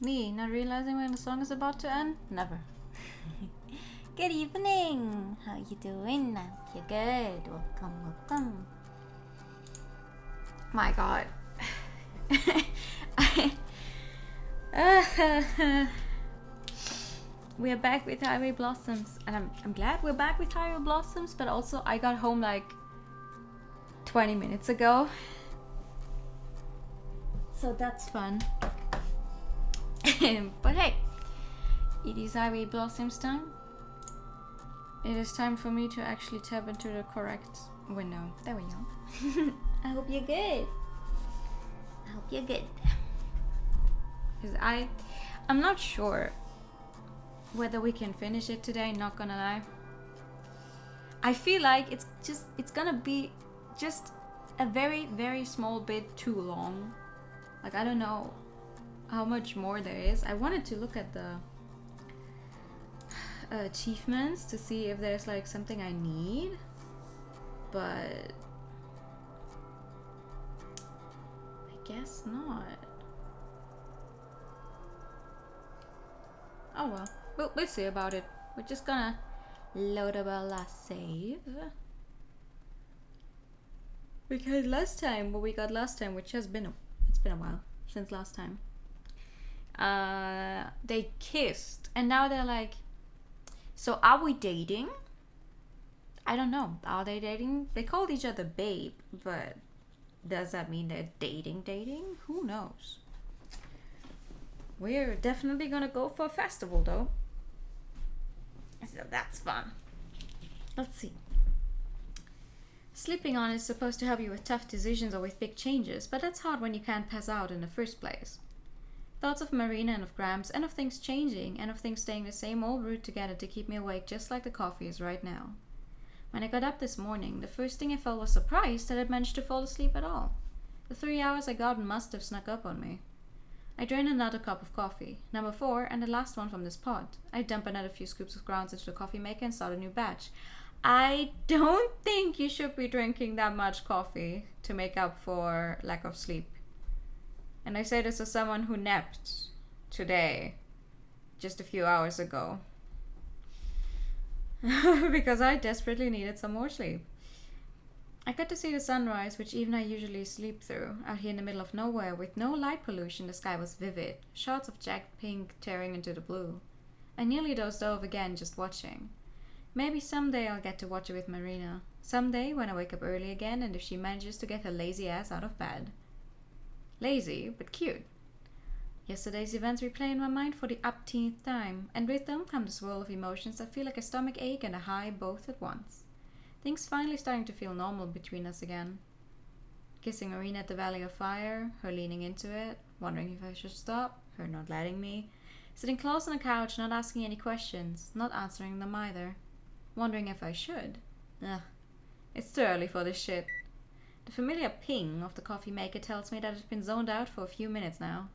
Me, not realizing when the song is about to end? Never. Good evening! How you doing? You good? Welcome. My god. We're back with Highway Blossoms. And I'm glad we're back with Highway Blossoms, but also I got home like 20 minutes ago. So that's fun. But hey, it is Highway Blossoms time. It is time for me to actually tap into the correct window. There we go. I hope you're good. I hope you're good. Because I'm not sure whether we can finish it today, not gonna lie. I feel like it's gonna be just a very, very small bit too long. Like, I don't know how much more there is. I wanted to look at the achievements to see if there's like something I need, but I guess not. Oh well, we'll see about it. We're just gonna load up our last save, because last time, what we got last time, which has been it's been a while since last time, they kissed and now they're like, so are we dating? I don't know. Are they dating? They called each other babe, but does that mean they're dating? Who knows? We're definitely gonna go for a festival though. So that's fun. Let's see. Sleeping on is supposed to help you with tough decisions or with big changes, but that's hard when you can't pass out in the first place. Thoughts of Marina and of Gramps and of things changing and of things staying the same all root together to keep me awake just like the coffee is right now. When I got up this morning, the first thing I felt was surprise that I'd managed to fall asleep at all. The 3 hours I got must have snuck up on me. I drained another cup of coffee, number 4 and the last one from this pot. I dumped another few scoops of grounds into the coffee maker and started a new batch. I don't think you should be drinking that much coffee to make up for lack of sleep. And I say this as someone who napped today, just a few hours ago. Because I desperately needed some more sleep. I got to see the sunrise, which even I usually sleep through, out here in the middle of nowhere with no light pollution. The sky was vivid, shots of jagged pink tearing into the blue. I nearly dozed off again just watching. Maybe someday I'll get to watch it with Marina. Someday when I wake up early again and if she manages to get her lazy ass out of bed. Lazy, but cute. Yesterday's events replay in my mind for the upteenth time, and with them come the swirl of emotions that feel like a stomach ache and a high both at once. Things finally starting to feel normal between us again. Kissing Marina at the Valley of Fire, her leaning into it, wondering if I should stop, her not letting me. Sitting close on the couch, not asking any questions, not answering them either. Wondering if I should. Ugh, it's too early for this shit. The familiar ping of the coffee maker tells me that it's been zoned out for a few minutes now.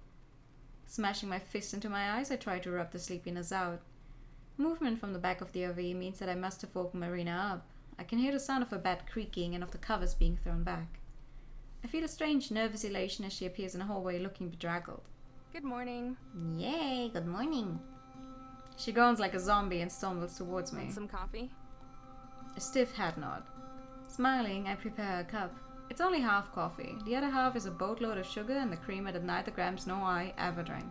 Smashing my fist into my eyes, I try to rub the sleepiness out. Movement from the back of the RV means that I must have woken Marina up. I can hear the sound of her bed creaking and of the covers being thrown back. I feel a strange nervous elation as she appears in the hallway looking bedraggled. Good morning. Yay, good morning. She groans like a zombie and stumbles towards me. Want some coffee? A stiff head nod. Smiling, I prepare a cup. It's only half coffee. The other half is a boatload of sugar and the creamer that neither Gramps nor I ever drank.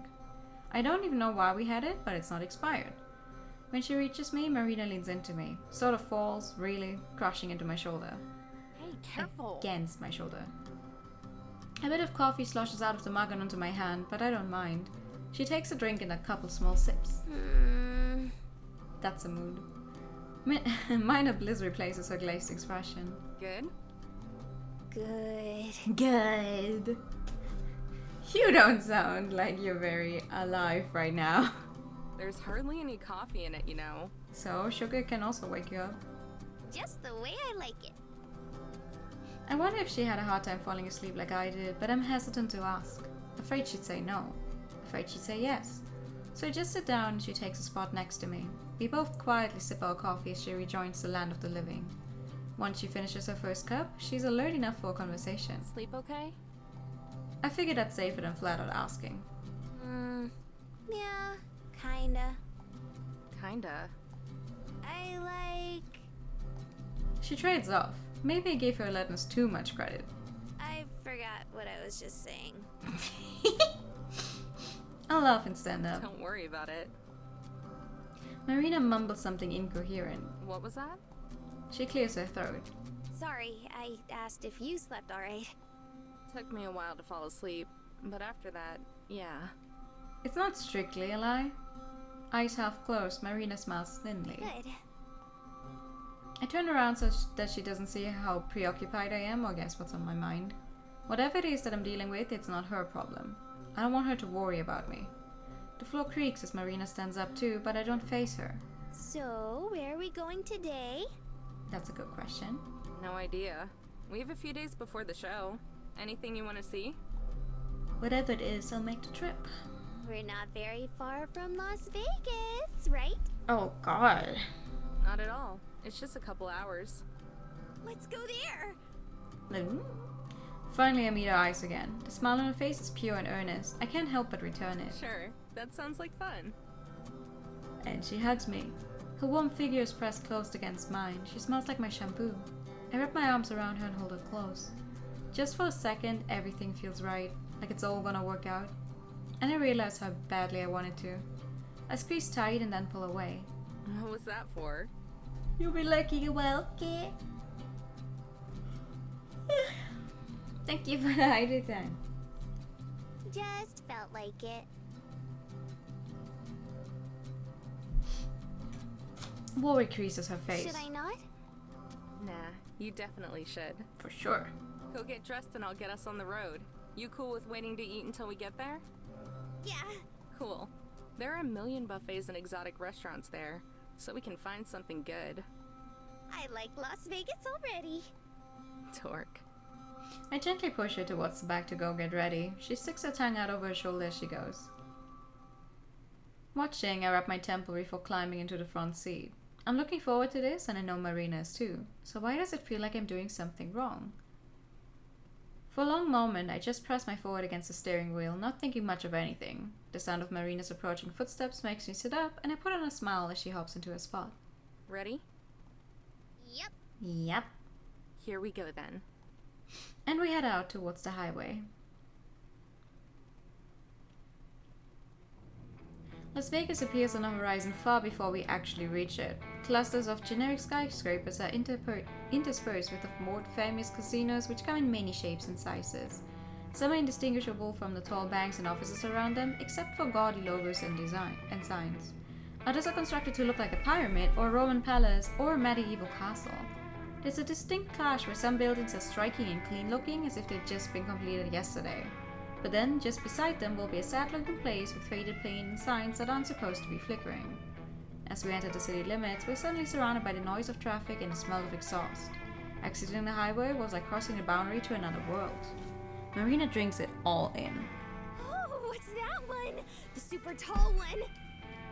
I don't even know why we had it, but it's not expired. When she reaches me, Marina leans into me. Sort of falls, really, crushing into my shoulder. Hey, careful! Against my shoulder. A bit of coffee sloshes out of the mug and onto my hand, but I don't mind. She takes a drink in a couple small sips. That's a mood. Minor bliss replaces her glazed expression. Good? Good. You don't sound like you're very alive right now. There's hardly any coffee in it, you know. So, sugar can also wake you up. Just the way I like it. I wonder if she had a hard time falling asleep like I did, but I'm hesitant to ask. Afraid she'd say no. Afraid she'd say yes. So I just sit down and she takes a spot next to me. We both quietly sip our coffee as she rejoins the land of the living. Once she finishes her first cup, she's alert enough for a conversation. Sleep okay? I figured that's safer than flat out asking. Yeah, kinda. Kinda. I like... She trades off. Maybe I gave her alertness too much credit. I forgot what I was just saying. I'll laugh and stand up. Don't worry about it. Marina mumbles something incoherent. What was that? She clears her throat. Sorry, I asked if you slept alright. Took me a while to fall asleep, but after that, yeah. It's not strictly a lie. Eyes half closed, Marina smiles thinly. Good. I turn around so that she doesn't see how preoccupied I am or guess what's on my mind. Whatever it is that I'm dealing with, it's not her problem. I don't want her to worry about me. The floor creaks as Marina stands up too, but I don't face her. So, where are we going today? That's a good question. No idea. We have a few days before the show. Anything you want to see? Whatever it is, I'll make the trip. We're not very far from Las Vegas, right? Oh god. Not at all. It's just a couple hours. Let's go there! No. Finally, I meet her eyes again. The smile on her face is pure and earnest. I can't help but return it. Sure, that sounds like fun. And she hugs me. Her warm figure is pressed close against mine. She smells like my shampoo. I wrap my arms around her and hold her close. Just for a second, everything feels right, like it's all gonna work out. And I realize how badly I wanted to. I squeeze tight and then pull away. What was that for? You'll be lucky you welcome. Thank you for the hydro time. Just felt like it. Worry creases her face. Should I not? Nah, you definitely should. For sure. Go get dressed and I'll get us on the road. You cool with waiting to eat until we get there? Yeah. Cool. There are a million buffets and exotic restaurants there, so we can find something good. I like Las Vegas already. Dork. I gently push her towards the back to go get ready. She sticks her tongue out over her shoulder as she goes. Watching, I wrap my temple before climbing into the front seat. I'm looking forward to this, and I know Marina is too. So why does it feel like I'm doing something wrong? For a long moment, I just press my forehead against the steering wheel, not thinking much of anything. The sound of Marina's approaching footsteps makes me sit up, and I put on a smile as she hops into her spot. Ready? Yep. Yep. Here we go then. And we head out towards the highway. Las Vegas appears on the horizon far before we actually reach it. Clusters of generic skyscrapers are interspersed with the more famous casinos, which come in many shapes and sizes. Some are indistinguishable from the tall banks and offices around them, except for gaudy logos and signs. Others are constructed to look like a pyramid, or a Roman palace, or a medieval castle. There's a distinct clash where some buildings are striking and clean looking, as if they'd just been completed yesterday. But then, just beside them will be a sad-looking place with faded paint and signs that aren't supposed to be flickering. As we enter the city limits, we're suddenly surrounded by the noise of traffic and the smell of exhaust. Exiting the highway was like crossing the boundary to another world. Marina drinks it all in. Oh, what's that one? The super tall one.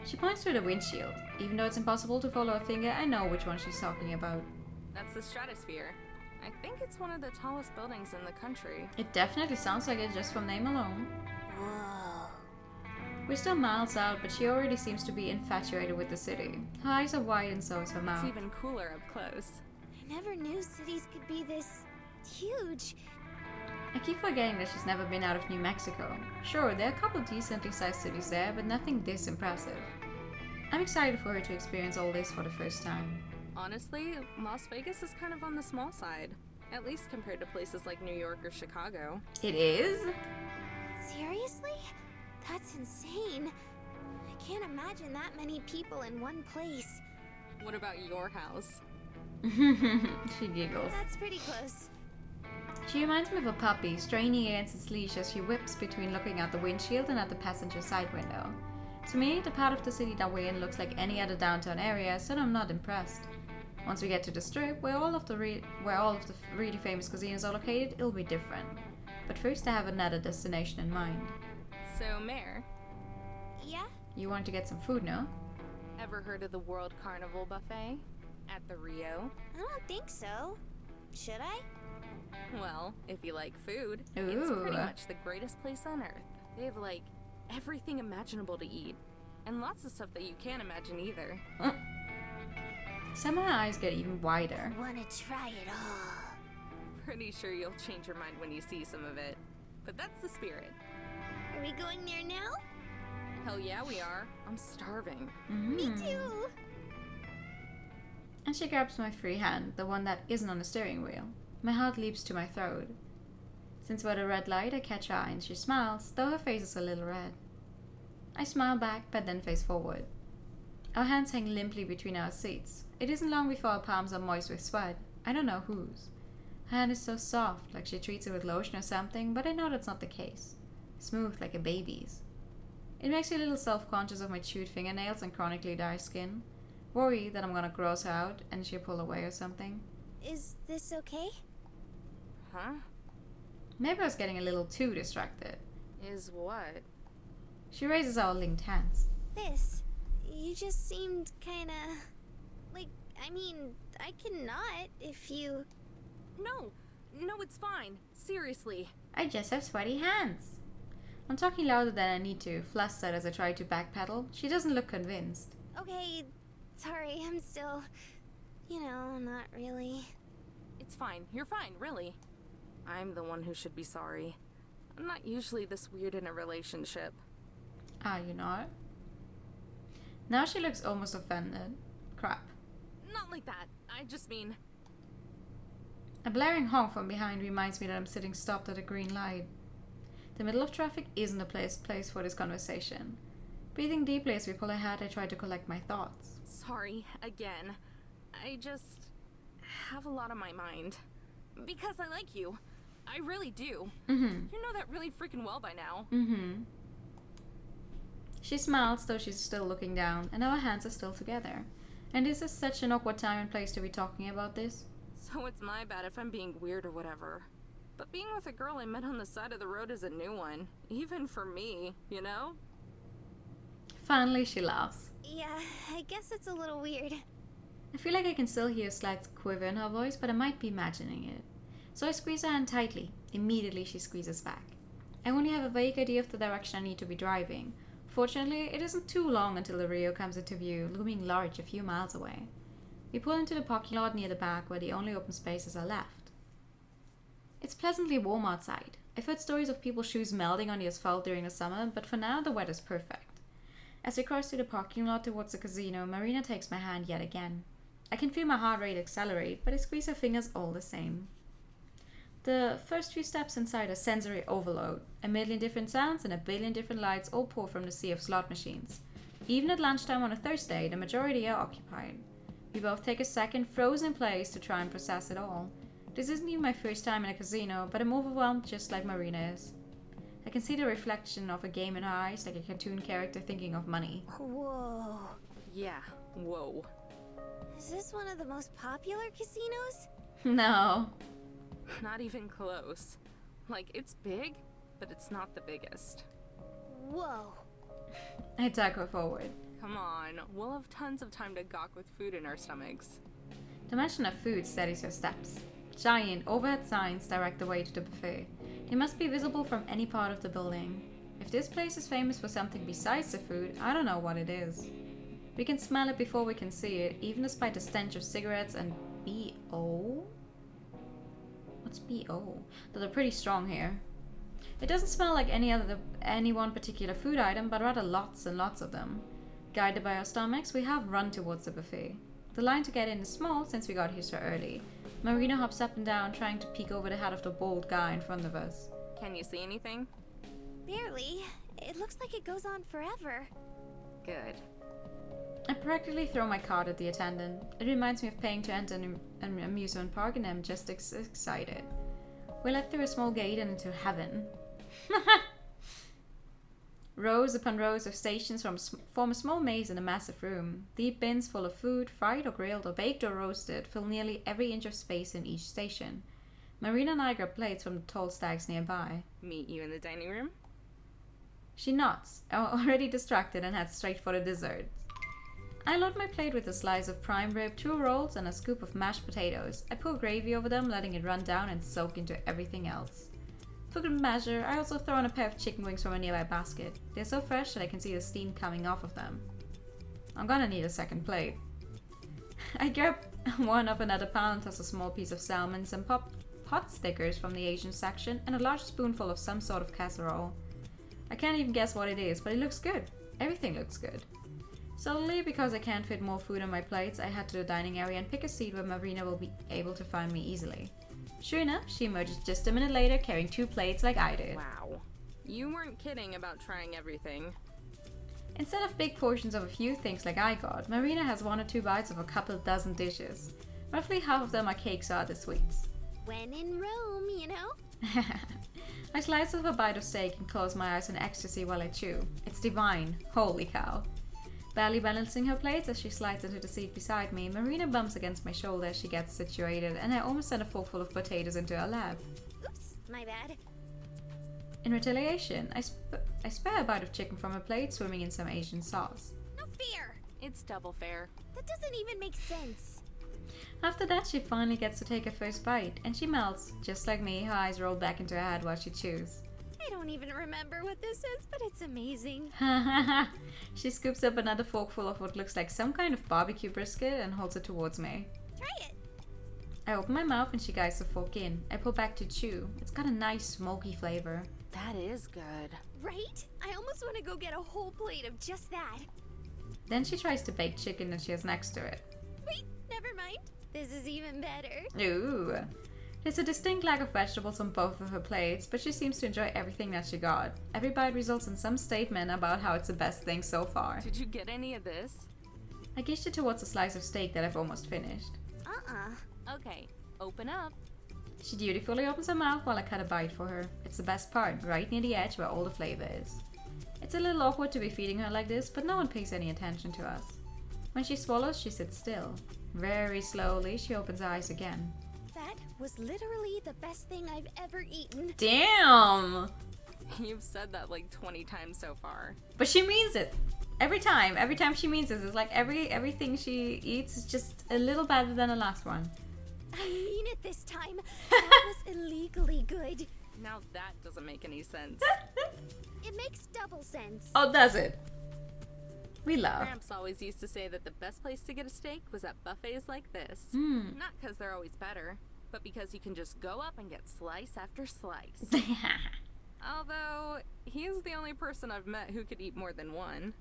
She points to the windshield. Even though it's impossible to follow her finger, I know which one she's talking about. That's the Stratosphere. I think it's one of the tallest buildings in the country. It definitely sounds like it just from name alone. Whoa. We're still miles out, but she already seems to be infatuated with the city. Her eyes are wide and so is her mouth. It's even cooler up close. I never knew cities could be this huge. I keep forgetting that she's never been out of New Mexico. Sure, there are a couple decently sized cities there, but nothing this impressive. I'm excited for her to experience all this for the first time. Honestly, Las Vegas is kind of on the small side. At least compared to places like New York or Chicago. It is? Seriously? That's insane. I can't imagine that many people in one place. What about your house? She giggles. That's pretty close. She reminds me of a puppy, straining against its leash as she whips between looking out the windshield and at the passenger side window. To me, the part of the city that we're in looks like any other downtown area, so I'm not impressed. Once we get to the strip, where all of the really famous casinos are located, it'll be different. But first I have another destination in mind. So, Mare, Yeah? You want to get some food, no? ever heard of the World Carnival Buffet? At the Rio? I don't think so. Should I? Well, if you like food, it's Ooh. pretty much the greatest place on earth. They have like everything imaginable to eat. And lots of stuff that you can't imagine either. Some of her eyes get even wider. I wanna try it all. Pretty sure you'll change your mind when you see some of it. But that's the spirit. Are we going there now? Hell yeah, we are. I'm starving. Me too. And she grabs my free hand, the one that isn't on the steering wheel. My heart leaps to my throat. Since we're at a red light, I catch her eye and she smiles, though her face is a little red. I smile back, but then face forward. Our hands hang limply between our seats. It isn't long before our palms are moist with sweat. I don't know whose. Her hand is so soft, like she treats it with lotion or something, but I know that's not the case. Smooth like a baby's. It makes me a little self-conscious of my chewed fingernails and chronically dry skin. Worry that I'm gonna gross her out and she'll pull away or something. Is this okay? Huh? Maybe I was getting a little too distracted. Is what? She raises our linked hands. This. You just seemed kinda... like, I mean, I can not if you... No, it's fine. Seriously. I just have sweaty hands. I'm talking louder than I need to, flustered as I try to backpedal. She doesn't look convinced. Okay, sorry, I'm still... not really. It's fine. You're fine, really. I'm the one who should be sorry. I'm not usually this weird in a relationship. Are you not? Now she looks almost offended. Crap. Not like that. I just mean... A blaring honk from behind reminds me that I'm sitting stopped at a green light. The middle of traffic isn't a place for this conversation. Breathing deeply as we pull ahead, I try to collect my thoughts. Sorry, again. I just have a lot on my mind. Because I like you. I really do. You know that really freaking well by now. She smiles, though she's still looking down, and our hands are still together. And this is such an awkward time and place to be talking about this. So it's my bad if I'm being weird or whatever. But being with a girl I met on the side of the road is a new one. Even for me, you know? Finally, she laughs. Yeah, I guess it's a little weird. I feel like I can still hear a slight quiver in her voice, but I might be imagining it. So I squeeze her hand tightly. Immediately, she squeezes back. I only have a vague idea of the direction I need to be driving. Fortunately, it isn't too long until the Rio comes into view, looming large a few miles away. We pull into the parking lot near the back, where the only open spaces are left. It's pleasantly warm outside. I've heard stories of people's shoes melting on the asphalt during the summer, but for now the weather's perfect. As we cross through the parking lot towards the casino, Marina takes my hand yet again. I can feel my heart rate accelerate, but I squeeze her fingers all the same. The first few steps inside are sensory overload. A million different sounds and a billion different lights all pour from the sea of slot machines. Even at lunchtime on a Thursday, the majority are occupied. We both take a second, frozen in place, to try and process it all. This isn't even my first time in a casino, but I'm overwhelmed just like Marina is. I can see the reflection of a game in her eyes, like a cartoon character thinking of money. Whoa. Yeah, whoa. Is this one of the most popular casinos? No. Not even close. Like, it's big, but it's not the biggest. Whoa. I tug her forward. Come on, we'll have tons of time to gawk with food in our stomachs. The mention of food steadies her steps. Giant overhead signs direct the way to the buffet. They must be visible from any part of the building. If this place is famous for something besides the food, I don't know what it is. We can smell it before we can see it, even despite the stench of cigarettes and B.O.? What's B.O.? That are pretty strong here. It doesn't smell like any one particular food item, but rather lots and lots of them. Guided by our stomachs, we have run towards the buffet. The line to get in is small since we got here so early. Marina hops up and down, trying to peek over the head of the bald guy in front of us. Can you see anything? Barely. It looks like it goes on forever. Good. I practically throw my card at the attendant. It reminds me of paying to enter an amusement park, and I'm just excited. We led through a small gate and into heaven. Rows upon rows of stations form a small maze in a massive room. Deep bins full of food, fried or grilled or baked or roasted, fill nearly every inch of space in each station. Marina and I grab plates from the tall stacks nearby. Meet you in the dining room? She nods, already distracted, and heads straight for the desserts. I load my plate with a slice of prime rib, 2 rolls, and a scoop of mashed potatoes. I pour gravy over them, letting it run down and soak into everything else. for good measure, I also throw in a pair of chicken wings from a nearby basket. They're so fresh that I can see the steam coming off of them. I'm gonna need a second plate. I grab one of another pan and toss a small piece of salmon, some pot stickers from the Asian section, and a large spoonful of some sort of casserole. I can't even guess what it is, but it looks good. Everything looks good. Solely because I can't fit more food on my plates, I head to the dining area and pick a seat where Marina will be able to find me easily. Sure enough, she emerges just a minute later carrying 2 plates like I did. Wow. You weren't kidding about trying everything. Instead of big portions of a few things like I got, Marina has 1 or 2 bites of a couple dozen dishes. Roughly half of them are cakes or other sweets. When in Rome, you know? I slice off a bite of steak and close my eyes in ecstasy while I chew. It's divine. Holy cow. Barely balancing her plates as she slides into the seat beside me, Marina bumps against my shoulder as she gets situated, and I almost send a forkful of potatoes into her lap. Oops, my bad. In retaliation, I spare a bite of chicken from her plate, swimming in some Asian sauce. No fear! It's double fair. That doesn't even make sense. After that, she finally gets to take her first bite, and she melts. Just like me, her eyes roll back into her head while she chews. I don't even remember what this is, but it's amazing. She scoops up another forkful of what looks like some kind of barbecue brisket and holds it towards me. Try it. I open my mouth and she guides the fork in. I pull back to chew. It's got a nice smoky flavor. That is good. Right? I almost want to go get a whole plate of just that. Then she tries the baked chicken that she has next to it. Wait, never mind. This is even better. Ooh. There's a distinct lack of vegetables on both of her plates, but she seems to enjoy everything that she got. Every bite results in some statement about how it's the best thing so far. Did you get any of this? I gesture towards a slice of steak that I've almost finished. Okay, open up. She dutifully opens her mouth while I cut a bite for her. It's the best part, right near the edge where all the flavor is. It's a little awkward to be feeding her like this, but no one pays any attention to us. When she swallows, she sits still. Very slowly, she opens her eyes again. That was literally the best thing I've ever eaten. Damn! You've said that like 20 times so far. But she means it. Every time she means it. It's like everything she eats is just a little better than the last one. I mean it this time. That was illegally good. Now that doesn't make any sense. It makes double sense. Oh, does it? We love. Gramps always used to say that the best place to get a steak was at buffets like this. Not because they're always better, but because you can just go up and get slice after slice. Although, he's the only person I've met who could eat more than one.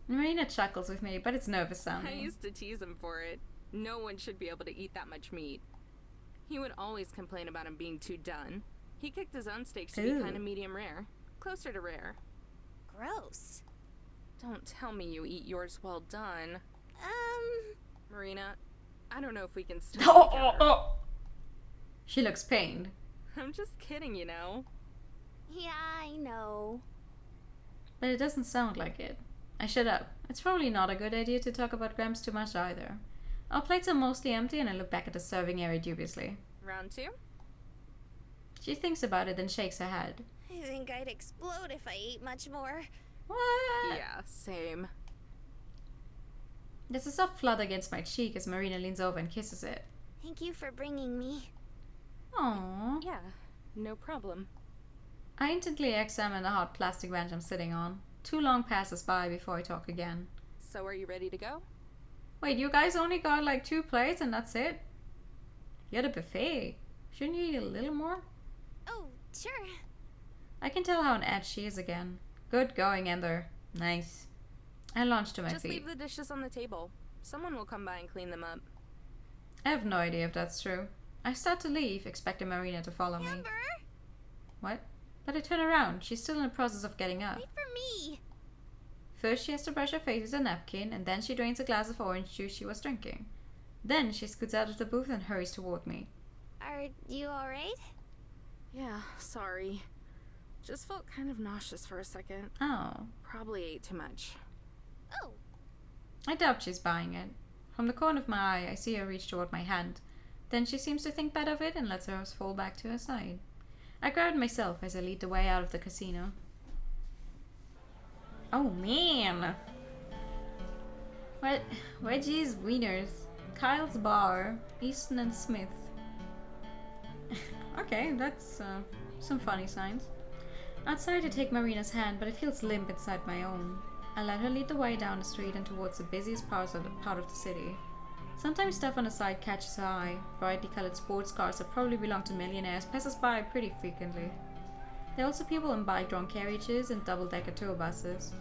Marina chuckles with me, but it's nervous I sounding. used to tease him for it. No one should be able to eat that much meat. He would always complain about him being too done. He cooked his own steaks to be kind of medium rare. Closer to rare. Gross. Don't tell me you eat yours well done. Marina, I don't know if we can stay together. She looks pained. I'm just kidding, you know. Yeah, I know. But it doesn't sound like it. I shut up. It's probably not a good idea to talk about Gramps too much either. Our plates are mostly empty and I look back at the serving area dubiously. Round 2? She thinks about it, then shakes her head. I think I'd explode if I ate much more. What? Yeah, same. There's a soft flutter against my cheek as Marina leans over and kisses it. Thank you for bringing me. Aww. Yeah, no problem. I instantly examine the hard plastic bench I'm sitting on. Too long passes by before I talk again. So are you ready to go? Wait, you guys only got like 2 plates and that's it? You're the buffet. Shouldn't you eat a little more? Oh, sure. I can tell how on edge she is again. Good going, Ender. Nice. I launch to my Just feet. leave the dishes on the table. Someone will come by and clean them up. I have no idea if that's true. I start to leave, expecting Marina to follow me. Amber, What? But I turn around. She's still in the process of getting up. wait for me. First she has to brush her face with a napkin, and then she drains a glass of orange juice she was drinking. Then she scoots out of the booth and hurries toward me. Are you alright? Yeah, sorry. Just felt kind of nauseous for a second. Oh. Probably ate too much. Oh, I doubt she's buying it. From the corner of my eye, I see her reach toward my hand. Then she seems to think better of it and lets hers fall back to her side. I grab it myself as I lead the way out of the casino. Oh man! What? Wedgie's Wieners, Kyle's Bar, Easton and Smith. Okay, that's Some funny signs. Outside I take Marina's hand, but it feels limp inside my own. I let her lead the way down the street and towards the busiest part of the city. Sometimes stuff on the side catches her eye. Brightly colored sports cars that probably belong to millionaires pass us by pretty frequently. There are also people in bike-drawn carriages and double-decker tour buses.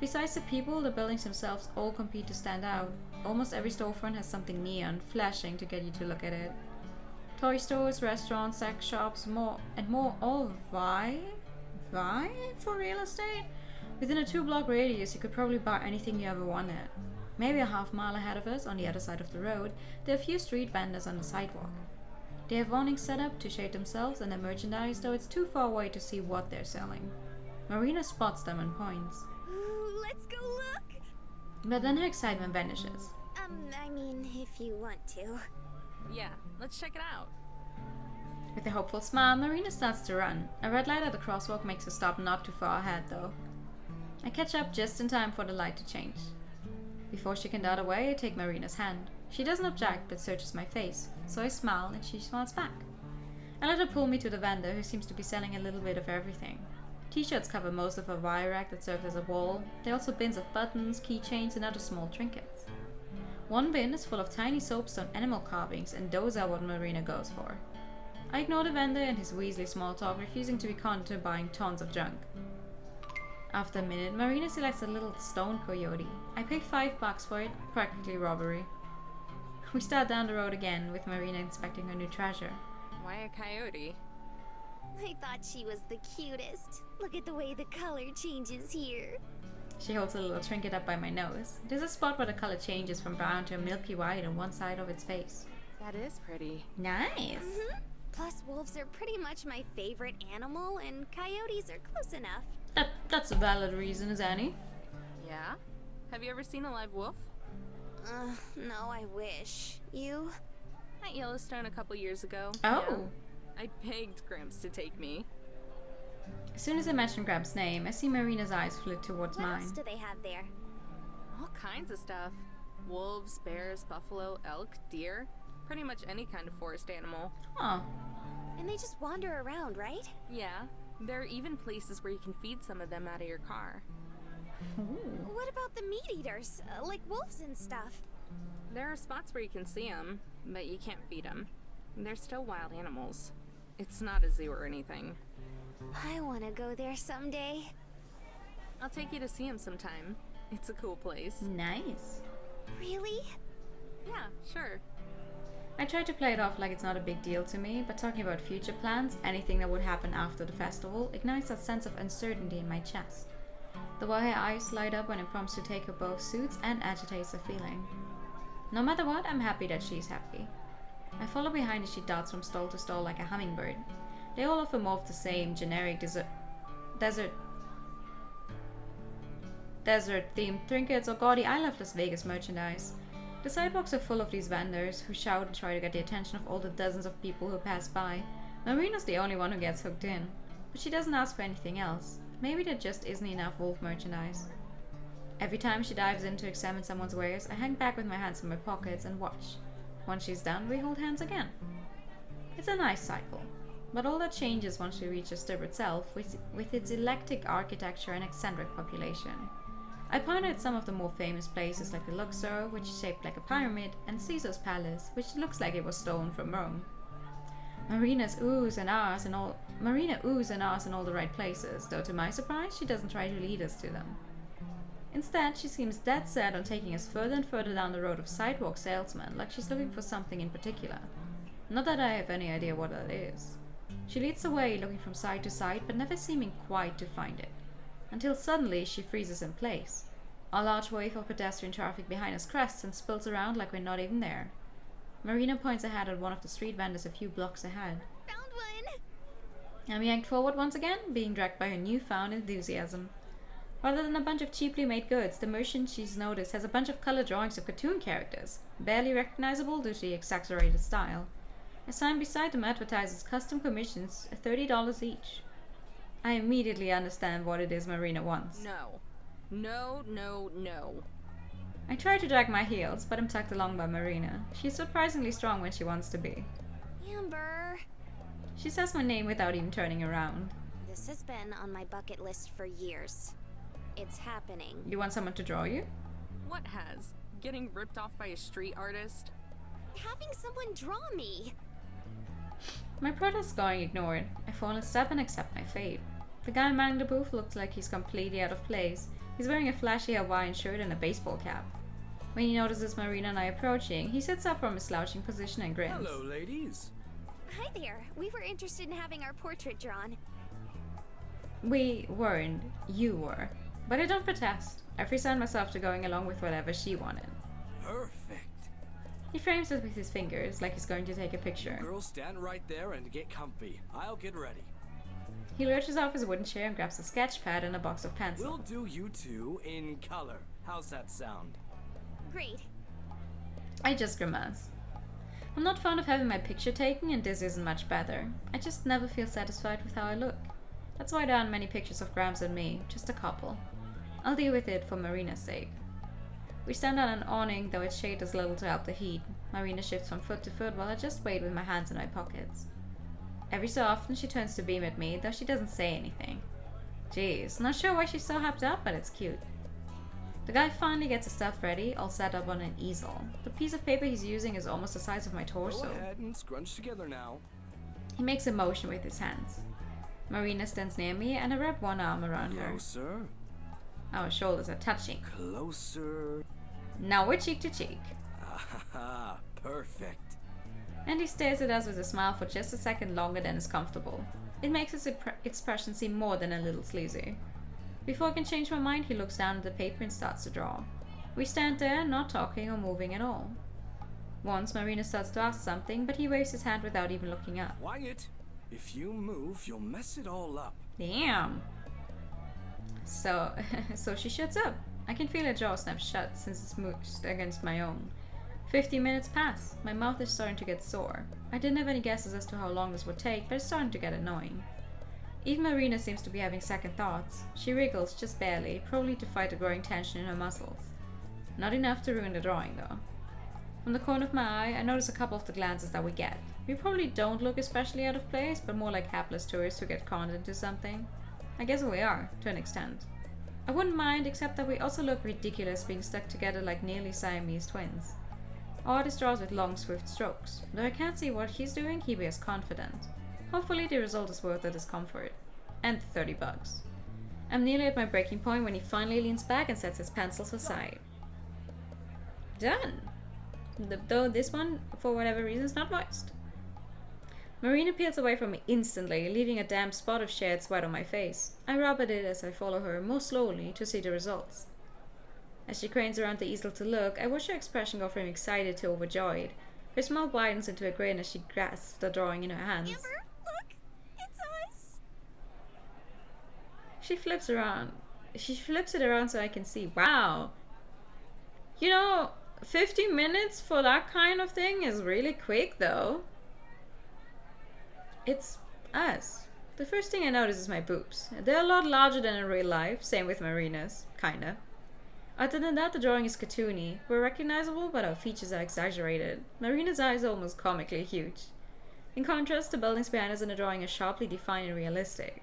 Besides the people, the buildings themselves all compete to stand out. Almost every storefront has something neon, flashing to get you to look at it. Toy stores, restaurants, sex shops, more all vie for real estate. Within a 2-block radius, you could probably buy anything you ever wanted. Maybe a half-mile ahead of us, on the other side of the road, there are a few street vendors on the sidewalk. They have awnings set up to shade themselves and their merchandise, though it's too far away to see what they're selling. Marina spots them and points. Ooh, let's go look! But then her excitement vanishes. I mean, if you want to. Yeah, let's check it out. With a hopeful smile, Marina starts to run. A red light at the crosswalk makes her stop not too far ahead, though. I catch up just in time for the light to change. Before she can dart away, I take Marina's hand. She doesn't object, but searches my face, so I smile and she smiles back. I let her pull me to the vendor, who seems to be selling a little bit of everything. T-shirts cover most of a wire rack that serves as a wall. There are also bins of buttons, keychains and other small trinkets. One bin is full of tiny soapstone animal carvings, and those are what Marina goes for. I ignore the vendor and his Weasley small talk, refusing to be conned into buying tons of junk. After a minute, Marina selects a little stone coyote. I pay $5 for it, practically robbery. We start down the road again, with Marina inspecting her new treasure. Why a coyote? I thought she was the cutest. Look at the way the color changes here. She holds a little trinket up by my nose. There's a spot where the color changes from brown to a milky white on one side of its face. That is pretty. Nice! Plus, wolves are pretty much my favorite animal, and coyotes are close enough. That's a valid reason as any. Yeah? Have you ever seen a live wolf? No, I wish. You? At Yellowstone a couple years ago. Oh! Yeah. I begged Gramps to take me. As soon as I mention Gramps' name, I see Marina's eyes flit towards What mine. else do they have there? All kinds of stuff. Wolves, bears, buffalo, elk, deer. Pretty much any kind of forest animal. Oh. And they just wander around, right? Yeah. There are even places where you can feed some of them out of your car. Ooh. What about the meat eaters? Like wolves and stuff? There are spots where you can see them, but you can't feed them. They're still wild animals. It's not a zoo or anything. I want to go there someday. I'll take you to see them sometime. It's a cool place. Nice. Really? Yeah, sure. I try to play it off like it's not a big deal to me, but talking about future plans, anything that would happen after the festival, ignites that sense of uncertainty in my chest. The way her eyes light up when it prompts to take her both suits and agitates the feeling. No matter what, I'm happy that she's happy. I follow behind as she darts from stall to stall like a hummingbird. They all offer more of the same generic desert-themed trinkets or gaudy I Love Las Vegas merchandise. The sidewalks are full of these vendors who shout and try to get the attention of all the dozens of people who pass by. Marina's the only one who gets hooked in, but she doesn't ask for anything else. Maybe there just isn't enough wolf merchandise. Every time she dives in to examine someone's wares, I hang back with my hands in my pockets and watch. Once she's done, we hold hands again. It's a nice cycle, but all that changes once we reach the strip itself, with its eclectic architecture and eccentric population. I point at some of the more famous places like the Luxor, which is shaped like a pyramid, and Caesar's Palace, which looks like it was stolen from Rome. Marina oohs and ahs in all the right places, though to my surprise she doesn't try to lead us to them. Instead, she seems dead set on taking us further and further down the road of sidewalk salesmen, like she's looking for something in particular. Not that I have any idea what that is. She leads the way, looking from side to side, but never seeming quite to find it. Until suddenly she freezes in place. A large wave of pedestrian traffic behind us crests and spills around like we're not even there. Marina points ahead at one of the street vendors a few blocks ahead. Found one! I'm yanked forward once again, being dragged by her newfound enthusiasm. Rather than a bunch of cheaply made goods, the merchant she's noticed has a bunch of color drawings of cartoon characters, barely recognizable due to the exaggerated style. A sign beside them advertises custom commissions at $30 each. I immediately understand what it is Marina wants. No. No, no, no. I try to drag my heels, but I'm tugged along by Marina. She's surprisingly strong when she wants to be. Amber. She says my name without even turning around. This has been on my bucket list for years. It's happening. You want someone to draw you? What has? Getting ripped off by a street artist? Having someone draw me. My protest going ignored. I fall in step and accept my fate. The guy manning the booth looks like he's completely out of place. He's wearing a flashy Hawaiian shirt and a baseball cap. When he notices Marina and I approaching, he sits up from his slouching position and grins. Hello, ladies. Hi there. We were interested in having our portrait drawn. We weren't. You were. But I don't protest. I resigned myself to going along with whatever she wanted. Perfect. He frames it with his fingers like he's going to take a picture. Girls, stand right there and get comfy. I'll get ready. He lurches off his wooden chair and grabs a sketch pad and a box of pencils. We'll do you two in color. How's that sound? Great. I just grimace. I'm not fond of having my picture taken, and this isn't much better. I just never feel satisfied with how I look. That's why there aren't many pictures of Grams and me, just a couple. I'll deal with it for Marina's sake. We stand on an awning, though its shade does little to help the heat. Marina shifts from foot to foot while I just wait with my hands in my pockets. Every so often she turns to beam at me, though she doesn't say anything. Jeez, not sure why she's so hyped up, but it's cute. The guy finally gets his stuff ready, all set up on an easel. The piece of paper he's using is almost the size of my torso. Go ahead and scrunch together now. He makes a motion with his hands. Marina stands near me and I wrap one arm around her. Closer. Our shoulders are touching. Closer. Now we're cheek to cheek. Ah, perfect. And he stares at us with a smile for just a second longer than is comfortable. It makes his expression seem more than a little sleazy. Before I can change my mind, he looks down at the paper and starts to draw. We stand there, not talking or moving at all. Once, Marina starts to ask something, but he waves his hand without even looking up. Quiet. If you move, you'll mess it all up. Damn. So she shuts up. I can feel her jaw snap shut since it's smooshed against my own. 50 minutes pass. My mouth is starting to get sore. I didn't have any guesses as to how long this would take, but it's starting to get annoying. Even Marina seems to be having second thoughts. She wriggles, just barely, probably to fight the growing tension in her muscles. Not enough to ruin the drawing, though. From the corner of my eye, I notice a couple of the glances that we get. We probably don't look especially out of place, but more like hapless tourists who get conned into something. I guess we are, to an extent. I wouldn't mind, except that we also look ridiculous being stuck together like nearly Siamese twins. Our artist draws with long, swift strokes. Though I can't see what he's doing, he appears confident. Hopefully the result is worth the discomfort. And the 30 bucks. I'm nearly at my breaking point when he finally leans back and sets his pencils aside. Done! Though this one, for whatever reason, is not moist. Marina peels away from me instantly, leaving a damp spot of shared sweat on my face. I rub at it as I follow her, more slowly, to see the results. As she cranes around the easel to look, I watch her expression go from excited to overjoyed. Her smile widens into a grin as she grasps the drawing in her hands. Amber, look! It's us! She flips around. She flips it around so I can see. Wow! You know, 50 minutes for that kind of thing is really quick, though. It's us. The first thing I notice is my boobs. They're a lot larger than in real life, same with Marina's, kinda. Other than that, the drawing is cartoony. We're recognizable, but our features are exaggerated. Marina's eyes are almost comically huge. In contrast, the buildings behind us in the drawing are sharply defined and realistic.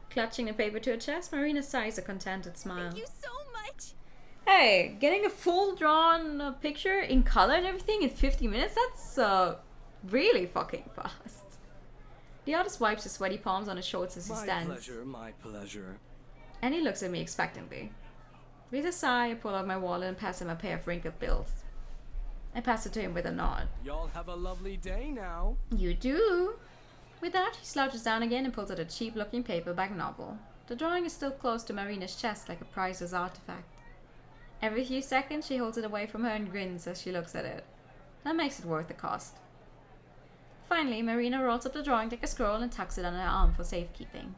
Clutching the paper to her chest, Marina sighs a contented smile. Thank you so much! Hey, getting a full drawn picture in color and everything in 50 minutes? That's really fucking fast. The artist wipes his sweaty palms on his shorts as he stands. My pleasure. And he looks at me expectantly. With a sigh, I pull out my wallet and pass him a pair of wrinkled bills. I pass it to him with a nod. Y'all have a lovely day now. You do. With that, he slouches down again and pulls out a cheap-looking paperback novel. The drawing is still close to Marina's chest like a priceless artifact. Every few seconds, she holds it away from her and grins as she looks at it. That makes it worth the cost. Finally, Marina rolls up the drawing like a scroll and tucks it under her arm for safekeeping.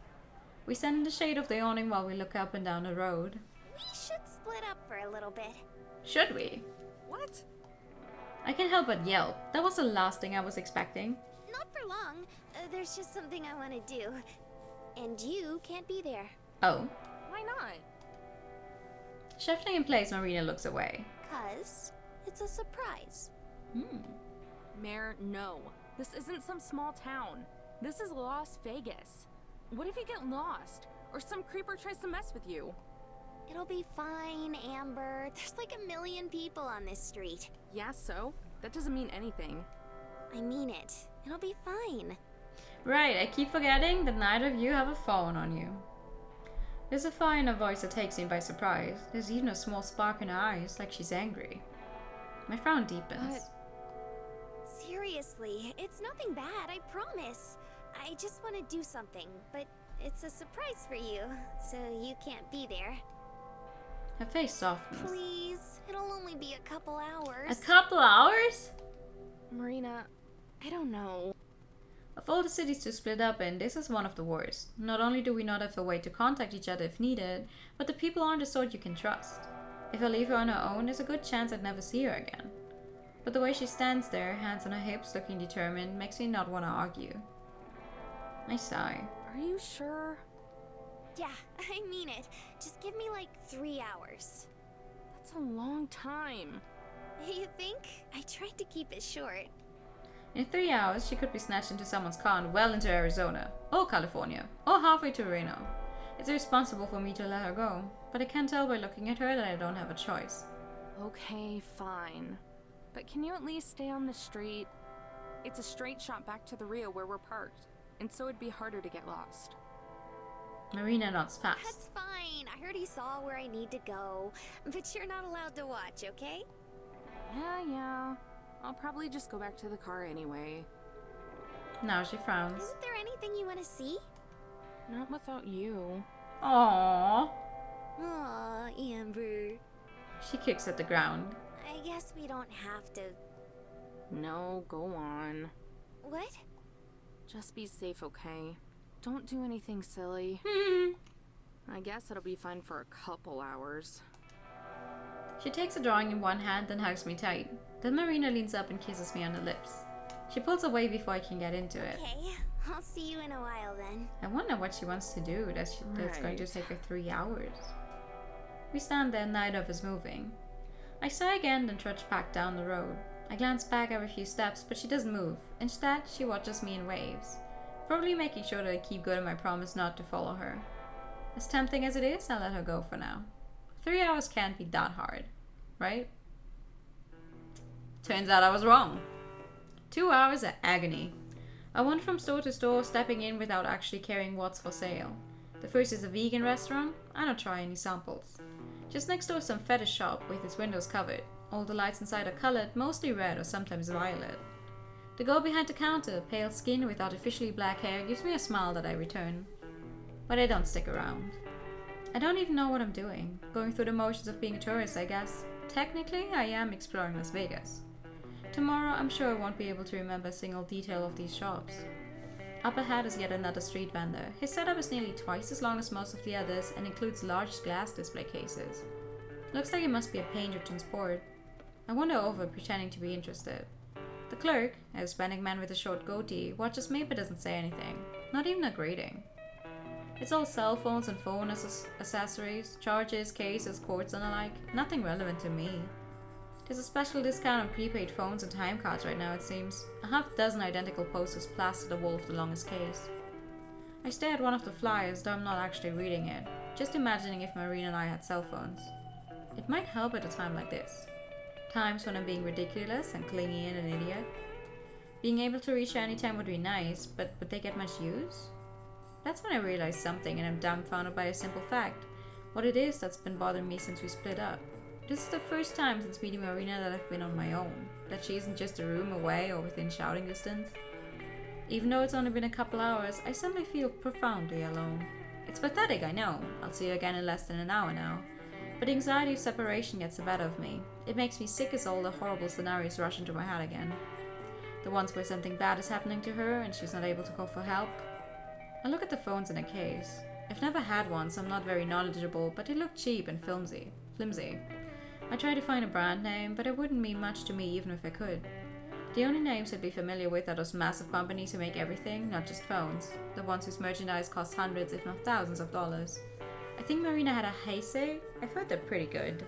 We stand in the shade of the awning while we look up and down the road. We should split up for a little bit. Should we? What? I can't help but yelp. That was the last thing I was expecting. Not for long. There's just something I want to do. And you can't be there. Oh. Why not? Shifting in place, Marina looks away. 'Cause it's a surprise. Mare, no. This isn't some small town. This is Las Vegas. What if you get lost? Or some creeper tries to mess with you? It'll be fine, Amber. There's like 1 million people on this street. Yeah, so? That doesn't mean anything. I mean it. It'll be fine. Right, I keep forgetting that neither of you have a phone on you. There's a fire in her voice that takes me by surprise. There's even a small spark in her eyes, like she's angry. My frown deepens. Seriously, it's nothing bad, I promise. I just want to do something, but it's a surprise for you, so you can't be there. Her face softens. Please, it'll only be a couple hours. A couple hours? Marina, I don't know. Of all the cities to split up in, this is one of the worst. Not only do we not have a way to contact each other if needed, but the people aren't the sort you can trust. If I leave her on her own, there's a good chance I'd never see her again. But the way she stands there, hands on her hips, looking determined, makes me not want to argue. I sigh. Are you sure? Yeah, I mean it. Just give me like 3 hours. That's a long time. You think? I tried to keep it short. In 3 hours, she could be snatched into someone's car and well into Arizona, or California, or halfway to Reno. It's irresponsible for me to let her go, but I can tell by looking at her that I don't have a choice. Okay, fine. But can you at least stay on the street? It's a straight shot back to the Rio where we're parked, and so it'd be harder to get lost. Marina nods fast. That's fine. I already saw where I need to go, but you're not allowed to watch, okay? Yeah. I'll probably just go back to the car anyway. Now she frowns. Isn't there anything you want to see? Not without you. Aww. Aw, Amber. She kicks at the ground. I guess we don't have to... No, go on. What? Just be safe, okay? Don't do anything silly. I guess it'll be fine for a couple hours. She takes a drawing in one hand and hugs me tight. Then Marina leans up and kisses me on the lips. She pulls away before I can get into it. Okay, I'll see you in a while then. I wonder what she wants to do that's going to take her 3 hours. We stand there, neither of us moving. I sigh again, then trudge back down the road. I glance back every few steps, but she doesn't move. Instead, she watches me and waves, probably making sure that I keep good on my promise not to follow her. As tempting as it is, I'll let her go for now. 3 hours can't be that hard, right? Turns out I was wrong. 2 hours of agony. I wander from store to store, stepping in without actually caring what's for sale. The first is a vegan restaurant. I don't try any samples. Just next door is some fetish shop with its windows covered. All the lights inside are colored, mostly red or sometimes violet. The girl behind the counter, pale skin with artificially black hair, gives me a smile that I return. But I don't stick around. I don't even know what I'm doing. Going through the motions of being a tourist, I guess. Technically, I am exploring Las Vegas. Tomorrow, I'm sure I won't be able to remember a single detail of these shops. Up ahead is yet another street vendor. His setup is nearly twice as long as most of the others and includes large glass display cases. Looks like it must be a paint or transport. I wander over, pretending to be interested. The clerk, a Hispanic man with a short goatee, watches me but doesn't say anything. Not even a greeting. It's all cell phones and phone accessories, chargers, cases, cords and the like. Nothing relevant to me. There's a special discount on prepaid phones and time cards right now, it seems. A half-dozen identical posters plastered the wall of the longest case. I stare at one of the flyers, though I'm not actually reading it. Just imagining if Marina and I had cell phones. It might help at a time like this. Times when I'm being ridiculous and clingy and an idiot. Being able to reach her anytime would be nice, but would they get much use? That's when I realize something and I'm dumbfounded by a simple fact. What it is that's been bothering me since we split up. This is the first time since meeting Marina that I've been on my own. That she isn't just a room away or within shouting distance. Even though it's only been a couple hours, I suddenly feel profoundly alone. It's pathetic, I know. I'll see her again in less than an hour now. But the anxiety of separation gets the better of me. It makes me sick as all the horrible scenarios rush into my head again. The ones where something bad is happening to her and she's not able to call for help. I look at the phones in a case. I've never had one, so I'm not very knowledgeable, but they look cheap and flimsy. I try to find a brand name, but it wouldn't mean much to me even if I could. The only names I'd be familiar with are those massive companies who make everything, not just phones. The ones whose merchandise costs hundreds, if not thousands of dollars. I think Marina had a Heisei. I've heard they're pretty good.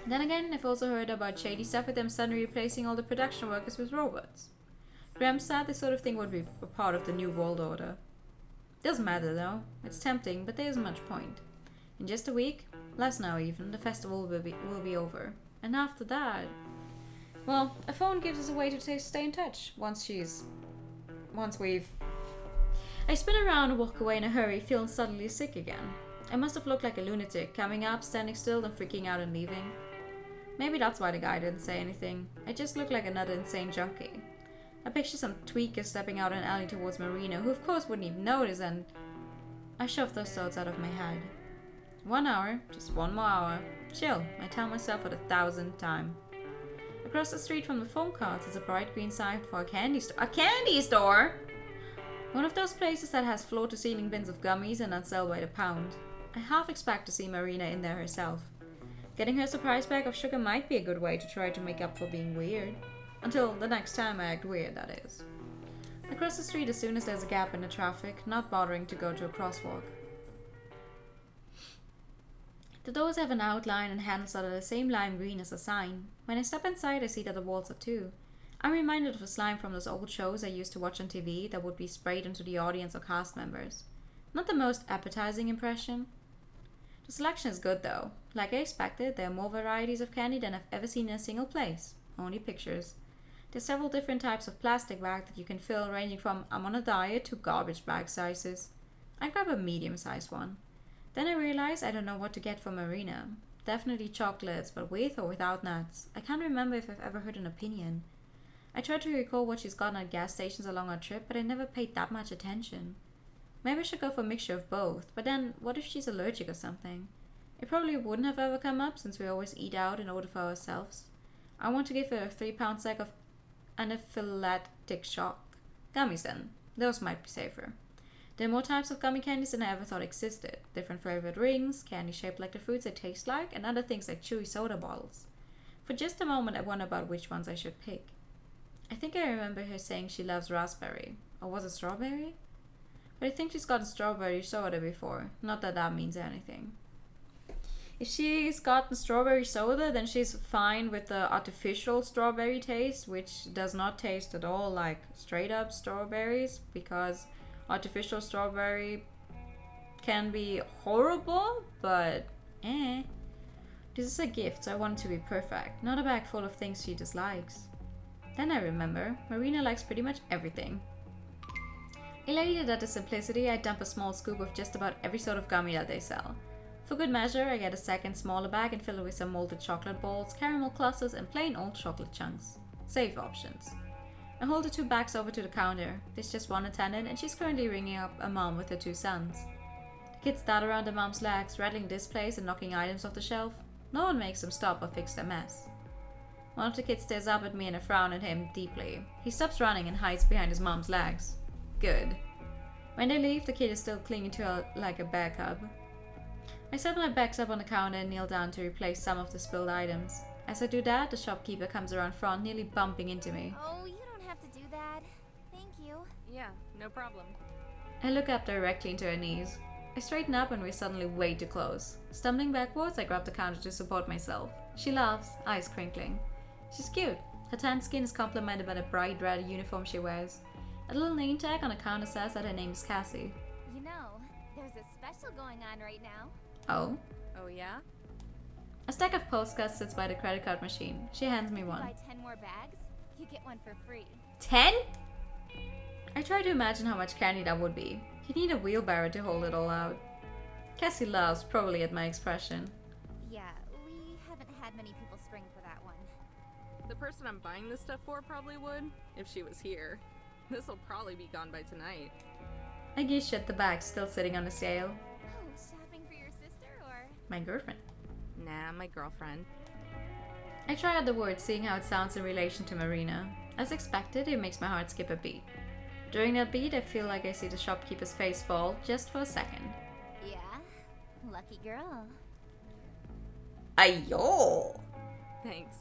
Then again, I've also heard about shady stuff with them suddenly replacing all the production workers with robots. Graham said this sort of thing would be a part of the New World Order. Doesn't matter though. It's tempting, but there isn't much point. In just a week, less now even, the festival will be over. And after that... Well, a phone gives us a way to stay in touch once we've... I spin around and walk away in a hurry, feeling suddenly sick again. I must have looked like a lunatic, coming up, standing still, then freaking out and leaving. Maybe that's why the guy didn't say anything. I just looked like another insane junkie. I picture some tweaker stepping out an alley towards Marina, who of course wouldn't even notice, and I shoved those thoughts out of my head. 1 hour, just 1 more hour. Chill, I tell myself for the 1000th time. Across the street from the phone cards is a bright green sign for a candy store. A candy store?! One of those places that has floor-to-ceiling bins of gummies and on sale by the pound. I half expect to see Marina in there herself. Getting her a surprise bag of sugar might be a good way to try to make up for being weird. Until the next time I act weird, that is. I cross the street as soon as there's a gap in the traffic, not bothering to go to a crosswalk. The doors have an outline and handles are the same lime green as the sign. When I step inside, I see that the walls are too. I'm reminded of the slime from those old shows I used to watch on TV that would be sprayed into the audience or cast members. Not the most appetizing impression. The selection is good though. Like I expected, there are more varieties of candy than I've ever seen in a single place. Only pictures. There's several different types of plastic bag that you can fill, ranging from I'm on a diet to garbage bag sizes. I grab a medium-sized one. Then I realize I don't know what to get for Marina. Definitely chocolates, but with or without nuts. I can't remember if I've ever heard an opinion. I tried to recall what she's gotten at gas stations along our trip, but I never paid that much attention. Maybe I should go for a mixture of both, but then what if she's allergic or something? It probably wouldn't have ever come up since we always eat out and order for ourselves. I want to give her a 3-pound sack of anaphylactic shock. Gummies then. Those might be safer. There are more types of gummy candies than I ever thought existed. Different flavored rings, candy shaped like the fruits they taste like, and other things like chewy soda bottles. For just a moment I wonder about which ones I should pick. I think I remember her saying she loves raspberry. Or was it strawberry? But I think she's gotten strawberry soda before. Not that that means anything. If she's gotten strawberry soda, then she's fine with the artificial strawberry taste, which does not taste at all like straight up strawberries, because artificial strawberry can be horrible, but This is a gift, so I want it to be perfect, not a bag full of things she dislikes. Then I remember, Marina likes pretty much everything. Elated at the simplicity, I dump a small scoop of just about every sort of gummy that they sell. For good measure, I get a second smaller bag and fill it with some molded chocolate balls, caramel clusters, and plain old chocolate chunks. Safe options. I hold the 2 bags over to the counter. There's just one attendant, and she's currently ringing up a mom with her 2 sons. The kids dart around the mom's legs, rattling displays and knocking items off the shelf. No one makes them stop or fix their mess. One of the kids stares up at me and I frown at him deeply. He stops running and hides behind his mom's legs. Good. When they leave, the kid is still clinging to her like a bear cub. I set my bags up on the counter and kneel down to replace some of the spilled items. As I do that, the shopkeeper comes around front, nearly bumping into me. Oh, you don't have to do that. Thank you. Yeah, no problem. I look up directly into her knees. I straighten up and we're suddenly way too close. Stumbling backwards, I grab the counter to support myself. She laughs, eyes crinkling. She's cute. Her tan skin is complemented by the bright red uniform she wears. A little name tag on the counter says that her name is Cassie. You know, there's a special going on right now. Oh? Oh yeah? A stack of postcards sits by the credit card machine. She hands me one. Buy 10 more bags, you get one for free. 10? I try to imagine how much candy that would be. You'd need a wheelbarrow to hold it all out. Cassie laughs, probably at my expression. Yeah, we haven't had many people spring for that one. The person I'm buying this stuff for probably would, if she was here. This'll probably be gone by tonight. I give shit the bag still sitting on the scale. Oh, shopping for your sister or? My girlfriend. Nah, my girlfriend. I try out the word, seeing how it sounds in relation to Marina. As expected, it makes my heart skip a beat. During that beat, I feel like I see the shopkeeper's face fall, just for a second. Yeah, lucky girl. Ayo! Thanks.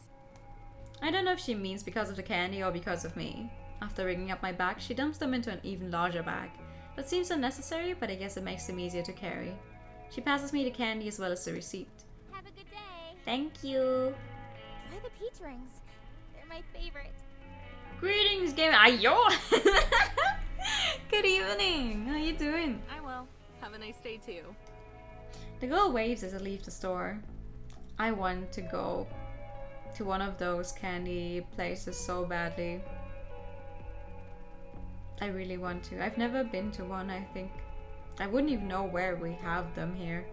I don't know if she means because of the candy or because of me. After rigging up my bag, she dumps them into an even larger bag. That seems unnecessary, but I guess it makes them easier to carry. She passes me the candy as well as the receipt. Have a good day. Thank you! Try the peach rings. They're my favorite. Greetings, game. Ayo! Good evening. How you doing? I will. Have a nice day too. The girl waves as I leave the store. I want to go to one of those candy places so badly. I really want to. I've never been to one, I think. I wouldn't even know where we have them here.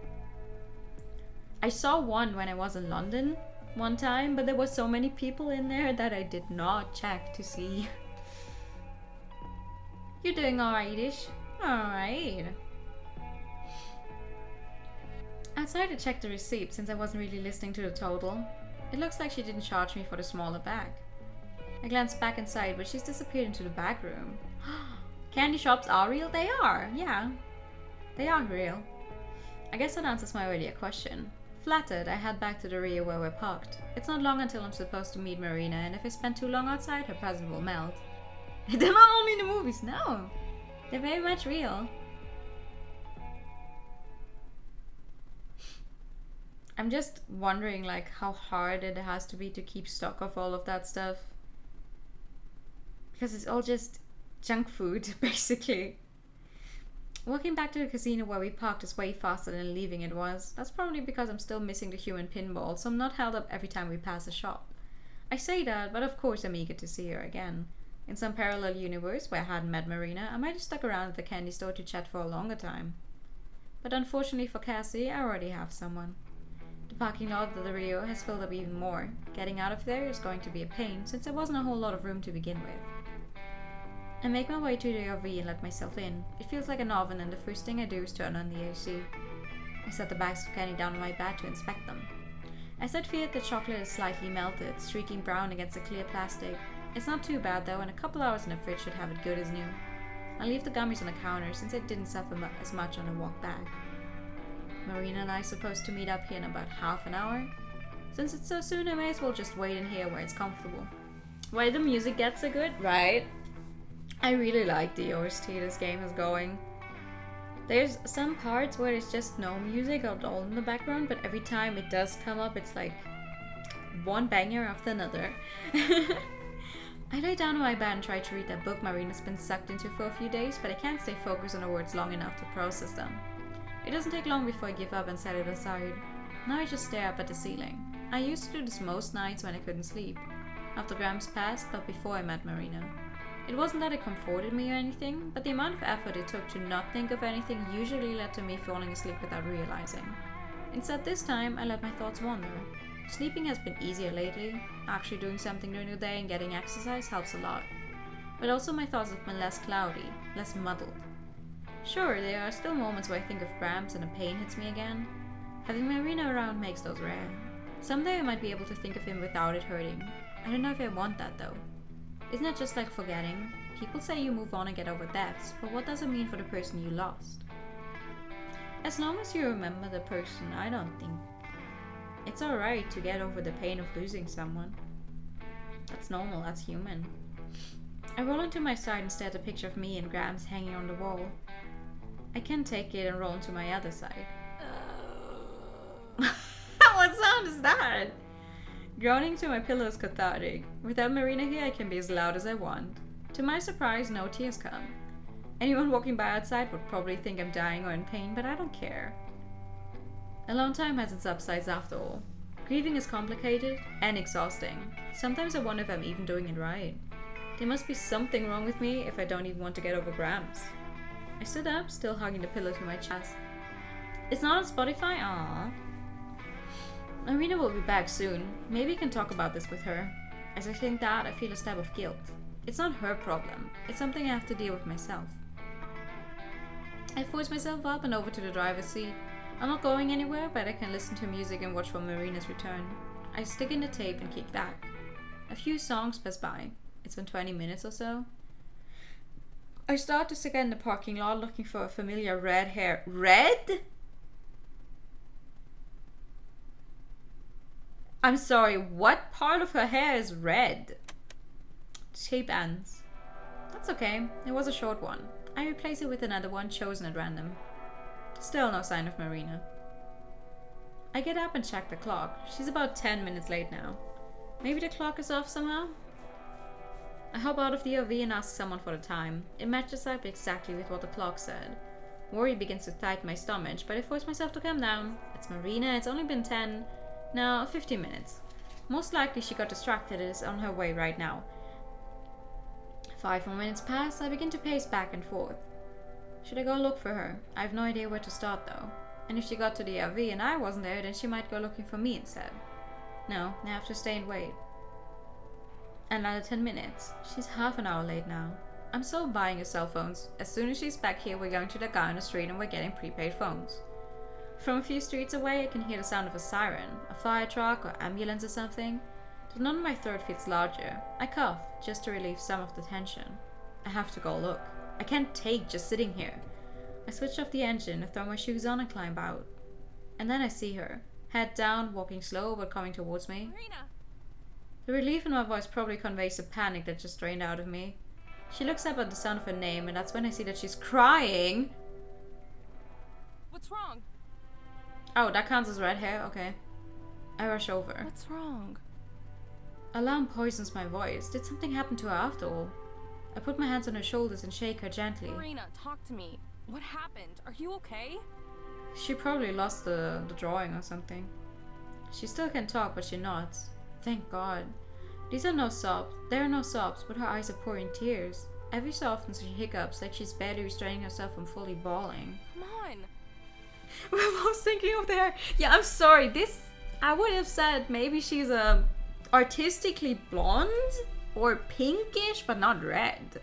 I saw one when I was in London one time, but there were so many people in there that I did not check to see. You're doing alright-ish? Alright. I decided to check the receipt since I wasn't really listening to the total. It looks like she didn't charge me for the smaller bag. I glanced back inside, but she's disappeared into the back room. Candy shops are real? They are, yeah. They are real. I guess that answers my earlier question. Flattered, I head back to the Rio where we're parked. It's not long until I'm supposed to meet Marina, and if I spend too long outside, her presence will melt. They're not only in the movies, no. They're very much real. I'm just wondering like how hard it has to be to keep stock of all of that stuff. Because it's all just junk food, basically. Walking back to the casino where we parked is way faster than leaving it was. That's probably because I'm still missing the human pinball, so I'm not held up every time we pass a shop. I say that, but of course I'm eager to see her again. In some parallel universe where I hadn't met Marina, I might have stuck around at the candy store to chat for a longer time. But unfortunately for Cassie, I already have someone. The parking lot of the Rio has filled up even more. Getting out of there is going to be a pain, since there wasn't a whole lot of room to begin with. I make my way to the RV and let myself in. It feels like an oven, and the first thing I do is turn on the AC. I set the bags of candy down on my bed to inspect them. As I'd feared, the chocolate is slightly melted, streaking brown against the clear plastic. It's not too bad though, and a couple hours in the fridge should have it good as new. I'll leave the gummies on the counter since I didn't suffer as much on the walk back. Marina and I are supposed to meet up here in about half an hour. Since it's so soon, I may as well just wait in here where it's comfortable. Where the music gets so good, right? I really like the OST this game is going. There's some parts where it's just no music at all in the background, but every time it does come up, it's like one banger after another. I lay down on my bed and try to read that book Marina's been sucked into for a few days, but I can't stay focused on the words long enough to process them. It doesn't take long before I give up and set it aside. Now I just stare up at the ceiling. I used to do this most nights when I couldn't sleep. After Grams passed, but before I met Marina. It wasn't that it comforted me or anything, but the amount of effort it took to not think of anything usually led to me falling asleep without realizing. Instead this time, I let my thoughts wander. Sleeping has been easier lately. Actually doing something during the day and getting exercise helps a lot. But also my thoughts have been less cloudy, less muddled. Sure, there are still moments where I think of Grams and the pain hits me again. Having Marina around makes those rare. Someday I might be able to think of him without it hurting. I don't know if I want that though. Isn't it just like forgetting? People say you move on and get over deaths, but what does it mean for the person you lost? As long as you remember the person, I don't think. It's alright to get over the pain of losing someone. That's normal, that's human. I roll onto my side and stare at a picture of me and Grams hanging on the wall. I can't take it and roll onto my other side. What sound is that? Groaning to my pillow is cathartic. Without Marina here, I can be as loud as I want. To my surprise, no tears come. Anyone walking by outside would probably think I'm dying or in pain, but I don't care. Alone time has its upsides after all. Grieving is complicated and exhausting. Sometimes I wonder if I'm even doing it right. There must be something wrong with me if I don't even want to get over Grams. I stood up, still hugging the pillow to my chest. It's not on Spotify? Aww. Marina will be back soon. Maybe I can talk about this with her. As I think that, I feel a stab of guilt. It's not her problem. It's something I have to deal with myself. I force myself up and over to the driver's seat. I'm not going anywhere, but I can listen to music and watch for Marina's return. I stick in the tape and kick back. A few songs pass by. It's been 20 minutes or so. I start to scan in the parking lot looking for a familiar red hair. Red? I'm sorry, what part of her hair is red? The tape ends. That's okay, it was a short one. I replace it with another one chosen at random. Still no sign of Marina. I get up and check the clock. She's about 10 minutes late now. Maybe the clock is off somehow? I hop out of the RV and ask someone for the time. It matches up exactly with what the clock said. Worry begins to tighten my stomach, but I force myself to calm down. It's Marina, it's only been 15 minutes. Most likely she got distracted and is on her way right now. 5 more minutes pass, I begin to pace back and forth. Should I go look for her? I have no idea where to start though. And if she got to the RV and I wasn't there, then she might go looking for me instead. No, I have to stay and wait. Another 10 minutes. She's half an hour late now. I'm so buying her cell phones. As soon as she's back here, we're going to the guy on the street and we're getting prepaid phones. From a few streets away, I can hear the sound of a siren, a fire truck or ambulance or something. The knot in my throat feels larger. I cough, just to relieve some of the tension. I have to go look. I can't take just sitting here. I switch off the engine, throw my shoes on and climb out. And then I see her, head down, walking slow but coming towards me. Marina! The relief in my voice probably conveys the panic that just drained out of me. She looks up at the sound of her name and that's when I see that she's crying. What's wrong? Oh, that counts as red hair? Okay. I rush over. What's wrong? Alarm poisons my voice. Did something happen to her after all? I put my hands on her shoulders and shake her gently. Marina, talk to me. What happened? Are you okay? She probably lost the drawing or something. She still can talk, but she nods. Thank God. These are no sobs. There are no sobs, but her eyes are pouring tears. Every so often she hiccups, like she's barely restraining herself from fully bawling. Come on. I was thinking of there. Yeah, I'm sorry. I would have said maybe she's artistically blonde or pinkish, but not red.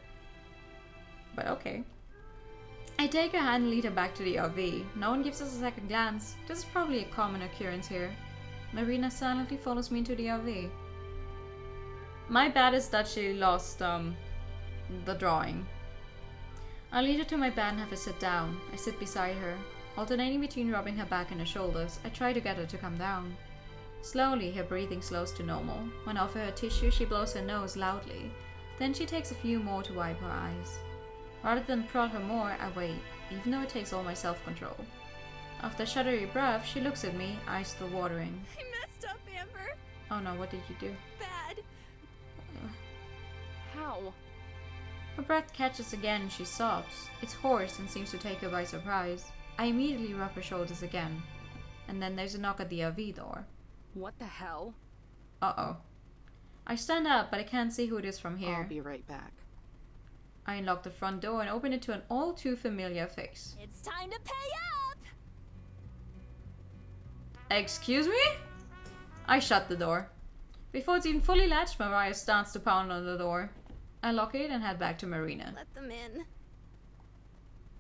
But okay. I take her hand and lead her back to the RV. No one gives us a second glance. This is probably a common occurrence here. Marina silently follows me into the RV. My bad is that she lost the drawing. I lead her to my bed and have her sit down. I sit beside her. Alternating between rubbing her back and her shoulders, I try to get her to come down. Slowly, her breathing slows to normal. When I offer her tissue, she blows her nose loudly. Then she takes a few more to wipe her eyes. Rather than prod her more, I wait, even though it takes all my self-control. After a shuddery breath, she looks at me, eyes still watering. I messed up, Amber. Oh no, what did you do? Bad. How? Her breath catches again and she sobs. It's hoarse and seems to take her by surprise. I immediately rub her shoulders again. And then there's a knock at the RV door. What the hell? Uh-oh. I stand up, but I can't see who it is from here. I'll be right back. I unlock the front door and open it to an all too familiar face. It's time to pay up. Excuse me? I shut the door. Before it's even fully latched, Mariah starts to pound on the door. I lock it and head back to Marina. Let them in.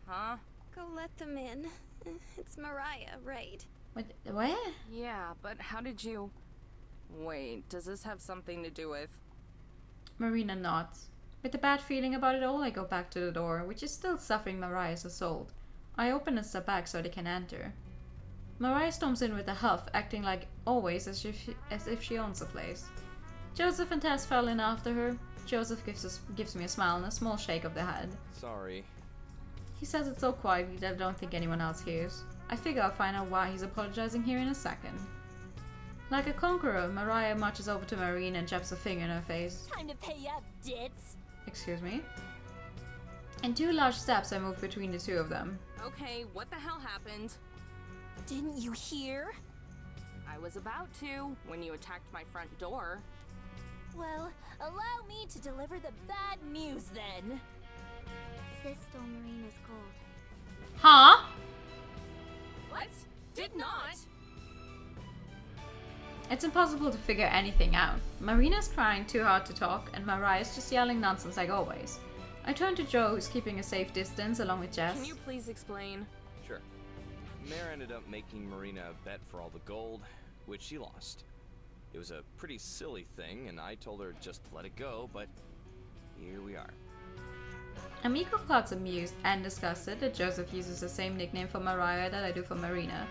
Huh? Go let them in. It's Mariah, right? What? Yeah, but how did you... Wait, does this have something to do with... Marina nods. With a bad feeling about it all, I go back to the door, which is still suffering Mariah's assault. I open and step back so they can enter. Mariah storms in with a huff, acting like always as if she owns the place. Joseph and Tess fell in after her. Joseph gives me a smile and a small shake of the head. Sorry. He says it so quietly that I don't think anyone else hears. I figure I'll find out why he's apologizing here in a second. Like a conqueror, Mariah marches over to Marina and jabs a finger in her face. Time to pay up, ditz. Excuse me? In 2 large steps, I move between the two of them. Okay, what the hell happened? Didn't you hear? I was about to, when you attacked my front door. Well, allow me to deliver the bad news then. Sis stole Marina's gold. Huh? What? Did not! It's impossible to figure anything out. Marina's trying too hard to talk, and Mariah's just yelling nonsense like always. I turn to Joe, who's keeping a safe distance along with Jess. Can you please explain? Sure. Mare ended up making Marina a bet for all the gold, which she lost. It was a pretty silly thing, and I told her just to let it go, but here we are. Amico clouds amused and disgusted that Joseph uses the same nickname for Mariah that I do for Marina.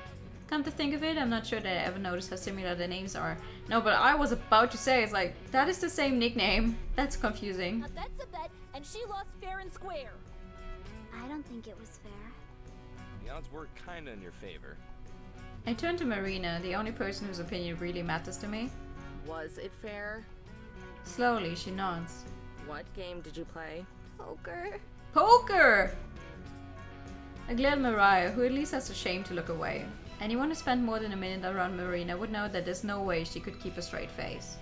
Come to think of it, I'm not sure that I ever noticed how similar the names are. No, but I was about to say, it's like, that is the same nickname. That's confusing. A bet's a bet, and she lost fair and square. I don't think it was fair. The odds were kinda in your favor. I turn to Marina, the only person whose opinion really matters to me. Was it fair? Slowly, she nods. What game did you play? Poker. Poker! I glared at Mariah, who at least has the shame to look away. Anyone who spent more than a minute around Marina would know that there's no way she could keep a straight face.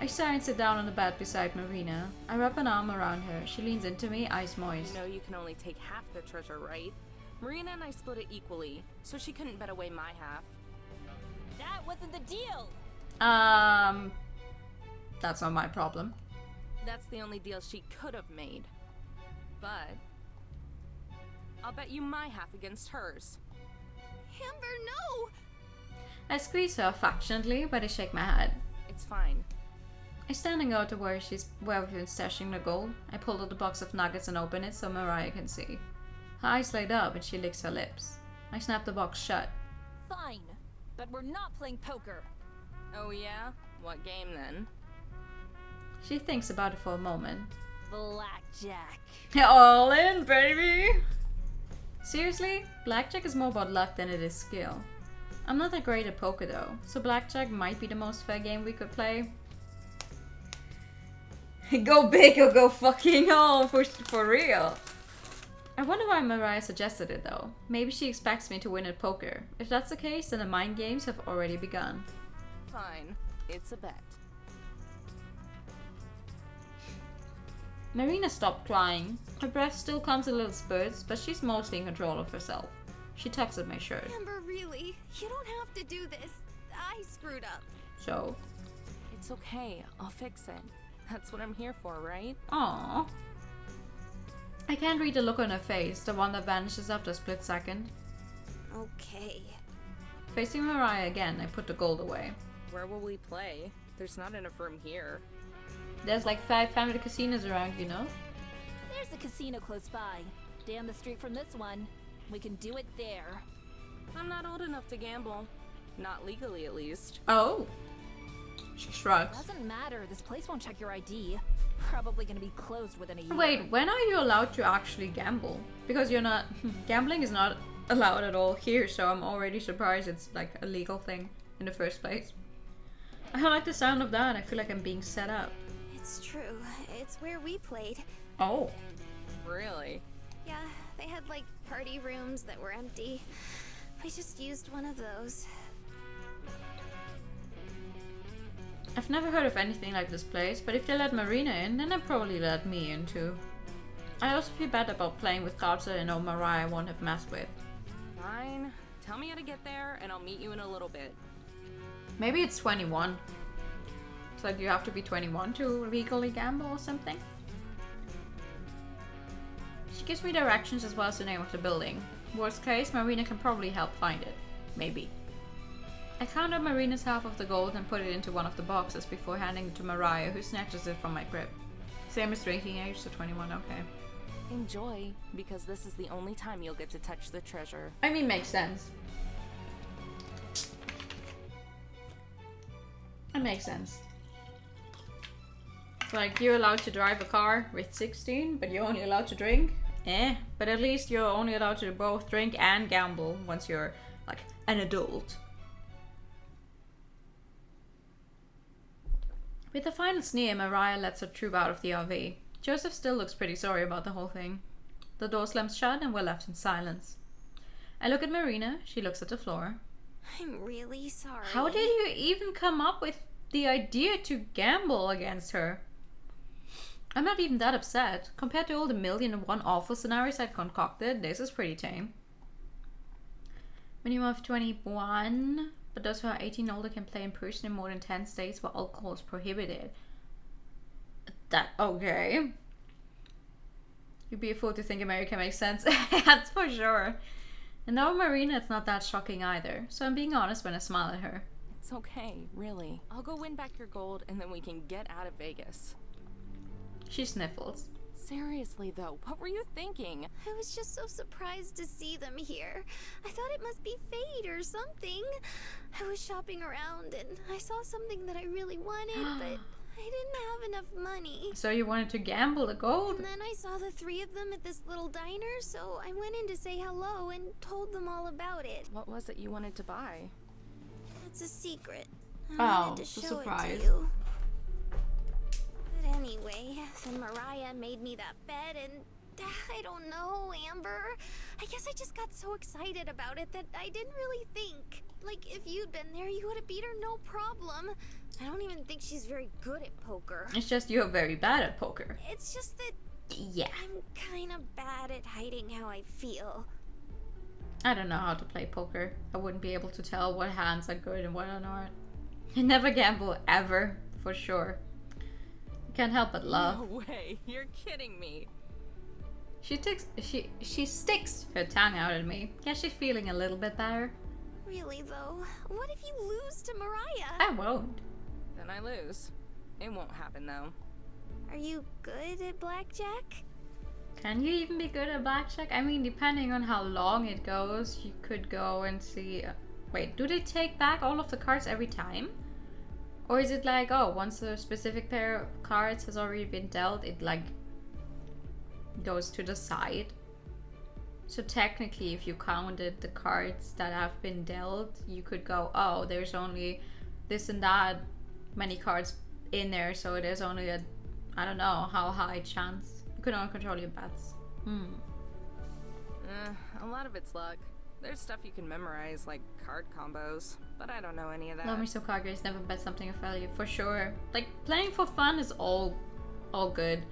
I sigh and sit down on the bed beside Marina. I wrap an arm around her. She leans into me, eyes moist. You know you can only take half the treasure, right? Marina and I split it equally, so she couldn't bet away my half. That wasn't the deal! That's not my problem. That's the only deal she could have made. But I'll bet you my half against hers. Amber, no! I squeeze her affectionately, but I shake my head. It's fine. I stand and go to where we've been stashing the gold. I pull out the box of nuggets and open it so Mariah can see. Her eyes light up and she licks her lips. I snap the box shut. Fine, but we're not playing poker. Oh yeah? What game then? She thinks about it for a moment. Blackjack. All in, baby! Seriously? Blackjack is more about luck than it is skill. I'm not that great at poker though, so blackjack might be the most fair game we could play. Go big or go fucking home, for real. I wonder why Mariah suggested it though. Maybe she expects me to win at poker. If that's the case, then the mind games have already begun. Fine. It's a bet. Marina stopped crying. Her breath still comes in little spurts, but she's mostly in control of herself. She tugs at my shirt. Amber, really? You don't have to do this. I screwed up. So? It's okay. I'll fix it. That's what I'm here for, right? Aww. I can't read the look on her face, the one that vanishes after a split second. Okay. Facing Mariah again, I put the gold away. Where will we play? There's not enough room here. There's like 5 family casinos around, you know? There's a casino close by. Down the street from this one. We can do it there. I'm not old enough to gamble. Not legally, at least. Oh. She shrugs. Doesn't matter. This place won't check your ID. Probably gonna be closed within a year. Wait, when are you allowed to actually gamble? Because you're not... Gambling is not allowed at all here, so I'm already surprised it's like a legal thing in the first place. I don't like the sound of that. I feel like I'm being set up. It's true. It's where we played. Oh. Really? Yeah, they had like party rooms that were empty. We just used one of those. I've never heard of anything like this place, but if they let Marina in, then they'll probably let me in too. I also feel bad about playing with cards that I know Mariah won't have messed with. Fine. Tell me how to get there, and I'll meet you in a little bit. Maybe it's 21. It's like you have to be 21 to legally gamble or something. She gives me directions as well as the name of the building. Worst case, Marina can probably help find it. Maybe. I count up Marina's half of the gold and put it into one of the boxes before handing it to Mariah, who snatches it from my grip. Same as drinking age, so 21, okay. Enjoy, because this is the only time you'll get to touch the treasure. I mean, makes sense. It makes sense. Like, you're allowed to drive a car with 16, but you're only allowed to drink? But at least you're only allowed to both drink and gamble once you're, like, an adult. With a final sneer, Mariah lets her troop out of the RV. Joseph still looks pretty sorry about the whole thing. The door slams shut and we're left in silence. I look at Marina, she looks at the floor. I'm really sorry. How did you even come up with the idea to gamble against her? I'm not even that upset. Compared to all the 1,000,001 awful scenarios I'd concocted, this is pretty tame. Minimum of 21, but those who are 18 and older can play in person in more than 10 states where alcohol is prohibited. Okay. You'd be a fool to think America makes sense. That's for sure. And now Marina, it's not that shocking either. So I'm being honest when I smile at her. It's okay, really. I'll go win back your gold and then we can get out of Vegas. She sniffles. Seriously though, what were you thinking? I was just so surprised to see them here. I thought it must be fate or something. I was shopping around and I saw something that I really wanted, but I didn't have enough money. So you wanted to gamble the gold? And then I saw the 3 of them at this little diner, so I went in to say hello and told them all about it. What was it you wanted to buy? It's a secret. I Oh, wanted to it's a show surprise. it to you. But Anyway, then Mariah made me that bet and I don't know, Amber. I guess I just got so excited about it that I didn't really think. Like, if you'd been there, you would have beat her no problem. I don't even think she's very good at poker. It's just you're very bad at poker. It's just that Yeah. I'm kind of bad at hiding how I feel. I don't know how to play poker. I wouldn't be able to tell what hands are good and what are not. I never gamble ever, for sure. I can't help but laugh. No way, you're kidding me. She sticks her tongue out at me. Yeah, she's feeling a little bit better. Really, though, what if you lose to Mariah? I won't. Then I lose. It won't happen though. Are you good at blackjack? Can you even be good at blackjack? I mean, depending on how long it goes, you could go and see... Wait, do they take back all of the cards every time? Or is it like, oh, once a specific pair of cards has already been dealt, it like goes to the side? So technically, if you counted the cards that have been dealt, you could go, oh, there's only this and that many cards in there, so there's only a, I don't know how high chance. You can only control your bets. A lot of it's luck. There's stuff you can memorize, like card combos, but I don't know any of that. Love me some card games, never bet something of value, for sure. Like, playing for fun is all good.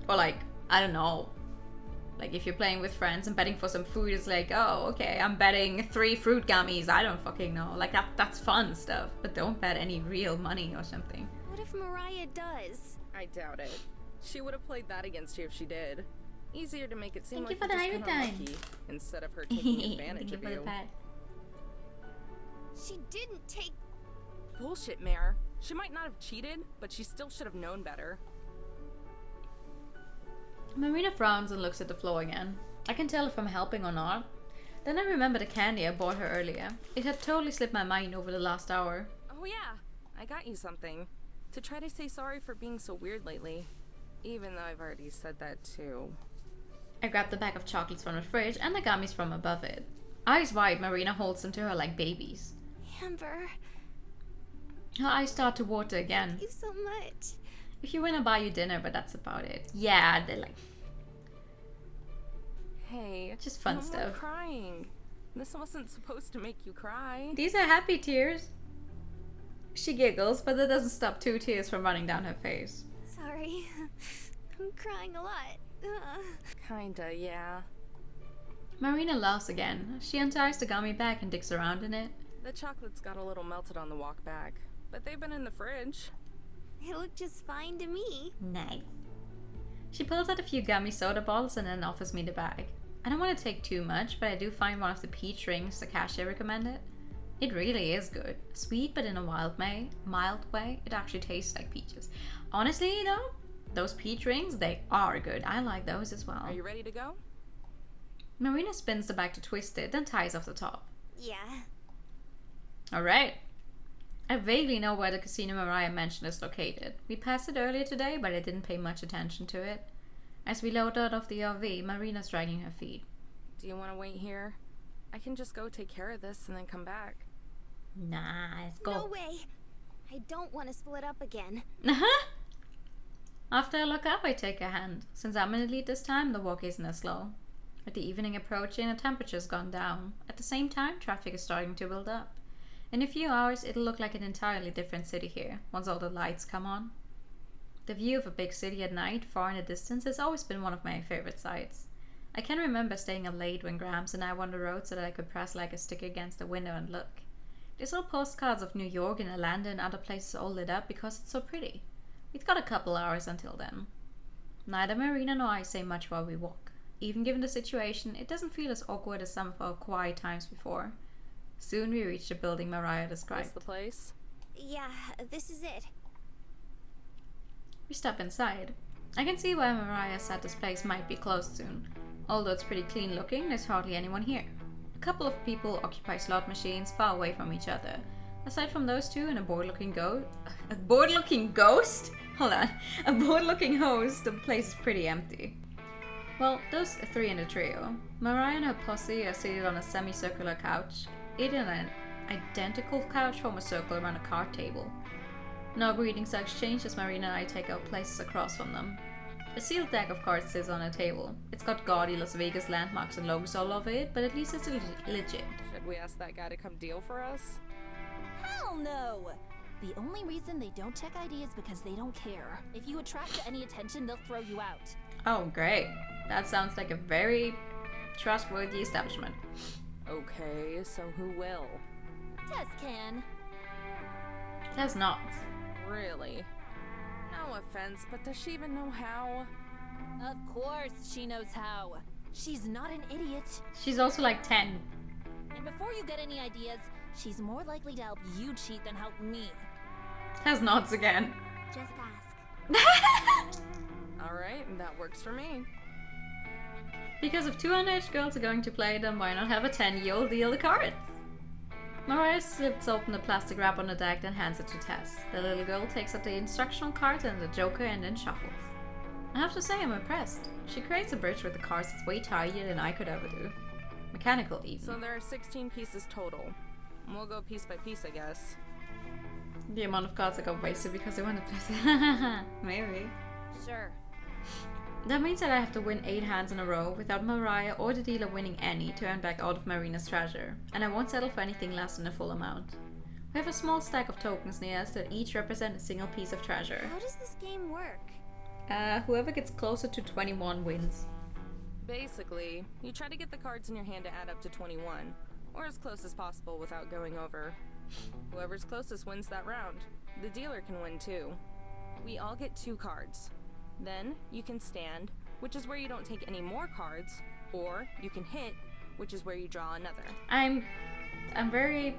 Or like, I don't know. Like, if you're playing with friends and betting for some food, it's like, oh, okay, I'm betting 3 fruit gummies. I don't fucking know. Like, that's fun stuff. But don't bet any real money or something. What if Mariah does? I doubt it. She would have played that against you if she did. Easier to make it seem Thank like you for you're the just kinda overtime. lucky, instead of her taking advantage of Thank you you. for the pet. She didn't take... Bullshit, Mare. She might not have cheated, but she still should have known better. Marina frowns and looks at the floor again. I can tell if I'm helping or not. Then I remember the candy I bought her earlier. It had totally slipped my mind over the last hour. Oh yeah, I got you something. To try to say sorry for being so weird lately. Even though I've already said that too. I grabbed the bag of chocolates from the fridge and the gummies from above it. Eyes wide, Marina holds them to her like babies. Amber, Her eyes start to water again. thank you so much. If you win, I'll buy you dinner, but that's about it. Yeah, they're like... Hey, Just fun no more stuff. crying. This wasn't supposed to make you cry. These are happy tears. She giggles, but that doesn't stop 2 tears from running down her face. Sorry. I'm crying a lot. Kinda, yeah. Marina laughs again. She unties the gummy bag and digs around in it. The chocolates got a little melted on the walk back, but they've been in the fridge. They look just fine to me. Nice. She pulls out a few gummy soda bottles and then offers me the bag. I don't want to take too much, but I do find one of the peach rings the cashier recommended. It really is good. Sweet, but in a mild way. It actually tastes like peaches. Honestly, though, those peach rings, they are good. I like those as well. Are you ready to go? Marina spins the bag to twist it, then ties off the top. Yeah. Alright. I vaguely know where the casino Mariah mentioned is located. We passed it earlier today, but I didn't pay much attention to it. As we load out of the RV, Marina's dragging her feet. Do you want to wait here? I can just go take care of this and then come back. Nah, let's go. No way. I don't want to split up again. After I look up, I take a hand. Since I'm in the lead this time, the walk isn't as slow. With the evening approaching, the temperature's gone down. At the same time, traffic is starting to build up. In a few hours, it'll look like an entirely different city here, once all the lights come on. The view of a big city at night, far in the distance, has always been one of my favorite sights. I can remember staying up late when Grams and I were on the road so that I could press like a stick against the window and look. There's all postcards of New York and Atlanta and other places all lit up because it's so pretty. We've got a couple hours until then. Neither Marina nor I say much while we walk. Even given the situation, it doesn't feel as awkward as some of our quiet times before. Soon we reach the building Mariah described. That's the place? Yeah, this is it. We step inside. I can see why Mariah said this place might be closed soon. Although it's pretty clean looking, there's hardly anyone here. A couple of people occupy slot machines far away from each other. Aside from those two and a bored-looking ghost? Hold on. A bored-looking host, the place is pretty empty. Well, those 3 in the trio. Mariah and her posse are seated on a semicircular couch, eating an identical couch from a circle around a card table. No greetings are exchanged as Marina and I take our places across from them. A sealed deck of cards sits on a table. It's got gaudy Las Vegas landmarks and logos all over it, but at least it's legit. Should we ask that guy to come deal for us? Hell no! The only reason they don't check ID is because they don't care. If you attract any attention, they'll throw you out. Oh, great. That sounds like a very trustworthy establishment. Okay, so who will? Tess can. That's not. Really? No offense, but does she even know how? Of course she knows how. She's not an idiot. She's also like 10. And before you get any ideas, she's more likely to help you cheat than help me. Has nods again. Just ask. Alright, that works for me. Because if two underage girls are going to play, then why not have a 10-year-old deal the cards? Mariah slips open the plastic wrap on the deck and hands it to Tess. The little girl takes up the instructional card and the joker and then shuffles. I have to say I'm impressed. She creates a bridge with the cards that's way tidier than I could ever do. Mechanical even. So there are 16 pieces total. We'll go piece by piece, I guess. The amount of cards that got wasted because they want to play. Maybe. Sure. That means that I have to win 8 hands in a row without Mariah or the dealer winning any to earn back all of Marina's treasure, and I won't settle for anything less than the full amount. We have a small stack of tokens near us that each represent a single piece of treasure. How does this game work? Whoever gets closer to 21 wins. Basically, you try to get the cards in your hand to add up to 21, or as close as possible without going over. Whoever's closest wins that round. The dealer can win too. We all get 2 cards. Then, you can stand, which is where you don't take any more cards, or you can hit, which is where you draw another. I'm very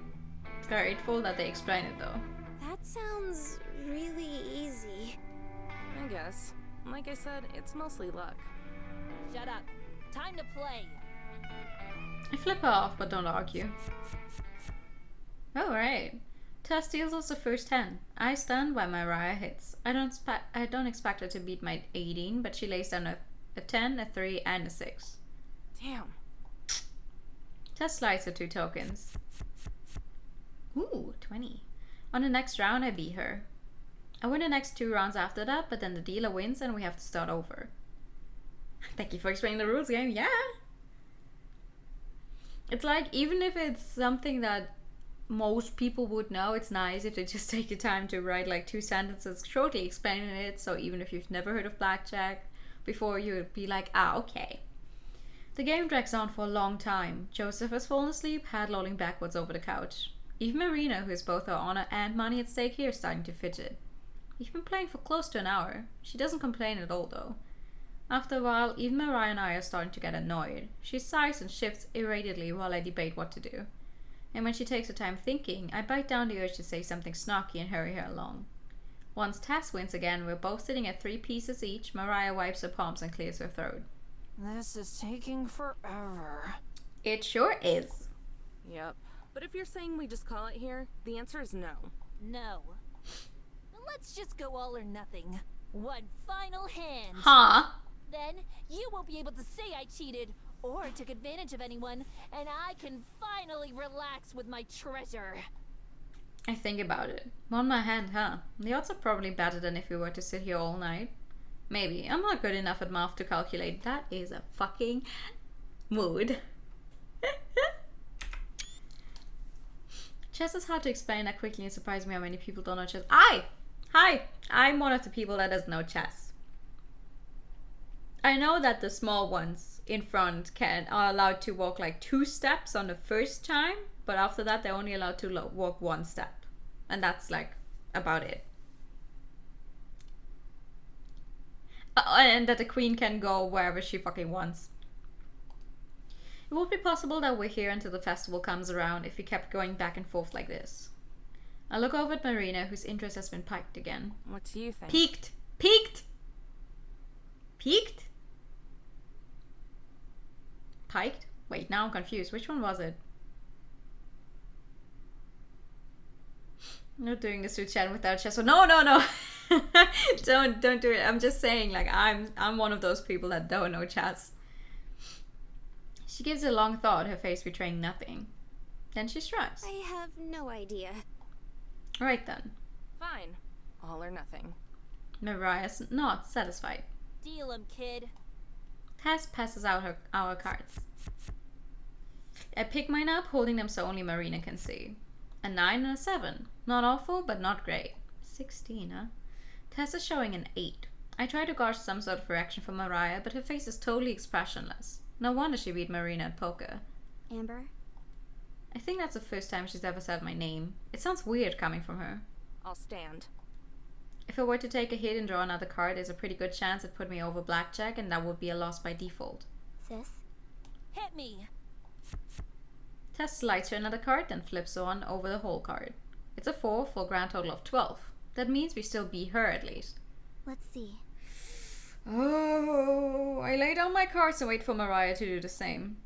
grateful that they explain it though. That sounds really easy. I guess. Like I said, it's mostly luck. Shut up. Time to play. I flip her off, but don't argue. Alright. Tess deals us the first 10. I stand while Mariah hits. I don't expect her to beat my 18, but she lays down a 10, a 3, and a 6. Damn. Tess slides her 2 tokens. Ooh, 20. On the next round, I beat her. I win the next 2 rounds after that, but then the dealer wins and we have to start over. Thank you for explaining the rules, game. Yeah! It's like, even if it's something that most people would know, it's nice if they just take the time to write like 2 sentences shortly explaining it, so even if you've never heard of blackjack before, you would be like, ah, okay. The game drags on for a long time. Joseph has fallen asleep, head lolling backwards over the couch. Even Marina, who has both her honor and money at stake here, is starting to fidget. We've been playing for close to an hour. She doesn't complain at all though. After a while, even Mariah and I are starting to get annoyed. She sighs and shifts irradiantly while I debate what to do. And when she takes her time thinking, I bite down the urge to say something snarky and hurry her along. Once Tess wins again, we're both sitting at 3 pieces each. Mariah wipes her palms and clears her throat. This is taking forever. It sure is. Yep. But if you're saying we just call it here, the answer is no. No. Let's just go all or nothing. One final hand. Huh? Then you won't be able to say I cheated or took advantage of anyone, and I can finally relax with my treasure. I think about it. One more hand, huh? The odds are probably better than if we were to sit here all night. Maybe. I'm not good enough at math to calculate. That is a fucking mood. Chess is hard to explain that quickly and surprised me how many people don't know chess. Hi! I'm one of the people that doesn't know chess. I know that the small ones in front are allowed to walk like 2 steps on the first time, but after that they're only allowed to walk 1 step. And that's like about it. And that the queen can go wherever she fucking wants. It would be possible that we're here until the festival comes around if we kept going back and forth like this. I look over at Marina, whose interest has been piqued again. What do you think? Piqued! Piked? Wait, now I'm confused. Which one was it? I'm not doing this with chat without chess. No. don't do it. I'm just saying, like, I'm one of those people that don't know chess. She gives a long thought, her face betraying nothing. Then she shrugs. I have no idea. Right then. Fine. All or nothing. Mariah's not satisfied. Deal 'em, kid. Tess passes out our cards. I pick mine up, holding them so only Marina can see. A 9 and a 7. Not awful, but not great. 16, huh? Tess is showing an 8. I try to gauge some sort of reaction from Mariah, but her face is totally expressionless. No wonder she beat Marina at poker. Amber? I think that's the first time she's ever said my name. It sounds weird coming from her. I'll stand. If I were to take a hit and draw another card, there's a pretty good chance it put me over blackjack, and that would be a loss by default. Sis? Hit me. Tess slides her another card, then flips on over the whole card. It's a 4 for a grand total of 12. That means we still beat her at least. Let's see. Oh, I lay down my cards and wait for Mariah to do the same.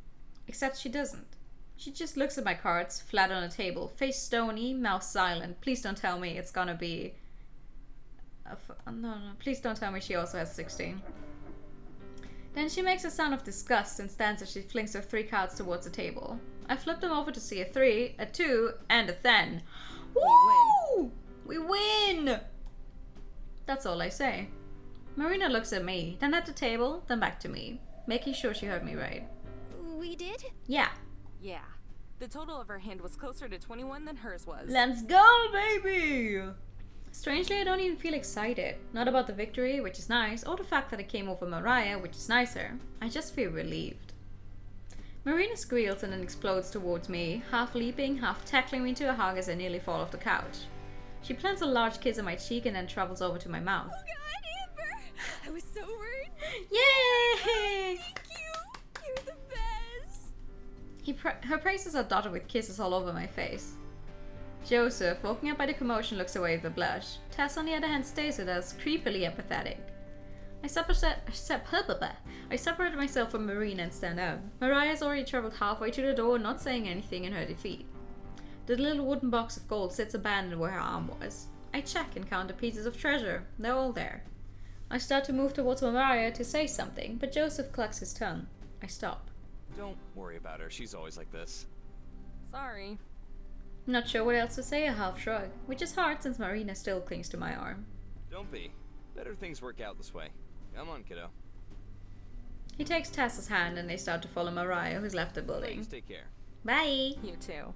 Except she doesn't. She just looks at my cards, flat on the table, face stony, mouth silent. Please don't tell me it's gonna be... No, please don't tell me she also has 16. Then she makes a sound of disgust and stands as she flings her 3 cards towards the table. I flip them over to see a 3, a 2, and a 10. Woo! We win! That's all I say. Marina looks at me, then at the table, then back to me, making sure she heard me right. We did? Yeah. Yeah. The total of her hand was closer to 21 than hers was. Let's go, baby! Strangely, I don't even feel excited. Not about the victory, which is nice, or the fact that it came over Mariah, which is nicer. I just feel relieved. Marina squeals and then explodes towards me, half leaping, half tackling me to a hug as I nearly fall off the couch. She plants a large kiss on my cheek and then travels over to my mouth. Oh God, Amber! I was so worried. Yay! Thank you! You're the best! Her praises are dotted with kisses all over my face. Joseph, woken up by the commotion, looks away with a blush. Tess, on the other hand, stays at us, creepily apathetic. I separate myself from Marina and stand out. Mariah's already traveled halfway to the door, not saying anything in her defeat. The little wooden box of gold sits abandoned where her arm was. I check and count the pieces of treasure. They're all there. I start to move towards Mariah to say something, but Joseph clucks his tongue. I stop. Don't worry about her. She's always like this. Sorry. Not sure what else to say, a half shrug, which is hard since Marina still clings to my arm. Don't be. Better things work out this way. Come on, kiddo. He takes Tess's hand and they start to follow Mariah, who's left the building. Please take care. Bye! You too.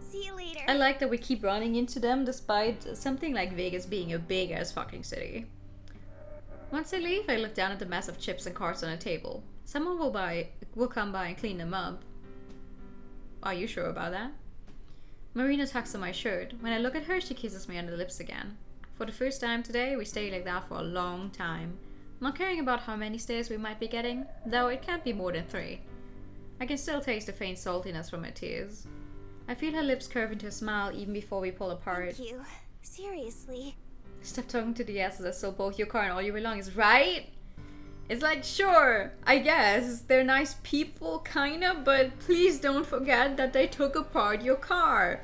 See you later. I like that we keep running into them despite something like Vegas being a big ass fucking city. Once they leave, I look down at the mess of chips and cards on the table. Someone will come by and clean them up. Are you sure about that? Marina tucks on my shirt. When I look at her, she kisses me on the lips again. For the first time today, we stay like that for a long time. Not caring about how many stares we might be getting, though it can't be more than 3. I can still taste the faint saltiness from her tears. I feel her lips curve into a smile even before we pull apart. Thank you. Seriously. Stop talking to the asses that stole both your car and all your belongings, right? It's like, sure, I guess, they're nice people, kinda, but please don't forget that they took apart your car.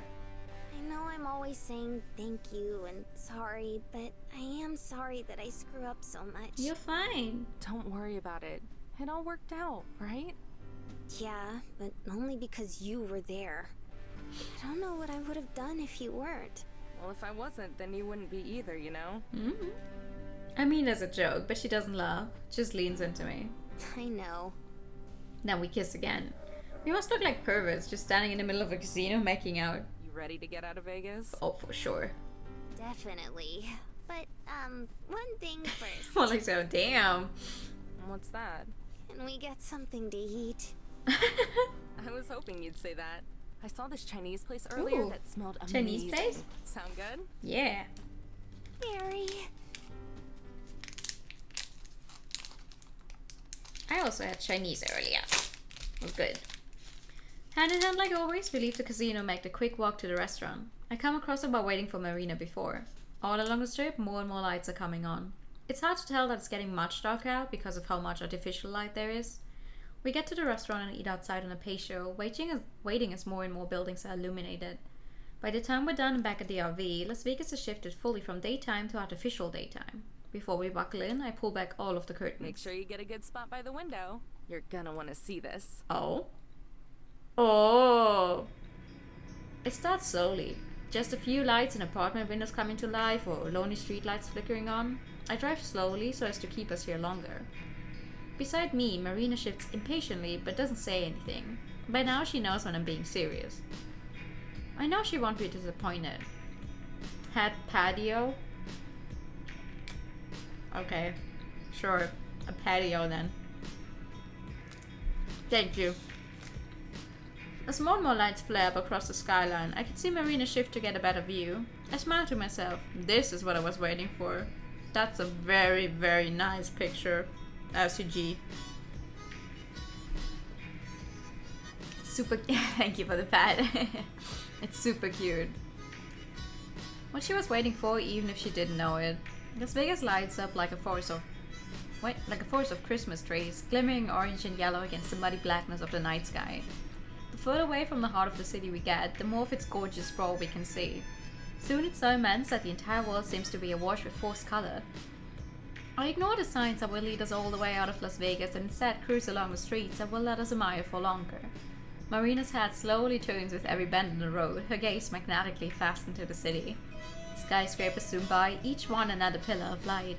I know I'm always saying thank you and sorry, but I am sorry that I screw up so much. You're fine. Don't worry about it. It all worked out, right? Yeah, but only because you were there. I don't know what I would have done if you weren't. Well, if I wasn't, then you wouldn't be either, you know? Mm-hmm. I mean as a joke, but she doesn't laugh. Just leans into me. I know. Then we kiss again. We must look like perverts, just standing in the middle of a casino making out. You ready to get out of Vegas? Oh, for sure. Definitely. But, one thing first. Well, like so, damn. What's that? Can we get something to eat? I was hoping you'd say that. I saw this Chinese place earlier Ooh. that smelled amazing. Chinese place? Sound good? Yeah. Mary. I also had Chinese earlier. It was good. Hand in hand like always, we leave the casino and make the quick walk to the restaurant. I come across it while waiting for Marina before. All along the strip, more and more lights are coming on. It's hard to tell that it's getting much darker out because of how much artificial light there is. We get to the restaurant and eat outside on a patio, waiting as more and more buildings are illuminated. By the time we're done and back at the RV, Las Vegas has shifted fully from daytime to artificial daytime. Before we buckle in, I pull back all of the curtains. Make sure you get a good spot by the window. You're gonna want to see this. Oh? Oh! It starts slowly. Just a few lights and apartment windows coming to life or lonely street lights flickering on. I drive slowly so as to keep us here longer. Beside me, Marina shifts impatiently but doesn't say anything. By now she knows when I'm being serious. I know she won't be disappointed. Hat patio? Okay, sure. A patio then. Thank you. As more and more lights flare up across the skyline, I can see Marina shift to get a better view. I smile to myself. This is what I was waiting for. That's a very, very nice picture. SUG. Super. Thank you for the pat. It's super cute. What she was waiting for, even if she didn't know it. Las Vegas lights up like a forest of Christmas trees, glimmering orange and yellow against the muddy blackness of the night sky. The further away from the heart of the city we get, the more of its gorgeous sprawl we can see. Soon it's so immense that the entire world seems to be awash with forced color. I ignore the signs that will lead us all the way out of Las Vegas and instead cruise along the streets that will let us admire for longer. Marina's head slowly turns with every bend in the road, her gaze magnetically fastened to the city. Skyscrapers zoom by, each one another pillar of light.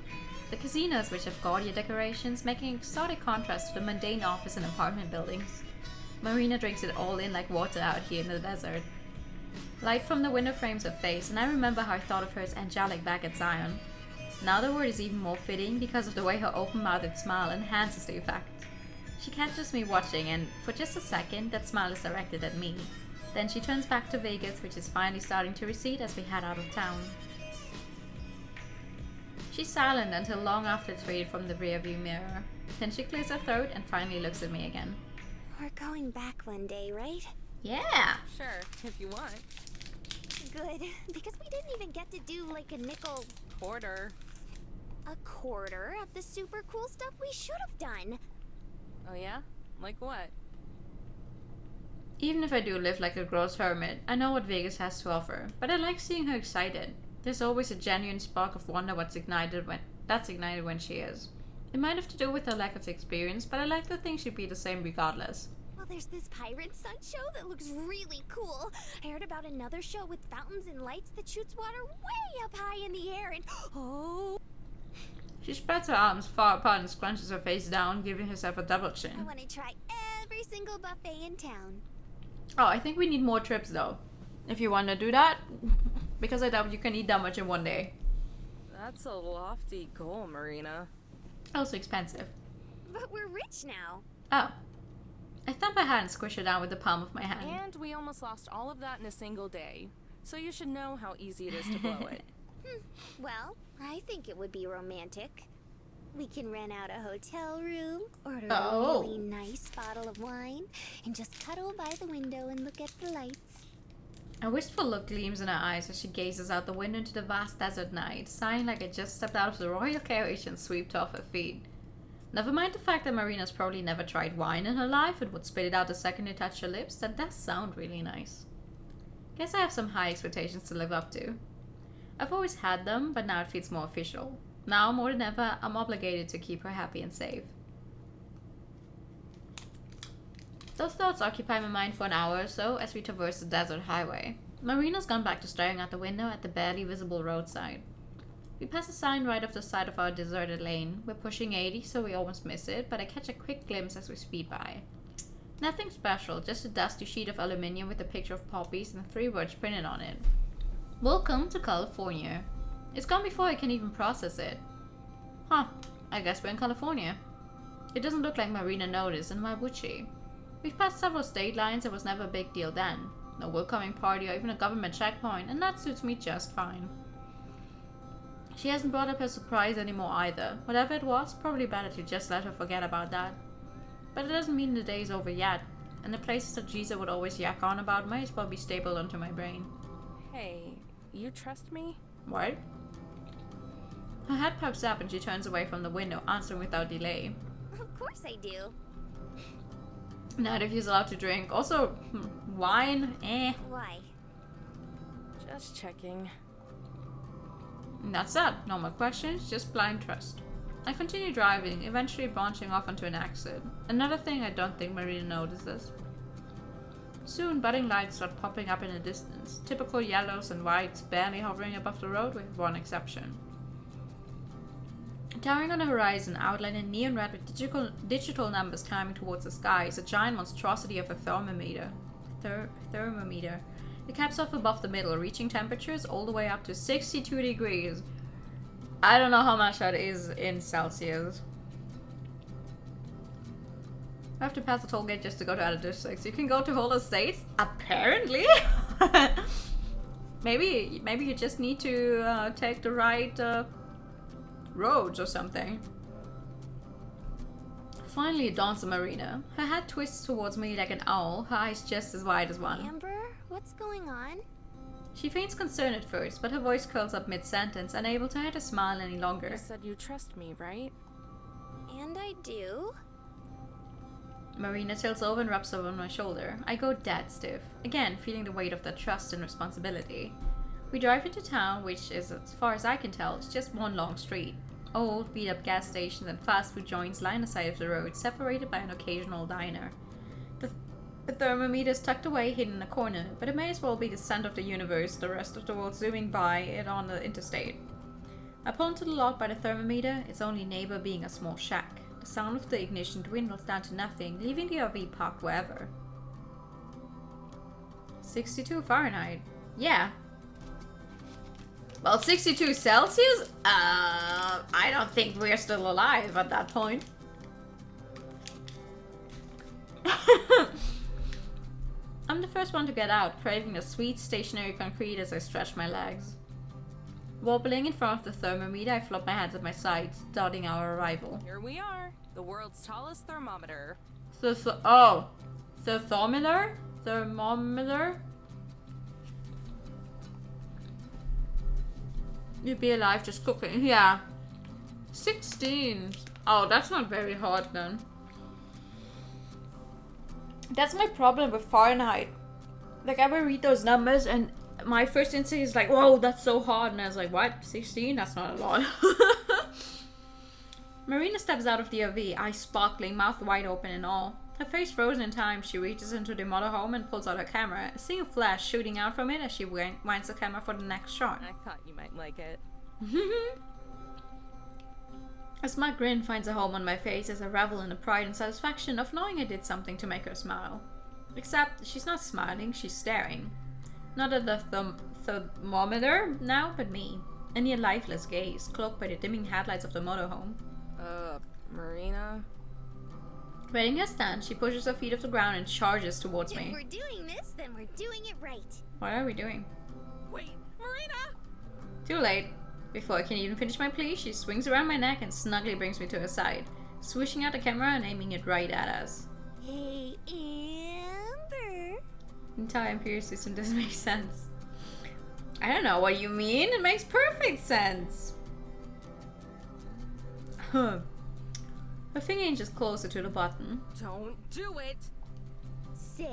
The casinos, which have gaudier decorations, making an exotic contrast to the mundane office and apartment buildings. Marina drinks it all in like water out here in the desert. Light from the window frames her face, and I remember how I thought of her as angelic back at Zion. Now the word is even more fitting because of the way her open-mouthed smile enhances the effect. She catches me watching, and for just a second, that smile is directed at me. Then she turns back to Vegas, which is finally starting to recede as we head out of town. She's silent until long after it's faded from the rearview mirror. Then she clears her throat and finally looks at me again. We're going back one day, right? Yeah! Sure, if you want. Good, because we didn't even get to do like a nickel... Quarter. A quarter of the super cool stuff we should have done. Oh yeah? Like what? Even if I do live like a gross hermit, I know what Vegas has to offer, but I like seeing her excited. There's always a genuine spark of wonder that's ignited when she is. It might have to do with her lack of experience, but I like to think she'd be the same regardless. Well, there's this pirate sun show that looks really cool. I heard about another show with fountains and lights that shoots water way up high in the air and... Oh! She spreads her arms far apart and scrunches her face down, giving herself a double chin. I want to try every single buffet in town. Oh, I think we need more trips though. If you want to do that, because I doubt you can eat that much in one day. That's a lofty goal, Marina. Also expensive. But we're rich now. Oh. I thump her hand and squish her down with the palm of my hand. And we almost lost all of that in a single day. So you should know how easy it is to blow it. Well, I think it would be romantic. We can rent out a hotel room, order a really nice bottle of wine, and just cuddle by the window and look at the lights. A wistful look gleams in her eyes as she gazes out the window into the vast desert night, sighing like I just stepped out of the royal carriage and swept off her feet. Never mind the fact that Marina's probably never tried wine in her life and would spit it out the second it touched her lips, that does sound really nice. Guess I have some high expectations to live up to. I've always had them, but now it feels more official. Now, more than ever, I'm obligated to keep her happy and safe. Those thoughts occupy my mind for an hour or so as we traverse the desert highway. Marina's gone back to staring out the window at the barely visible roadside. We pass a sign right off the side of our deserted lane. We're pushing 80, so we almost miss it, but I catch a quick glimpse as we speed by. Nothing special, just a dusty sheet of aluminium with a picture of poppies and 3 words printed on it. Welcome to California. It's gone before I can even process it. Huh, I guess we're in California. It doesn't look like Marina noticed, and why would she? We've passed several state lines, it was never a big deal then. No welcoming party or even a government checkpoint, and that suits me just fine. She hasn't brought up her surprise anymore either. Whatever it was, probably better to just let her forget about that. But it doesn't mean the day's over yet, and the places that Giza would always yak on about might as well be stapled onto my brain. Hey, you trust me? What? Her head pops up and she turns away from the window, answering without delay. Of course I do. Neither of you is allowed to drink. Also, wine? Why? Just checking. And that's that. No more questions, just blind trust. I continue driving, eventually branching off onto an exit. Another thing I don't think Marina notices. Soon, budding lights start popping up in the distance, typical yellows and whites barely hovering above the road with one exception. Towering on the horizon, outlined in neon red with digital numbers climbing towards the sky, is a giant monstrosity of a thermometer. Thermometer. It caps off above the middle, reaching temperatures all the way up to 62 degrees. I don't know how much that is in Celsius. I have to pass the toll gate just to go to other districts. You can go to whole estates? Apparently! maybe you just need to take the right roads or something. Finally it dawns on Marina. Her head twists towards me like an owl, her eyes just as wide as one. Amber, what's going on? She feigns concern at first, but her voice curls up mid-sentence, unable to hide a smile any longer. You said you trust me, right? And I do. Marina tilts over and rubs over my shoulder. I go dead stiff, again feeling the weight of that trust and responsibility. We drive into town, which is, as far as I can tell, is just one long street. Old, beat-up gas stations and fast food joints line the side of the road, separated by an occasional diner. The thermometer is tucked away, hidden in a corner, but it may as well be the center of the universe, the rest of the world zooming by it on the interstate. I pull into the lot by the thermometer, its only neighbor being a small shack. The sound of the ignition dwindles down to nothing, leaving the RV parked wherever. 62 Fahrenheit. Yeah. Well, 62 Celsius? I don't think we're still alive at that point. I'm the first one to get out, craving the sweet stationary concrete as I stretch my legs. Wobbling in front of the thermometer, I flop my hands at my sides, doubting our arrival. Here we are, the world's tallest thermometer. Oh, the thermometer? Thermometer? You'd be alive just cooking. Yeah. 16. Oh, that's not very hard then. That's my problem with Fahrenheit. Like, I will read those numbers and my first instinct is like, whoa, that's so hard. And I was like, what? 16? That's not a lot. Marina steps out of the RV, eyes sparkling, mouth wide open and all. Her face frozen in time, she reaches into the motorhome and pulls out her camera, a single flash shooting out from it as she winds the camera for the next shot. I thought you might like it. A smug grin finds a home on my face as I revel in the pride and satisfaction of knowing I did something to make her smile. Except, she's not smiling, she's staring. Not at the thermometer now, but me. A near lifeless gaze, cloaked by the dimming headlights of the motorhome. Marina? Readying her stand, she pushes her feet off the ground and charges towards me. If we're doing this, then we're doing it right. What are we doing? Wait, Marina! Too late. Before I can even finish my plea, she swings around my neck and snugly brings me to her side, swishing out the camera and aiming it right at us. Hey, Amber. The entire Imperial system doesn't make sense. I don't know what you mean. It makes perfect sense. Huh. Her finger inches closer to the button. Don't do it! Say.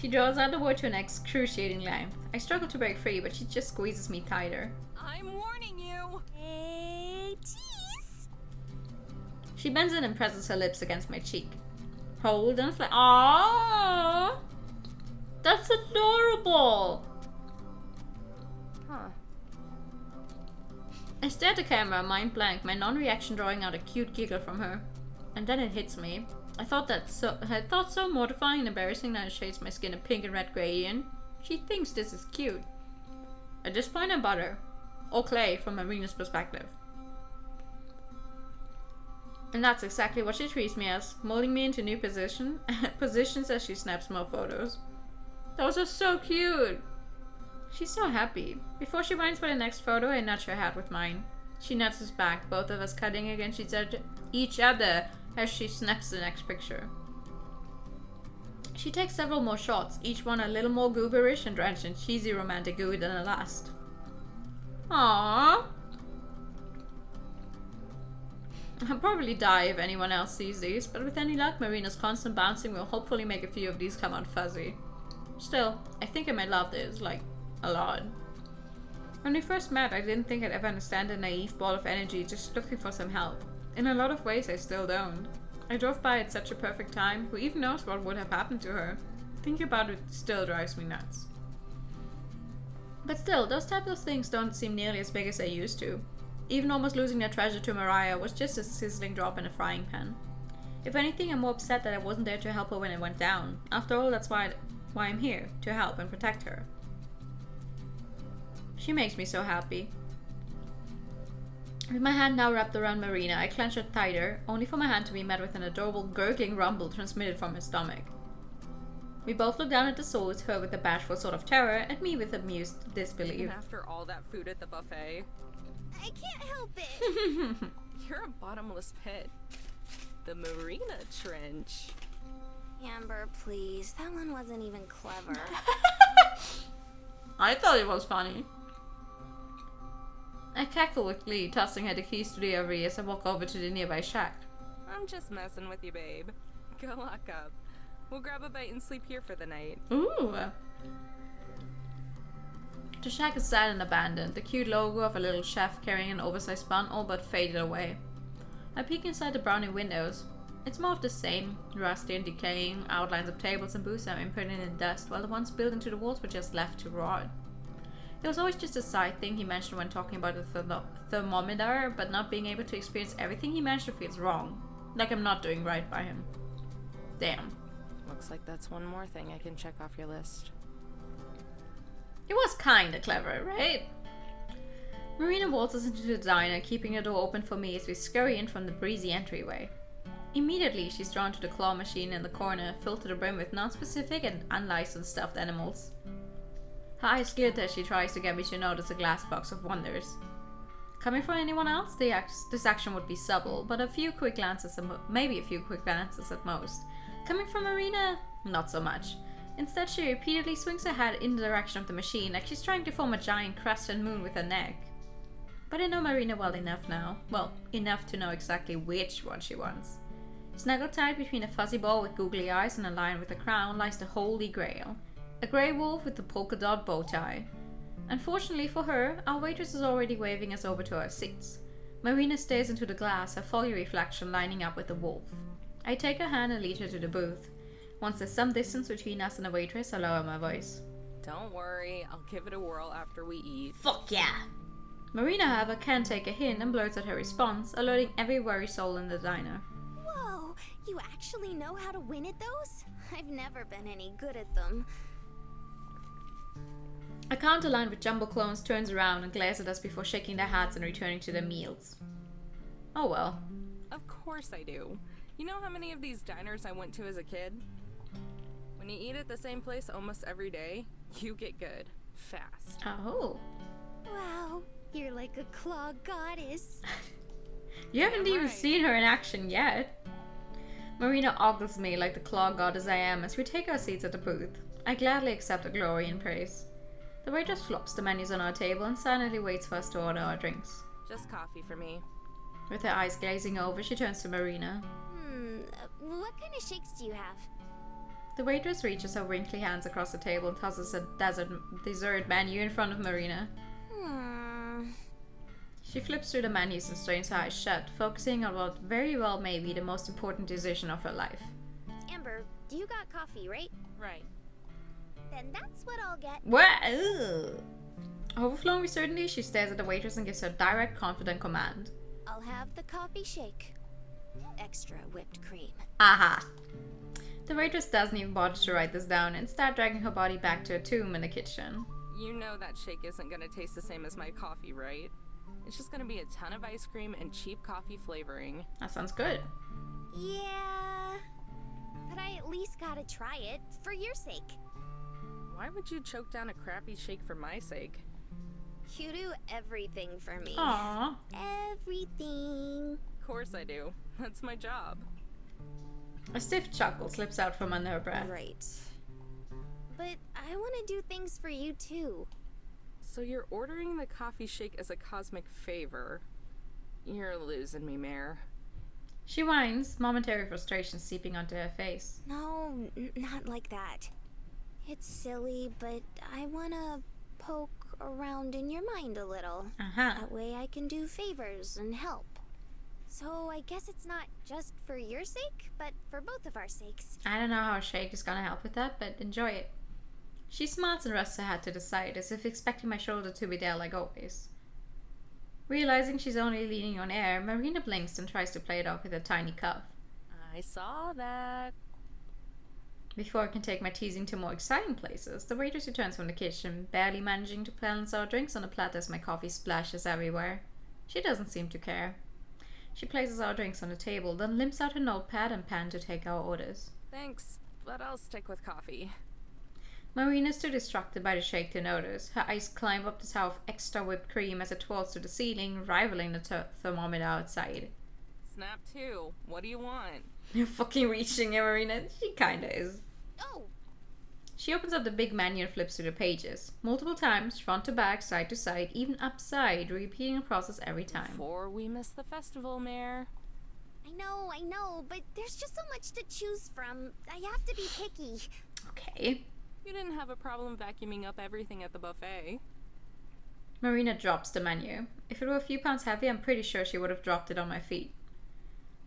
She draws out the word to an excruciating length. I struggle to break free, but she just squeezes me tighter. I'm warning you! Hey, cheese. She bends in and presses her lips against my cheek. Hold and fly. Aww! That's adorable! Huh. I stare at the camera, mind blank, my non-reaction drawing out a cute giggle from her. And then it hits me. I thought so mortifying and embarrassing that it shades my skin a pink and red gradient. She thinks this is cute. At this point, I'm butter. Or clay, from Marina's perspective. And that's exactly what she treats me as, molding me into new positions as she snaps more photos. Those are so cute! She's so happy. Before she winds for the next photo, I nudge her head with mine. She nudges back, both of us cutting against each other as she snaps the next picture. She takes several more shots, each one a little more gooberish and drenched in cheesy romantic goo than the last. Aww. I'll probably die if anyone else sees these, but with any luck, Marina's constant bouncing will hopefully make a few of these come out fuzzy. Still, I think I might love this, like, a lot. When we first met, I didn't think I'd ever understand a naive ball of energy just looking for some help. In a lot of ways, I still don't. I drove by at such a perfect time. Who even knows what would have happened to her? Thinking about it still drives me nuts. But still, those types of things don't seem nearly as big as they used to. Even almost losing their treasure to Mariah was just a sizzling drop in a frying pan. If anything, I'm more upset that I wasn't there to help her when it went down. After all, that's why I'm here, to help and protect her. She makes me so happy. With my hand now wrapped around Marina, I clench her tighter, only for my hand to be met with an adorable gurgling rumble transmitted from her stomach. We both look down at the souls, her with a bashful sort of terror, and me with amused disbelief. Even after all that food at the buffet. I can't help it. You're a bottomless pit. The Marina Trench. Amber, please. That one wasn't even clever. I thought it was funny. I cackle with glee, tossing her the keys to the RV as I walk over to the nearby shack. I'm just messing with you, babe. Go lock up. We'll grab a bite and sleep here for the night. Ooh. The shack is sad and abandoned, the cute logo of a little chef carrying an oversized bun all but faded away. I peek inside the brownie windows. It's more of the same, rusty and decaying, outlines of tables and booths are imprinted in dust, while the ones built into the walls were just left to rot. It was always just a side thing he mentioned when talking about the thermometer, but not being able to experience everything he mentioned feels wrong. Like I'm not doing right by him. Damn. Looks like that's one more thing I can check off your list. It was kinda clever, right? Marina waltzes into the diner, keeping the door open for me as we scurry in from the breezy entryway. Immediately, she's drawn to the claw machine in the corner, filled to the brim with non-specific and unlicensed stuffed animals. Her eyes glitter as she tries to get me to notice a glass box of wonders. Coming from anyone else, this action would be subtle, but maybe a few quick glances at most. Coming from Marina, not so much. Instead, she repeatedly swings her head in the direction of the machine, like she's trying to form a giant crescent moon with her neck. But I know Marina well enough now. Well, enough to know exactly which one she wants. Snuggled tight between a fuzzy ball with googly eyes and a lion with a crown lies the Holy Grail. A grey wolf with a polka dot bow tie. Unfortunately for her, our waitress is already waving us over to our seats. Marina stares into the glass, her folly reflection lining up with the wolf. I take her hand and lead her to the booth. Once there's some distance between us and the waitress, I lower my voice. Don't worry, I'll give it a whirl after we eat. Fuck yeah! Marina, however, can take a hint and blurts out her response, alerting every worried soul in the diner. Whoa, you actually know how to win at those? I've never been any good at them. A counter line with jumbo clones turns around and glares at us before shaking their hats and returning to their meals. Oh well. Of course I do. You know how many of these diners I went to as a kid? When you eat at the same place almost every day, you get good. Fast. Oh. Wow, you're like a claw goddess. You haven't even seen her in action yet. Marina ogles me like the claw goddess I am as we take our seats at the booth. I gladly accept the glory and praise. The waitress flops the menus on our table and silently waits for us to order our drinks. Just coffee for me. With her eyes glazing over, she turns to Marina. What kind of shakes do you have? The waitress reaches her wrinkly hands across the table and tosses a dessert menu in front of Marina. She flips through the menus and strains her eyes shut, focusing on what very well may be the most important decision of her life. Amber, you got coffee, right? Right. Then that's what I'll get. What? Ugh. Overflowing with certainty, she stares at the waitress and gives her direct, confident command. I'll have the coffee shake. Extra whipped cream. Aha! The waitress doesn't even bother to write this down, instead dragging her body back to a tomb in the kitchen. You know that shake isn't gonna taste the same as my coffee, right? It's just gonna be a ton of ice cream and cheap coffee flavoring. That sounds good. Yeah, but I at least gotta try it, for your sake. Why would you choke down a crappy shake for my sake? You do everything for me. Aww. Everything. Of course I do. That's my job. A stiff chuckle slips out from under her breath. Right. But I want to do things for you too. So you're ordering the coffee shake as a cosmic favor. You're losing me, Mare. She whines, momentary frustration seeping onto her face. No, not like that. It's silly, but I want to poke around in your mind a little. Uh-huh. That way I can do favors and help. So I guess it's not just for your sake, but for both of our sakes. I don't know how a shake is gonna help with that, but enjoy it. She smiles and rests her head to the side, as if expecting my shoulder to be there like always. Realizing she's only leaning on air, Marina blinks and tries to play it off with a tiny cough. I saw that. Before I can take my teasing to more exciting places, the waitress returns from the kitchen, barely managing to balance our drinks on the platter as my coffee splashes everywhere. She doesn't seem to care. She places our drinks on the table, then limps out her notepad and pen to take our orders. Thanks, but I'll stick with coffee. Marina's too distracted by the shake to notice. Her eyes climb up the tower of extra whipped cream as it twirls to the ceiling, rivaling the thermometer outside. Snap 2. What do you want? You're fucking reaching it, Marina. She kinda is. Oh! She opens up the big menu and flips through the pages. Multiple times, front to back, side to side, even upside, repeating the process every time. Before we miss the festival, Mare. I know, but there's just so much to choose from. I have to be picky. Okay. You didn't have a problem vacuuming up everything at the buffet. Marina drops the menu. If it were a few pounds heavy, I'm pretty sure she would have dropped it on my feet.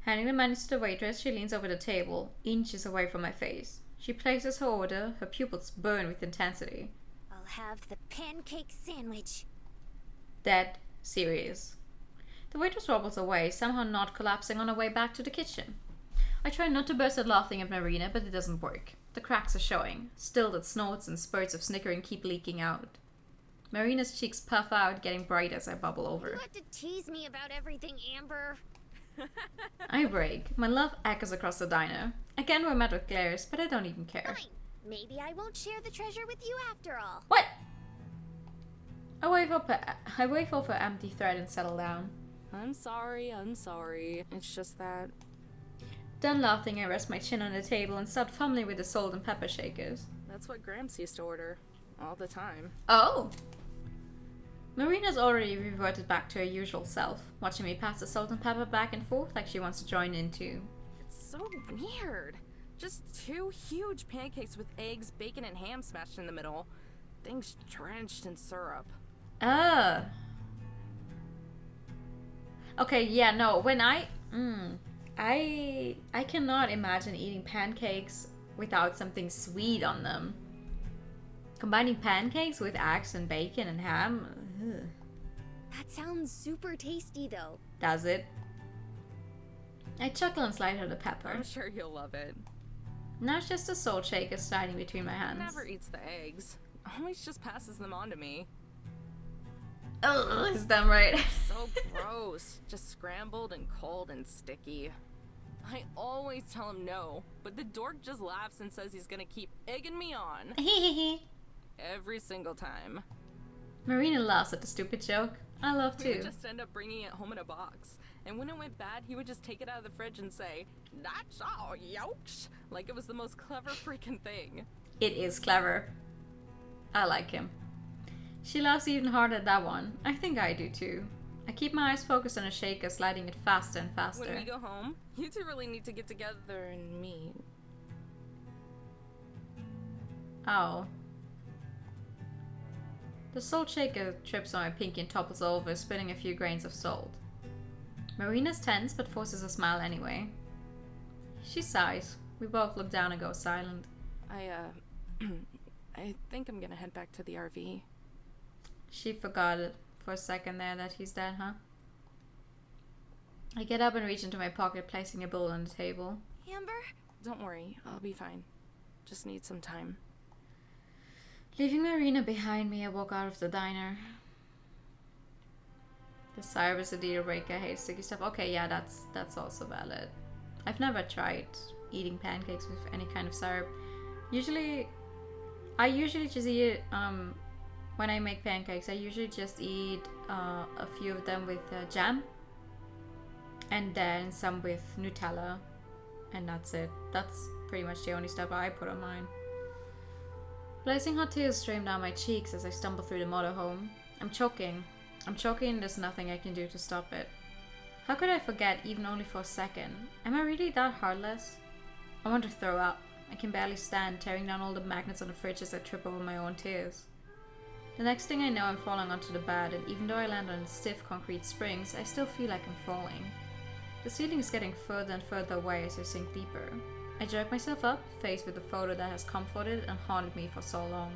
Handing the menu to the waitress, she leans over the table, inches away from my face. She places her order, her pupils burn with intensity. I'll have the pancake sandwich. Dead serious. The waitress wobbles away, somehow not collapsing on her way back to the kitchen. I try not to burst out laughing at Marina, but it doesn't work. The cracks are showing. Still, that snorts and spurts of snickering keep leaking out. Marina's cheeks puff out, getting bright as I bubble over. You have to tease me about everything, Amber. I break. My love echoes across the diner. Again, we're met with glares, but I don't even care. Fine. Maybe I won't share the treasure with you after all. What? I wave off her empty thread and settle down. I'm sorry. It's just that... Done laughing, I rest my chin on the table and start fumbling with the salt and pepper shakers. That's what Gramps used to order. All the time. Oh! Marina's already reverted back to her usual self, watching me pass the salt and pepper back and forth like she wants to join in too. It's so weird. Just 2 huge pancakes with eggs, bacon, and ham smashed in the middle. Things drenched in syrup. Okay, yeah, no, when I cannot imagine eating pancakes without something sweet on them. Combining pancakes with eggs and bacon and ham. Ugh. That sounds super tasty, though. Does it? I chuckle and slide her the pepper. I'm sure you'll love it. Now it's just a salt shaker sliding between my He hands. never eats the eggs. Always just passes them on to me. Ugh, is that right? So gross. Just scrambled and cold and sticky. I always tell him no, but the dork just laughs and says he's gonna keep egging me on. Every single time. Marina laughs at the stupid joke. I laugh We too. would just end up bringing it home in a box. And when it went bad, he would just take it out of the fridge and say, "That's all, yokes!" Like it was the most clever freaking thing. It is clever. I like him. She laughs even harder at that one. I think I do too. I keep my eyes focused on a shaker, sliding it faster and faster. When we go home, you two really need to get together and meet. Oh. The salt shaker trips on my pinky and topples over, spilling a few grains of salt. Marina's tense, but forces a smile anyway. She sighs. We both look down and go silent. I think I'm gonna head back to the RV. She forgot it for a second there that he's dead, huh? I get up and reach into my pocket, placing a bowl on the table. Amber? Don't worry, I'll be fine. Just need some time. Leaving Marina behind me, I walk out of the diner. The syrup is a deal breaker. I hate sticky stuff. Okay, yeah, that's also valid. I've never tried eating pancakes with any kind of syrup. I usually just eat it, when I make pancakes, I usually just eat a few of them with jam. And then some with Nutella. And that's it. That's pretty much the only stuff I put on mine. Blazing hot tears stream down my cheeks as I stumble through the motorhome. I'm choking and there's nothing I can do to stop it. How could I forget, even only for a second? Am I really that heartless? I want to throw up. I can barely stand, tearing down all the magnets on the fridge as I trip over my own tears. The next thing I know, I'm falling onto the bed, and even though I land on stiff concrete springs, I still feel like I'm falling. The ceiling is getting further and further away as I sink deeper. I jerk myself up, faced with a photo that has comforted and haunted me for so long.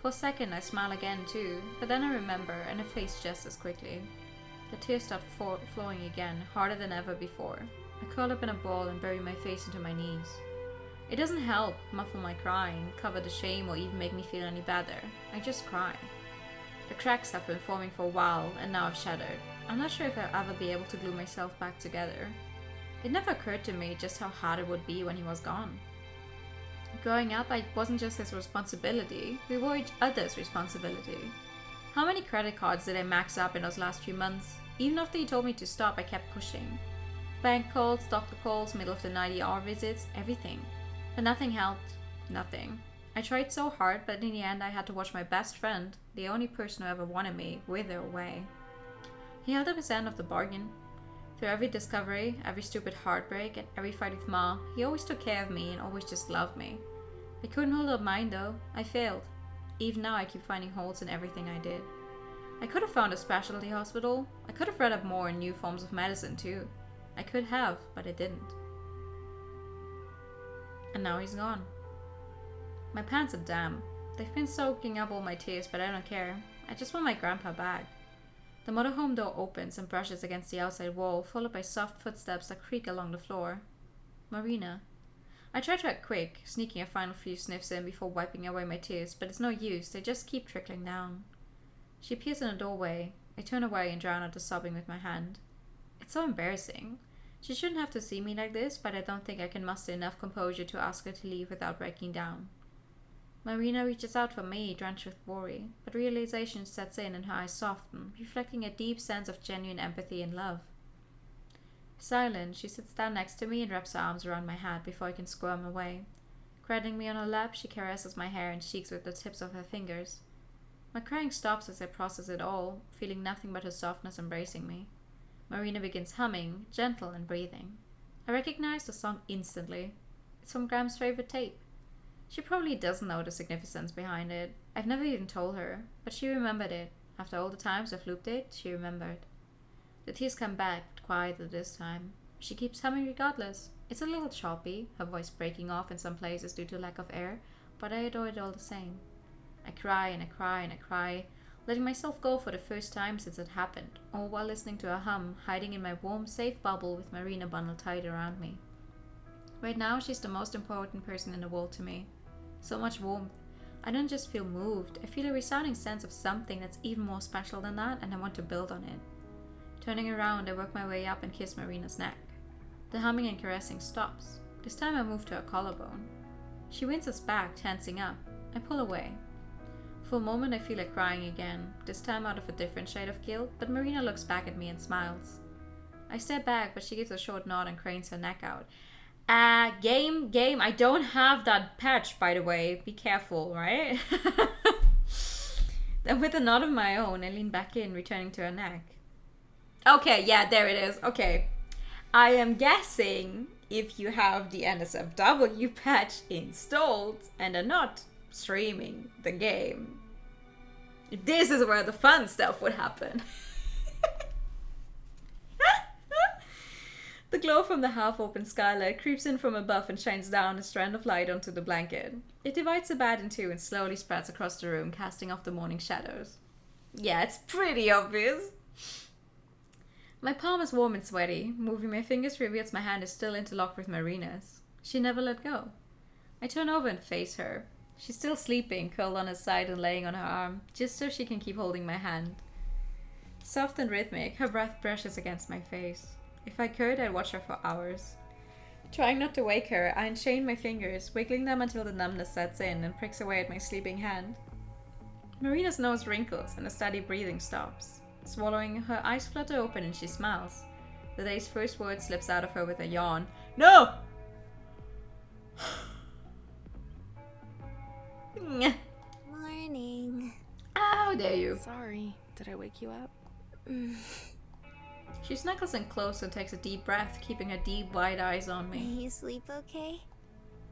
For a second I smile again too, but then I remember and I face just as quickly. The tears start flowing again, harder than ever before. I curl up in a ball and bury my face into my knees. It doesn't help muffle my crying, cover the shame, or even make me feel any better. I just cry. The cracks have been forming for a while, and now I've shattered. I'm not sure if I'll ever be able to glue myself back together. It never occurred to me just how hard it would be when he was gone. Growing up, I wasn't just his responsibility, we were each other's responsibility. How many credit cards did I max up in those last few months? Even after he told me to stop, I kept pushing. Bank calls, doctor calls, middle of the night ER visits, everything. But nothing helped. Nothing. I tried so hard, but in the end I had to watch my best friend, the only person who ever wanted me, wither away. He held up his end of the bargain. Through every discovery, every stupid heartbreak, and every fight with Ma, he always took care of me and always just loved me. I couldn't hold up mine though. I failed. Even now I keep finding holes in everything I did. I could have found a specialty hospital. I could have read up more on new forms of medicine too. I could have, but I didn't. And now he's gone. My pants are damp. They've been soaking up all my tears, but I don't care. I just want my grandpa back. The motorhome door opens and brushes against the outside wall, followed by soft footsteps that creak along the floor. Marina. I try to act quick, sneaking a final few sniffs in before wiping away my tears, but it's no use, they just keep trickling down. She appears in the doorway. I turn away and drown out the sobbing with my hand. It's so embarrassing. She shouldn't have to see me like this, but I don't think I can muster enough composure to ask her to leave without breaking down. Marina reaches out for me, drenched with worry, but realization sets in and her eyes soften, reflecting a deep sense of genuine empathy and love. Silent, she sits down next to me and wraps her arms around my head before I can squirm away. Cradling me on her lap, she caresses my hair and cheeks with the tips of her fingers. My crying stops as I process it all, feeling nothing but her softness embracing me. Marina begins humming, gentle and breathing. I recognize the song instantly. It's from Graham's favorite tape. She probably doesn't know the significance behind it. I've never even told her, but she remembered it. After all the times I've looped it, she remembered. The tears come back, but quieter this time. She keeps humming regardless. It's a little choppy, her voice breaking off in some places due to lack of air, but I adore it all the same. I cry and I cry and I cry, letting myself go for the first time since it happened, all while listening to her hum, hiding in my warm, safe bubble with Marina bundled tight around me. Right now, she's the most important person in the world to me. So much warmth. I don't just feel moved, I feel a resounding sense of something that's even more special than that, and I want to build on it. Turning around, I work my way up and kiss Marina's neck. The humming and caressing stops. This time I move to her collarbone. She winces back, tensing up. I pull away. For a moment I feel like crying again, this time out of a different shade of guilt, but Marina looks back at me and smiles. I step back, but she gives a short nod and cranes her neck out. Game, I don't have that patch, by the way. Be careful, right? Then with a nod of my own, I lean back in, returning to her neck. Okay, yeah, there it is. Okay. I am guessing if you have the NSFW patch installed and are not streaming the game, this is where the fun stuff would happen. The glow from the half-open skylight creeps in from above and shines down a strand of light onto the blanket. It divides the bed in two and slowly spreads across the room, casting off the morning shadows. Yeah, it's pretty obvious. My palm is warm and sweaty. Moving my fingers reveals my hand is still interlocked with Marina's. She never let go. I turn over and face her. She's still sleeping, curled on her side and laying on her arm, just so she can keep holding my hand. Soft and rhythmic, her breath brushes against my face. If I could, I'd watch her for hours. Trying not to wake her, I unchain my fingers, wiggling them until the numbness sets in and pricks away at my sleeping hand. Marina's nose wrinkles and a steady breathing stops. Swallowing, her eyes flutter open and she smiles. The day's first word slips out of her with a yawn. No! Morning. How dare you? Sorry, did I wake you up? She snuggles in close and takes a deep breath, keeping her deep, wide eyes on me. You sleep okay?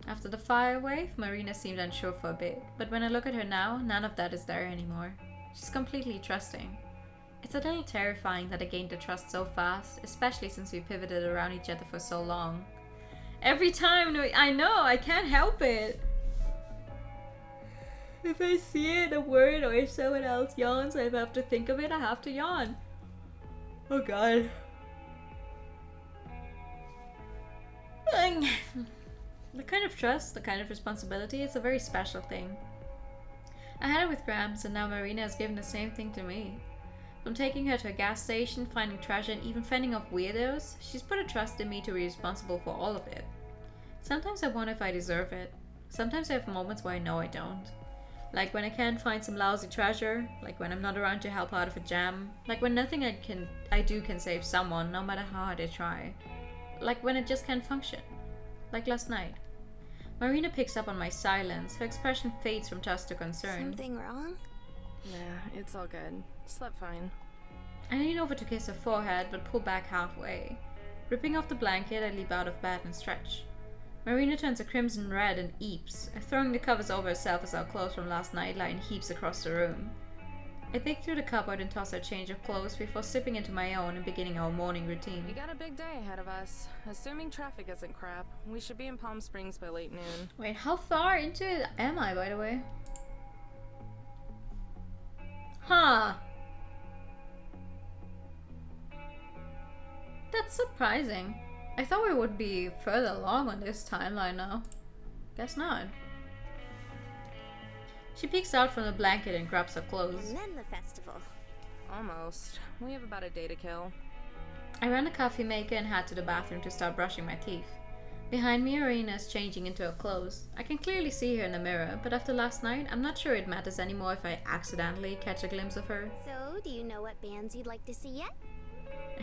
After the fire wave, Marina seemed unsure for a bit, but when I look at her now, none of that is there anymore. She's completely trusting. It's a little terrifying that I gained the trust so fast, especially since we pivoted around each other for so long. Every time, I know, I can't help it. If I see it, a word, or if someone else yawns, I have to think of it, I have to yawn. Oh god. The kind of trust, the kind of responsibility, it's a very special thing. I had it with Grams, and now Marina has given the same thing to me. From taking her to a gas station, finding treasure, and even fending off weirdos, she's put a trust in me to be responsible for all of it. Sometimes I wonder if I deserve it. Sometimes I have moments where I know I don't. Like when I can't find some lousy treasure, like when I'm not around to help out of a jam, like when nothing I do can save someone, no matter how hard I try. Like when it just can't function. Like last night. Marina picks up on my silence. Her expression fades from trust to concern. Something wrong? Nah, it's all good. Slept fine. I lean over to kiss her forehead, but pull back halfway. Ripping off the blanket, I leap out of bed and stretch. Marina turns a crimson red and eeps, throwing the covers over herself as our clothes from last night lie in heaps across the room. I dig through the cupboard and toss her change of clothes before slipping into my own and beginning our morning routine. We got a big day ahead of us. Assuming traffic isn't crap, we should be in Palm Springs by late noon. Wait, how far into it am I, by the way? Huh. That's surprising. I thought we would be further along on this timeline now. Guess not. She peeks out from the blanket and grabs her clothes. And then the festival. Almost. We have about a day to kill. I ran a coffee maker and head to the bathroom to start brushing my teeth. Behind me, Arena is changing into her clothes. I can clearly see her in the mirror, but after last night, I'm not sure it matters anymore if I accidentally catch a glimpse of her. So, do you know what bands you'd like to see yet?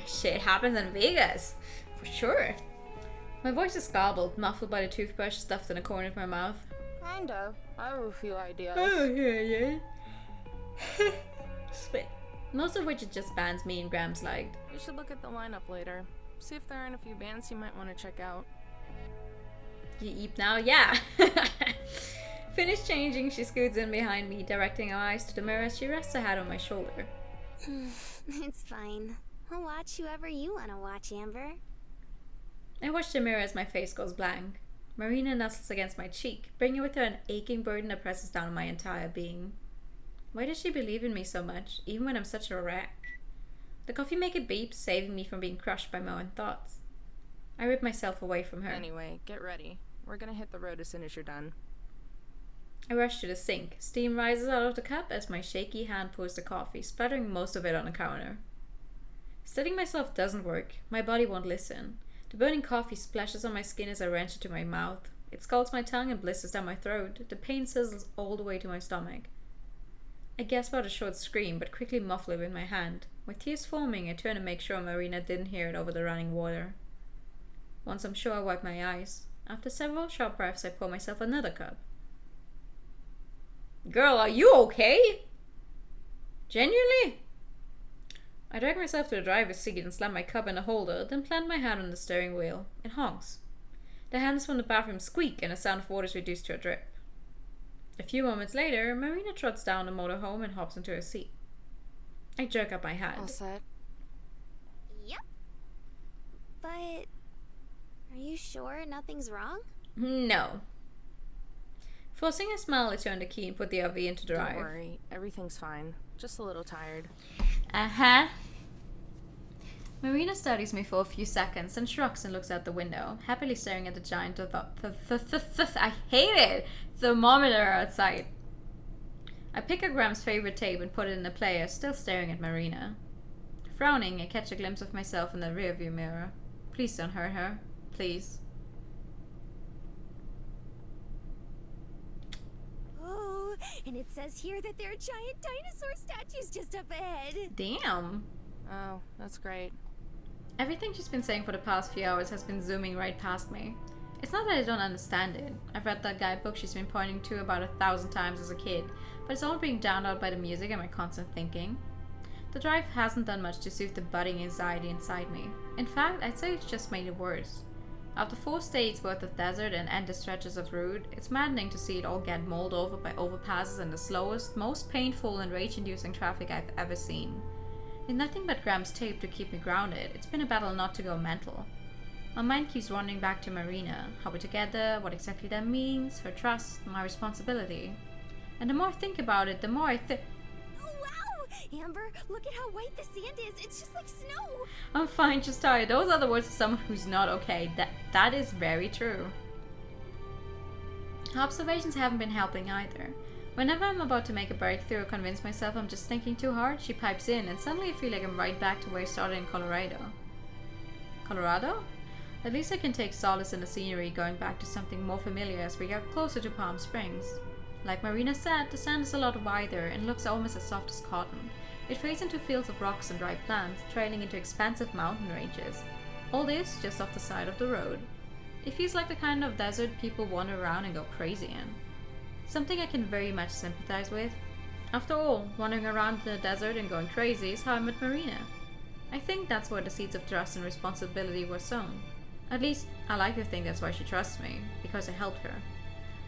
Shit happens in Vegas. For sure. My voice is garbled, muffled by the toothbrush stuffed in the corner of my mouth. Kinda. I have a few ideas. Oh, yeah. Spit. Most of which is just bands me and Grams liked. You should look at the lineup later. See if there aren't a few bands you might want to check out. You eat now? Yeah. Finished changing, she scoots in behind me, directing her eyes to the mirror as she rests her head on my shoulder. It's fine. I'll watch whoever you want to watch, Amber. I watch the mirror as my face goes blank. Marina nuzzles against my cheek, bringing with her an aching burden that presses down on my entire being. Why does she believe in me so much, even when I'm such a wreck? The coffee maker beeps, saving me from being crushed by my own thoughts. I rip myself away from her. Anyway, get ready. We're gonna hit the road as soon as you're done. I rush to the sink. Steam rises out of the cup as my shaky hand pours the coffee, splattering most of it on the counter. Steadying myself doesn't work. My body won't listen. The burning coffee splashes on my skin as I wrench it to my mouth. It scalds my tongue and blisters down my throat. The pain sizzles all the way to my stomach. I gasp out a short scream, but quickly muffle it with my hand. With tears forming, I turn to make sure Marina didn't hear it over the running water. Once I'm sure, I wipe my eyes. After several sharp breaths, I pour myself another cup. Girl, are you okay? Genuinely? I drag myself to the driver's seat and slam my cup in the holder, then plant my hand on the steering wheel. It honks. The hands from the bathroom squeak and the sound of water is reduced to a drip. A few moments later, Marina trots down the motorhome and hops into her seat. I jerk up my head. All set. Yep. But are you sure nothing's wrong? No. Forcing a smile, I turn the key and put the RV into drive. Don't worry, everything's fine. Just a little tired. Uh-huh. Marina studies me for a few seconds, then shrugs and looks out the window, happily staring at the giant I hate it! Thermometer outside. I pick up Graham's favorite tape and put it in the player, still staring at Marina. Frowning, I catch a glimpse of myself in the rearview mirror. Please don't hurt her. Please. Oh, and it says here that there are giant dinosaur statues just up ahead. Damn. Oh, that's great. Everything she's been saying for the past few hours has been zooming right past me. It's not that I don't understand it. I've read that guidebook she's been pointing to about 1,000 times as a kid, but it's all being drowned out by the music and my constant thinking. The drive hasn't done much to soothe the budding anxiety inside me. In fact, I'd say it's just made it worse. After 4 states worth of desert and endless stretches of route, it's maddening to see it all get mulled over by overpasses and the slowest, most painful and rage-inducing traffic I've ever seen. With nothing but Graham's tape to keep me grounded, it's been a battle not to go mental. My mind keeps wandering back to Marina, how we're together, what exactly that means, her trust, my responsibility. And the more I think about it, the more I think... Oh, wow! Amber, look at how white the sand is. It's just like snow. I'm fine, just tired. Those are the words of someone who's not okay. That is very true. Observations haven't been helping either. Whenever I'm about to make a breakthrough or convince myself I'm just thinking too hard, she pipes in, and suddenly I feel like I'm right back to where I started in Colorado. Colorado? At least I can take solace in the scenery, going back to something more familiar as we get closer to Palm Springs. Like Marina said, the sand is a lot wider and looks almost as soft as cotton. It fades into fields of rocks and dry plants, trailing into expansive mountain ranges. All this just off the side of the road. It feels like the kind of desert people wander around and go crazy in. Something I can very much sympathize with. After all, wandering around the desert and going crazy is how I met Marina. I think that's where the seeds of trust and responsibility were sown. At least, I like to think that's why she trusts me, because I helped her.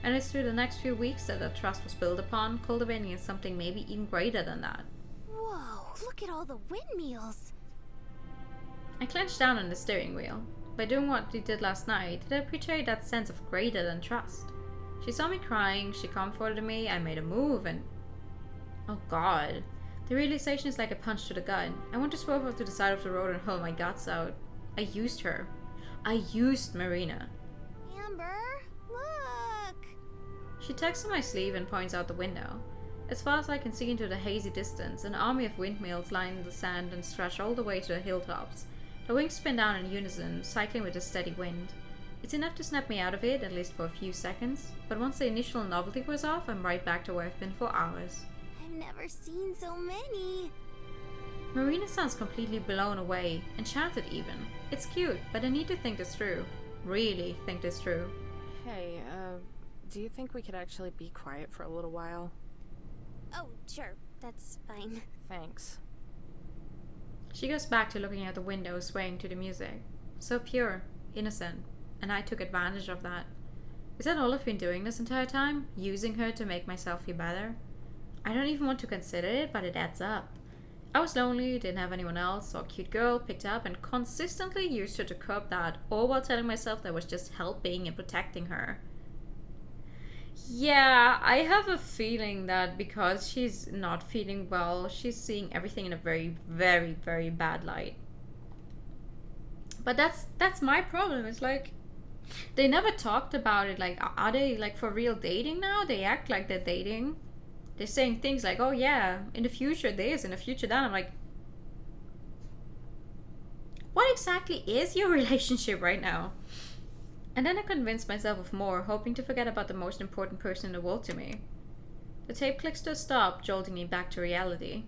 And it's through the next few weeks that trust was built upon, cultivating in something maybe even greater than that. Whoa, look at all the windmills. I clenched down on the steering wheel. By doing what we did last night, it had betrayed that sense of greater than trust. She saw me crying, she comforted me, I made a move, and... oh god. The realization is like a punch to the gut. I want to swerve off to the side of the road and hurl my guts out. I used her. I used Marina. Amber, look! She tugs on my sleeve and points out the window. As far as I can see into the hazy distance, an army of windmills line the sand and stretch all the way to the hilltops. The wings spin down in unison, cycling with a steady wind. It's enough to snap me out of it, at least for a few seconds, but once the initial novelty was off, I'm right back to where I've been for hours. I've never seen so many. Marina sounds completely blown away, enchanted even. It's cute, but I need to think this through. Really think this through. Hey, do you think we could actually be quiet for a little while? Oh, sure, that's fine. Thanks. She goes back to looking out the window, swaying to the music. So pure, innocent, and I took advantage of that. Is that all I've been doing this entire time? Using her to make myself feel better? I don't even want to consider it, but it adds up. I was lonely, didn't have anyone else, saw a cute girl, picked up, and consistently used her to curb that, all while telling myself that I was just helping and protecting her. Yeah, I have a feeling that because she's not feeling well, she's seeing everything in a very, very, very bad light. But that's my problem. It's like, they never talked about it. Like, are they like for real dating now? They act like they're dating. They're saying things like, oh yeah, in the future this, in the future that. I'm like, what exactly is your relationship right now? And then I convinced myself of more, hoping to forget about the most important person in the world to me. The tape clicks to a stop, jolting me back to reality.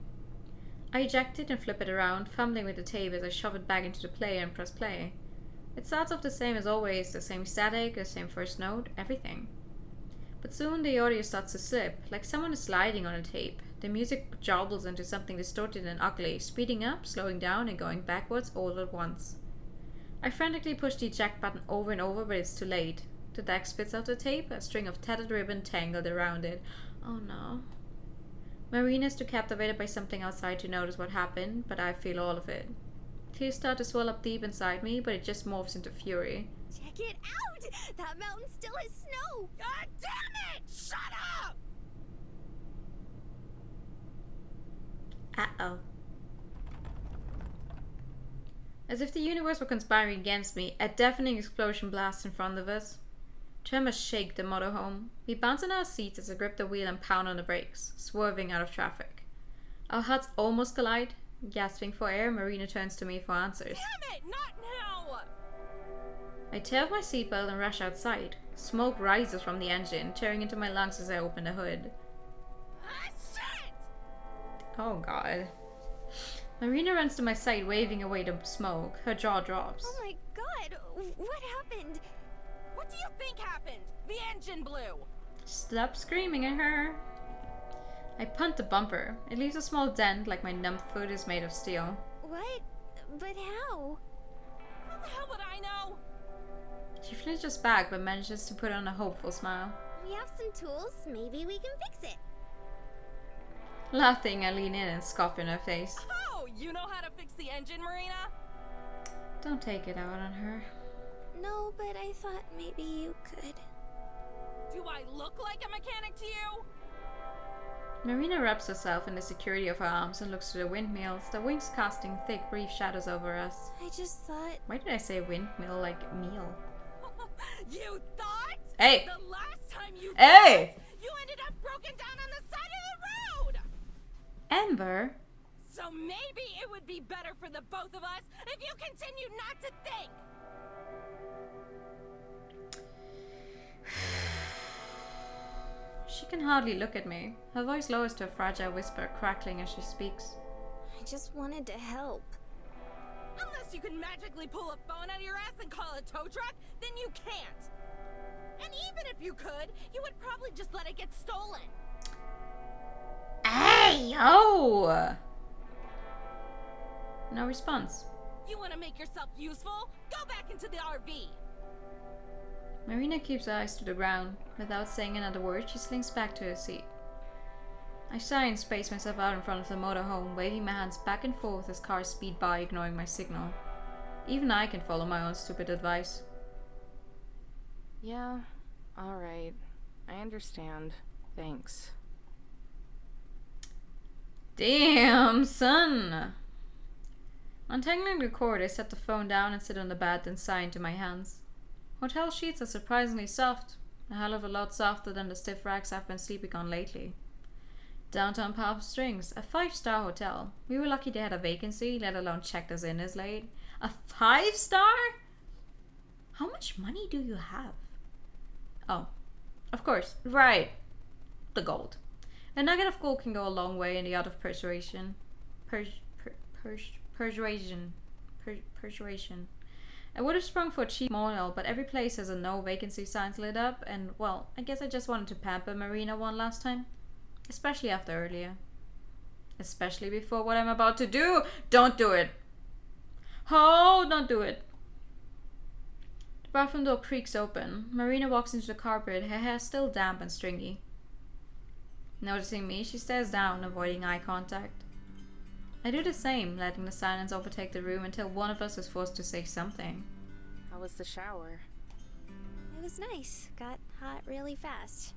I eject it and flip it around, fumbling with the tape as I shove it back into the player and press play. It starts off the same as always, the same static, the same first note, everything. But soon the audio starts to slip, like someone is sliding on a tape. The music jobbles into something distorted and ugly, speeding up, slowing down, and going backwards all at once. I frantically push the eject button over and over, but it's too late. The deck spits out the tape, a string of tattered ribbon tangled around it. Oh no. Marina is too captivated by something outside to notice what happened, but I feel all of it. Tears start to swell up deep inside me, but it just morphs into fury. Check it out! That mountain still has snow! God damn it! Shut up! Uh-oh. As if the universe were conspiring against me, a deafening explosion blasts in front of us. Tremors shake the motorhome. We bounce in our seats as I grip the wheel and pound on the brakes, swerving out of traffic. Our hearts almost collide. Gasping for air, Marina turns to me for answers. Damn it! Not now! I tear off my seatbelt and rush outside. Smoke rises from the engine, tearing into my lungs as I open the hood. Ah, shit! Oh god. Marina runs to my side, waving away the smoke. Her jaw drops. Oh my god, what happened? What do you think happened? The engine blew! Stop screaming at her. I punt the bumper. It leaves a small dent like my numb foot is made of steel. What? But how? How the hell would I know? She flinches back but manages to put on a hopeful smile. We have some tools, maybe we can fix it. Laughing, I lean in and scoff in her face. Oh, you know how to fix the engine, Marina? Don't take it out on her. No, but I thought maybe you could. Do I look like a mechanic to you? Marina wraps herself in the security of her arms and looks to the windmills, the wings casting thick, brief shadows over us. I just thought... Why did I say windmill like meal? You thought? Hey! The last time you Hey! thought, you ended up broken down on the side of the road! Amber? So maybe it would be better for the both of us if you continue not to think! She can hardly look at me. Her voice lowers to a fragile whisper, crackling as she speaks. I just wanted to help. Unless you can magically pull a phone out of your ass and call a tow truck, then you can't. And even if you could, you would probably just let it get stolen. Hey, yo! No response. You want to make yourself useful? Go back into the RV. Marina keeps her eyes to the ground. Without saying another word, she slinks back to her seat. I sigh and space myself out in front of the motorhome, waving my hands back and forth as cars speed by, ignoring my signal. Even I can follow my own stupid advice. Yeah, alright. I understand. Thanks. Damn, son! Untangling the cord, I set the phone down and sit on the bed and sigh into my hands. Hotel sheets are surprisingly soft, a hell of a lot softer than the stiff rags I've been sleeping on lately. Downtown Palm Springs, a 5-star hotel. We were lucky they had a vacancy, let alone checked us in as late. A 5-star? How much money do you have? Oh, of course, right. The gold. A nugget of gold can go a long way in the art of persuasion. Persuasion. I would have sprung for a cheap motel, but every place has a no vacancy signs lit up, and well, I guess I just wanted to pamper Marina one last time. Especially after earlier. Especially before what I'm about to do. Don't do it! Oh, don't do it. The bathroom door creaks open. Marina walks into the carpet, her hair still damp and stringy. Noticing me, she stares down, avoiding eye contact. I do the same, letting the silence overtake the room until one of us is forced to say something. How was the shower? It was nice. Got hot really fast.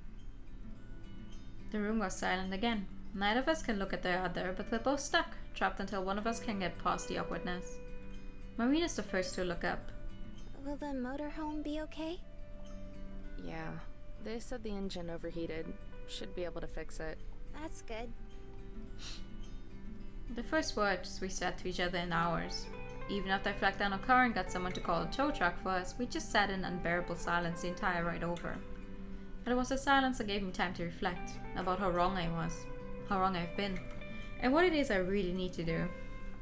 The room goes silent again. Neither of us can look at the other, but we're both stuck, trapped until one of us can get past the awkwardness. Marina's the first to look up. Will the motorhome be okay? Yeah. They said the engine overheated. Should be able to fix it. That's good. The first words we said to each other in hours. Even after I flagged down a car and got someone to call a tow truck for us, we just sat in unbearable silence the entire ride over. But it was a silence that gave me time to reflect about how wrong I was, how wrong I've been, and what it is I really need to do.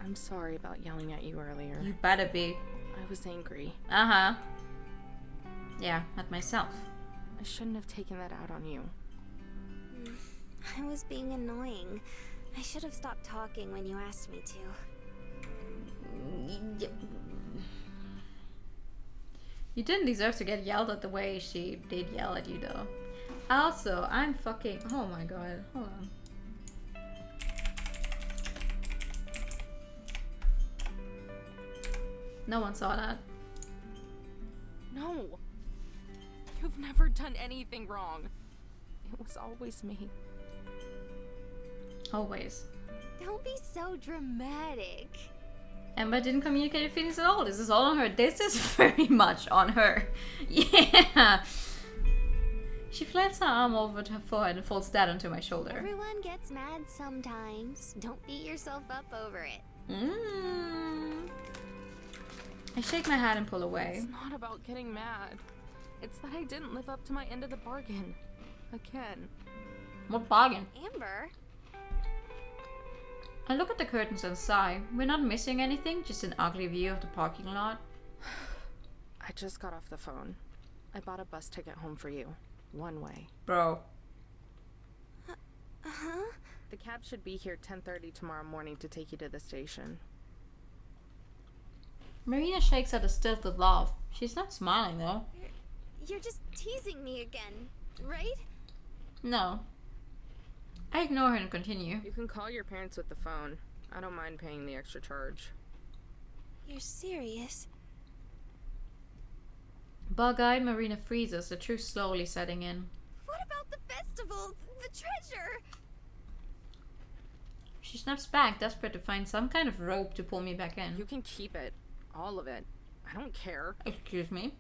I'm sorry about yelling at you earlier. You better be. I was angry. Uh-huh. Yeah, at myself. I shouldn't have taken that out on you. I was being annoying. I should have stopped talking when you asked me to. You didn't deserve to get yelled at the way she did yell at you, though. Also, I'm fucking... Oh my god, hold on. No one saw that. No! You've never done anything wrong. It was always me. Always. Don't be so dramatic. Amber didn't communicate her feelings at all. This is all on her. This is very much on her. Yeah. She flings her arm over to her forehead and folds that onto my shoulder. Everyone gets mad sometimes. Don't beat yourself up over it. I shake my head and pull away. It's not about getting mad. It's that I didn't live up to my end of the bargain. Again. What bargain? Amber? I look at the curtains and sigh. We're not missing anything, just an ugly view of the parking lot. I just got off the phone. I bought a bus ticket home for you. One way. Bro. Huh? The cab should be here 10:30 tomorrow morning to take you to the station. Marina shakes at a stilted laugh. She's not smiling though. You're just teasing me again, right? No. I ignore her and continue. You can call your parents with the phone. I don't mind paying the extra charge. You're serious? Bug-eyed Marina freezes, the truth slowly setting in. What about the festival? The treasure? She snaps back, desperate to find some kind of rope to pull me back in. You can keep it. All of it. I don't care. Excuse me?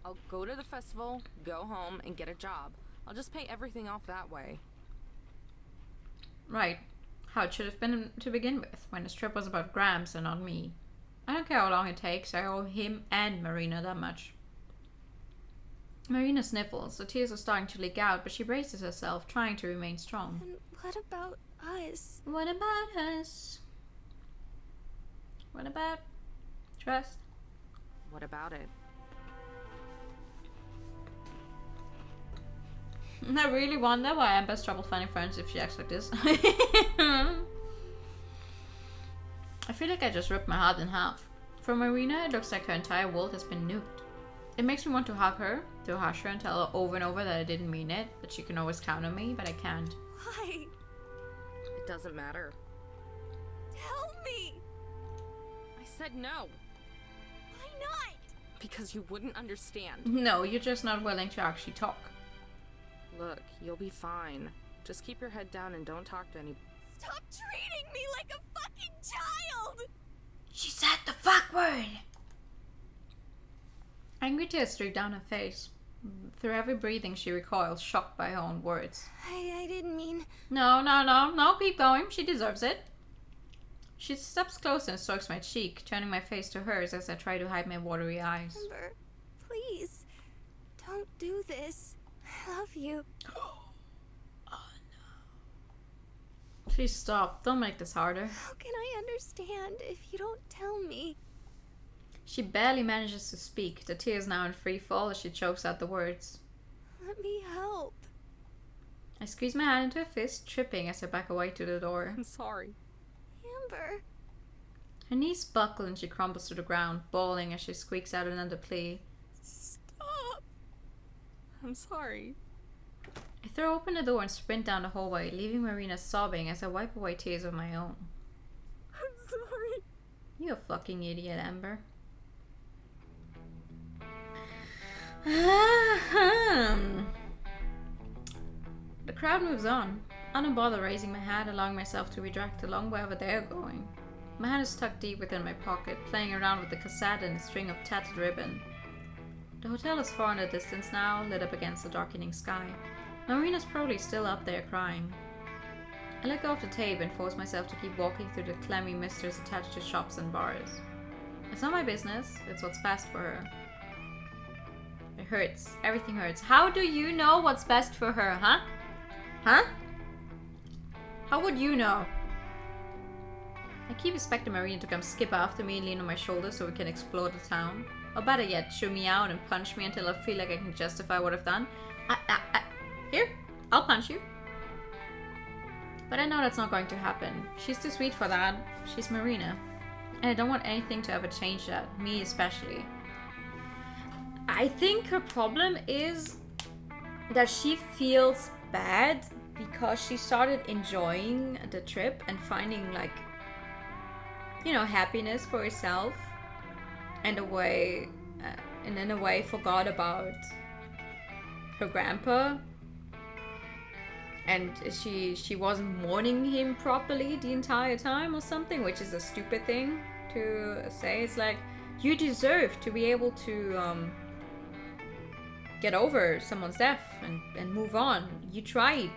I'll go to the festival, go home, and get a job. I'll just pay everything off that way. Right. How it should have been to begin with, when this trip was about Grams and not me. I don't care how long it takes, I owe him and Marina that much. Marina sniffles, the tears are starting to leak out, but she braces herself, trying to remain strong. And what about us? What about us? What about trust? What about it? I really wonder why Amber's trouble finding friends if she acts like this. I feel like I just ripped my heart in half. For Marina, it looks like her entire world has been nuked. It makes me want to hug her, to hush her and tell her over and over that I didn't mean it, that she can always count on me, but I can't. Why? It doesn't matter. Tell me! I said no. Why not? Because you wouldn't understand. No, you're just not willing to actually talk. Look, you'll be fine. Just keep your head down and don't talk to anybody. Stop treating me like a fucking child! She said the fuck word! Angry tears streak down her face. Through every breathing she recoils, shocked by her own words. I didn't mean... No, keep going. She deserves it. She steps closer and strokes my cheek, turning my face to hers as I try to hide my watery eyes. Amber, please. Don't do this. I love you. Please stop. Don't make this harder. How can I understand if you don't tell me? She barely manages to speak, the tears now in free fall as she chokes out the words. Let me help. I squeeze my hand into her fist, tripping as I back away to the door. I'm sorry. Amber. Her knees buckle and she crumbles to the ground, bawling as she squeaks out another plea. Stop. I'm sorry. I throw open the door and sprint down the hallway, leaving Marina sobbing as I wipe away tears of my own. I'm sorry. You a fucking idiot, Amber. The crowd moves on. I don't bother raising my hand, allowing myself to be dragged along wherever they are going. My hand is tucked deep within my pocket, playing around with the cassette and a string of tattered ribbon. The hotel is far in the distance now, lit up against the darkening sky. Marina's probably still up there crying. I let go of the tape and force myself to keep walking through the clammy misters attached to shops and bars. It's not my business, it's what's best for her. It hurts. Everything hurts. How do you know what's best for her, huh? Huh? How would you know? I keep expecting Marina to come skip after me and lean on my shoulder so we can explore the town. Or better yet, shoo me out and punch me until I feel like I can justify what I've done. Here, I'll punch you. But I know that's not going to happen. She's too sweet for that. She's Marina. And I don't want anything to ever change that. Me especially. I think her problem is that she feels bad because she started enjoying the trip and finding, like, you know, happiness for herself, and in a way forgot about her grandpa, and she wasn't mourning him properly the entire time or something, which is a stupid thing to say. It's like, you deserve to be able to get over someone's death and move on. You tried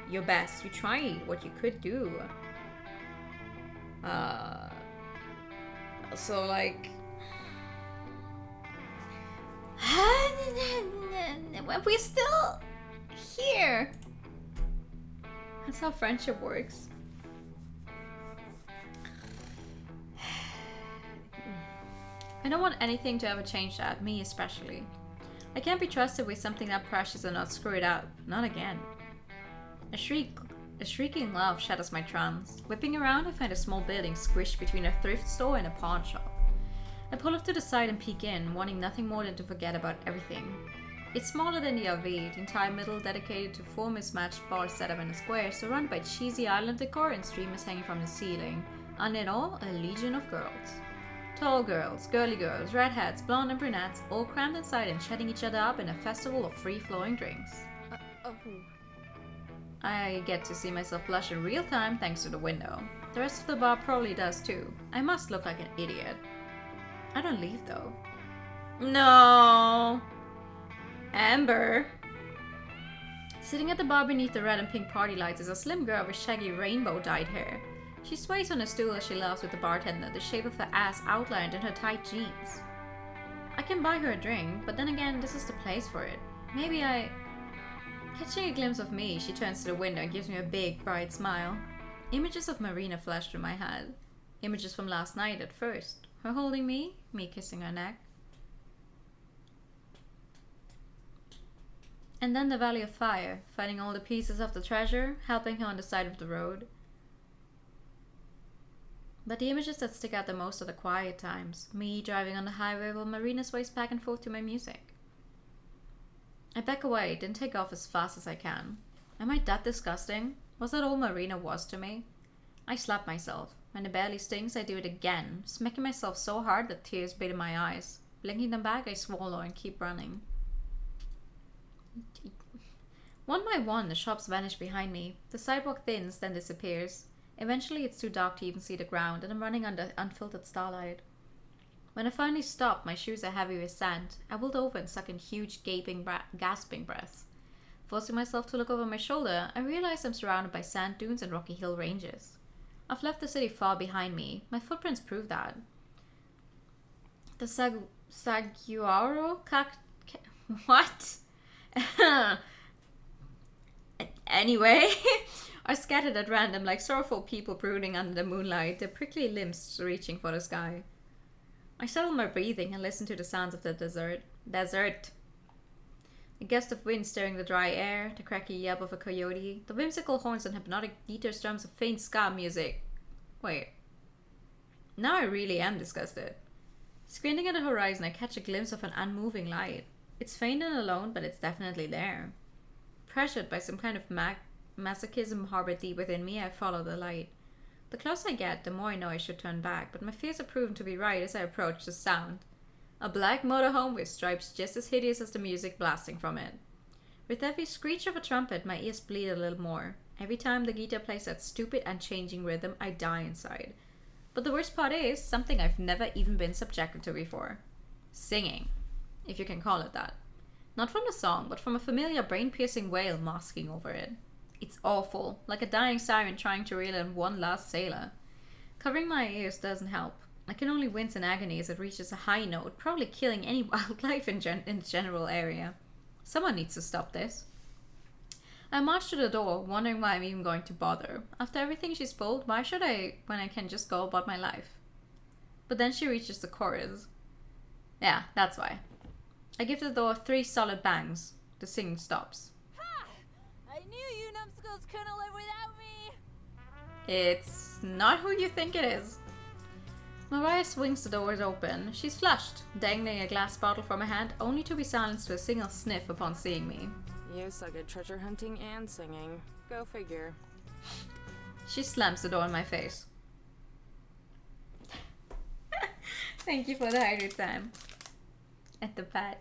your best. You tried what you could do. So like, we're still here. That's how friendship works. I don't want anything to ever change that, me especially. I can't be trusted with something that precious and not screw it up. Not again. A shrieking laugh shatters my trance. Whipping around, I find a small building squished between a thrift store and a pawn shop. I pull off to the side and peek in, wanting nothing more than to forget about everything. It's smaller than the RV, the entire middle dedicated to 4 mismatched bars set up in a square, surrounded by cheesy island decor and streamers hanging from the ceiling, and in all, a legion of girls. Tall girls, girly girls, redheads, blonde and brunettes, all crammed inside and chatting each other up in a festival of free-flowing drinks. I get to see myself blush in real time thanks to the window. The rest of the bar probably does too. I must look like an idiot. I don't leave though. No! Amber! Sitting at the bar beneath the red and pink party lights is a slim girl with shaggy rainbow-dyed hair. She sways on a stool as she laughs with the bartender, the shape of her ass outlined in her tight jeans. I can buy her a drink, but then again, this is the place for it. Maybe I... Catching a glimpse of me, she turns to the window and gives me a big, bright smile. Images of Marina flash through my head. Images from last night at first. Her holding me kissing her neck. And then the Valley of Fire, finding all the pieces of the treasure, helping her on the side of the road. But the images that stick out the most are the quiet times. Me driving on the highway while Marina sways back and forth to my music. I back away, then take off as fast as I can. Am I that disgusting? Was that all Marina was to me? I slap myself. When it barely stings, I do it again, smacking myself so hard that tears beat in my eyes. Blinking them back, I swallow and keep running. One by one, the shops vanish behind me. The sidewalk thins, then disappears. Eventually, it's too dark to even see the ground, and I'm running under unfiltered starlight. When I finally stop, my shoes are heavy with sand. I wilt over and suck in huge, gasping breaths. Forcing myself to look over my shoulder, I realize I'm surrounded by sand dunes and rocky hill ranges. I've left the city far behind me. My footprints prove that. The Saguaro what? Anyway, are scattered at random like sorrowful people brooding under the moonlight, their prickly limbs reaching for the sky. I settle my breathing and listen to the sounds of the desert. A gust of wind stirring the dry air, the cracky yelp of a coyote, the whimsical horns and hypnotic guitar strums of faint ska music. Wait. Now I really am disgusted. Squinting at the horizon, I catch a glimpse of an unmoving light. It's faint and alone, but it's definitely there. Pressured by some kind of masochism harbored deep within me, I follow the light. The closer I get, the more I know I should turn back, but my fears are proven to be right as I approach the sound. A black motorhome with stripes just as hideous as the music blasting from it. With every screech of a trumpet, my ears bleed a little more. Every time the guitar plays that stupid and changing rhythm, I die inside. But the worst part is, something I've never even been subjected to before. Singing. If you can call it that. Not from the song, but from a familiar brain-piercing wail masking over it. It's awful, like a dying siren trying to reel in one last sailor. Covering my ears doesn't help. I can only wince in agony as it reaches a high note, probably killing any wildlife in the general area. Someone needs to stop this. I march to the door, wondering why I'm even going to bother. After everything she's pulled, why should I when I can just go about my life? But then she reaches the chorus. Yeah, that's why. I give the door 3 solid bangs. The singing stops. Ha! I knew you numbskulls couldn't live without me! It's not who you think it is. Mariah swings the doors open. She's flushed, dangling a glass bottle from her hand, only to be silenced to a single sniff upon seeing me. You suck at treasure hunting and singing. Go figure. She slams the door in my face. Thank you for the hydrate time. At the pad.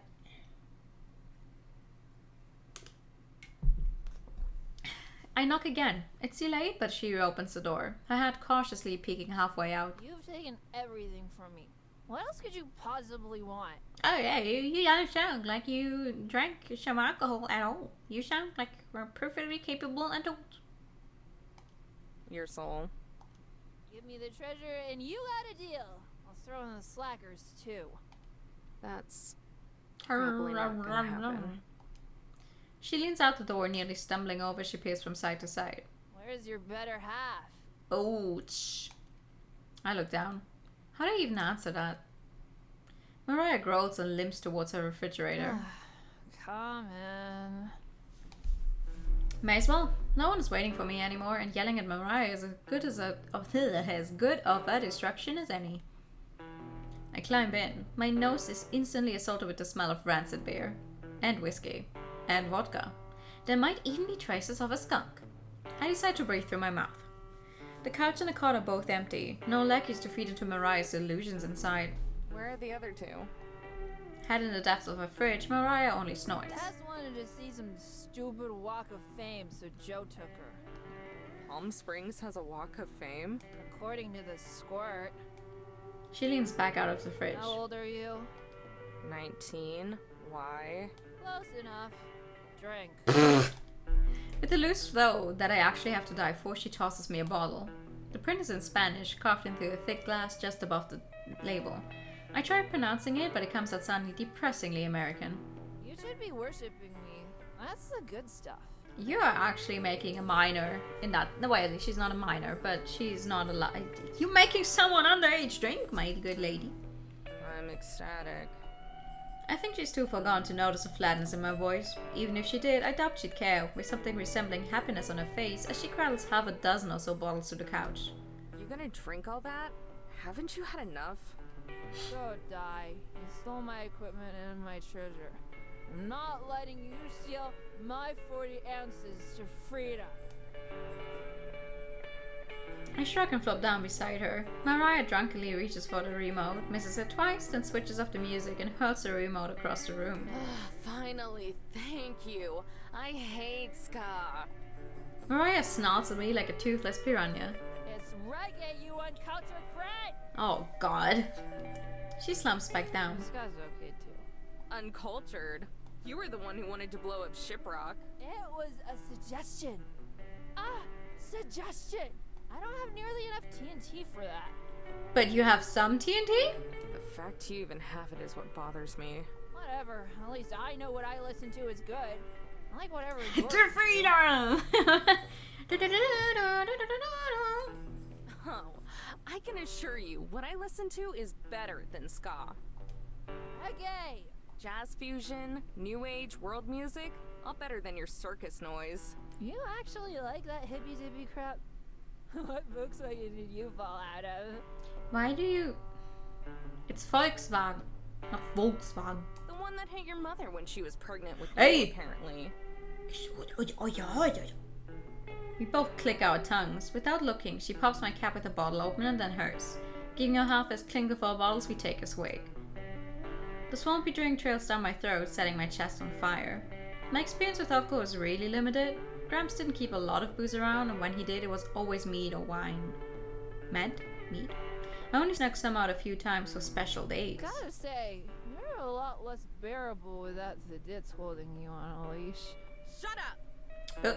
I knock again. It's too late, but she opens the door, her head cautiously peeking halfway out. You've taken everything from me. What else could you possibly want? Oh yeah, you don't sound like you drank some alcohol at all. You sound like a perfectly capable adult. Your soul. Give me the treasure and you got a deal. I'll throw in the slackers too. That's probably not gonna happen. She leans out the door, nearly stumbling over as she peers from side to side. Where's your better half? Ouch. I look down. How do I even answer that? Mariah growls and limps towards her refrigerator. Come in. May as well. No one is waiting for me anymore, and yelling at Mariah is as good of a distraction as any. I climb in. My nose is instantly assaulted with the smell of rancid beer. and whiskey, and vodka. There might even be traces of a skunk. I decide to breathe through my mouth. The couch and the cot are both empty. No lackeys to feed into Mariah's illusions inside. Where are the other two? Head in the depths of her fridge, Mariah only snorts. Tess wanted to see some stupid Walk of Fame, so Joe took her. Palm Springs has a Walk of Fame? According to the squirt. She leans back out of the fridge. How old are you? 19. Why? Close enough. Drink. With the loose flow that I actually have to dive for, she tosses me a bottle. The print is in Spanish, carved into a thick glass just above the label. I try pronouncing it, but it comes out sounding depressingly American. You should be worshipping me. That's the good stuff. You are actually making a minor in that. No, well, she's not a minor, but she's not alive. You making someone underage drink, my good lady. I'm ecstatic. I think she's too far gone to notice a flatness in my voice. Even if she did, I doubt she'd care, with something resembling happiness on her face as she cradles half a dozen or so bottles to the couch. You gonna drink all that? Haven't you had enough? Go die. You stole my equipment and my treasure. I'm not letting you steal my 40 ounces to freedom. I shrug and flop down beside her. Mariah drunkenly reaches for the remote, misses it twice, then switches off the music and hurls the remote across the room. Finally, thank you. I hate ska. Mariah snarls at me like a toothless piranha. It's reggae, you uncultured brat! Oh god. She slumps back down. This guy's okay too. Uncultured? You were the one who wanted to blow up Shiprock. It was a suggestion. Suggestion! I don't have nearly enough TNT for that. But you have some TNT? The fact you even have it is what bothers me. Whatever. At least I know what I listen to is good. I like whatever is yours. To freedom! Oh, I can assure you, what I listen to is better than ska. Reggae! Jazz fusion, new age, world music, all better than your circus noise. You actually like that hippy-dippy crap? What Volkswagen did you fall out of? Why do you... It's Volkswagen, not Volkswagen. The one that hit your mother when she was pregnant with Hey! you, apparently. We both click our tongues. Without looking, she pops my cap with a bottle opener and then hers. Giving her half as clink of our bottles, we take a swig. The swampy drink trails down my throat, setting my chest on fire. My experience with alcohol is really limited. Gramps didn't keep a lot of booze around, and when he did, it was always mead or wine. Mead? I only snuck some out a few times for special days. Gotta say, you're a lot less bearable without the ditz holding you on a leash. Shut up!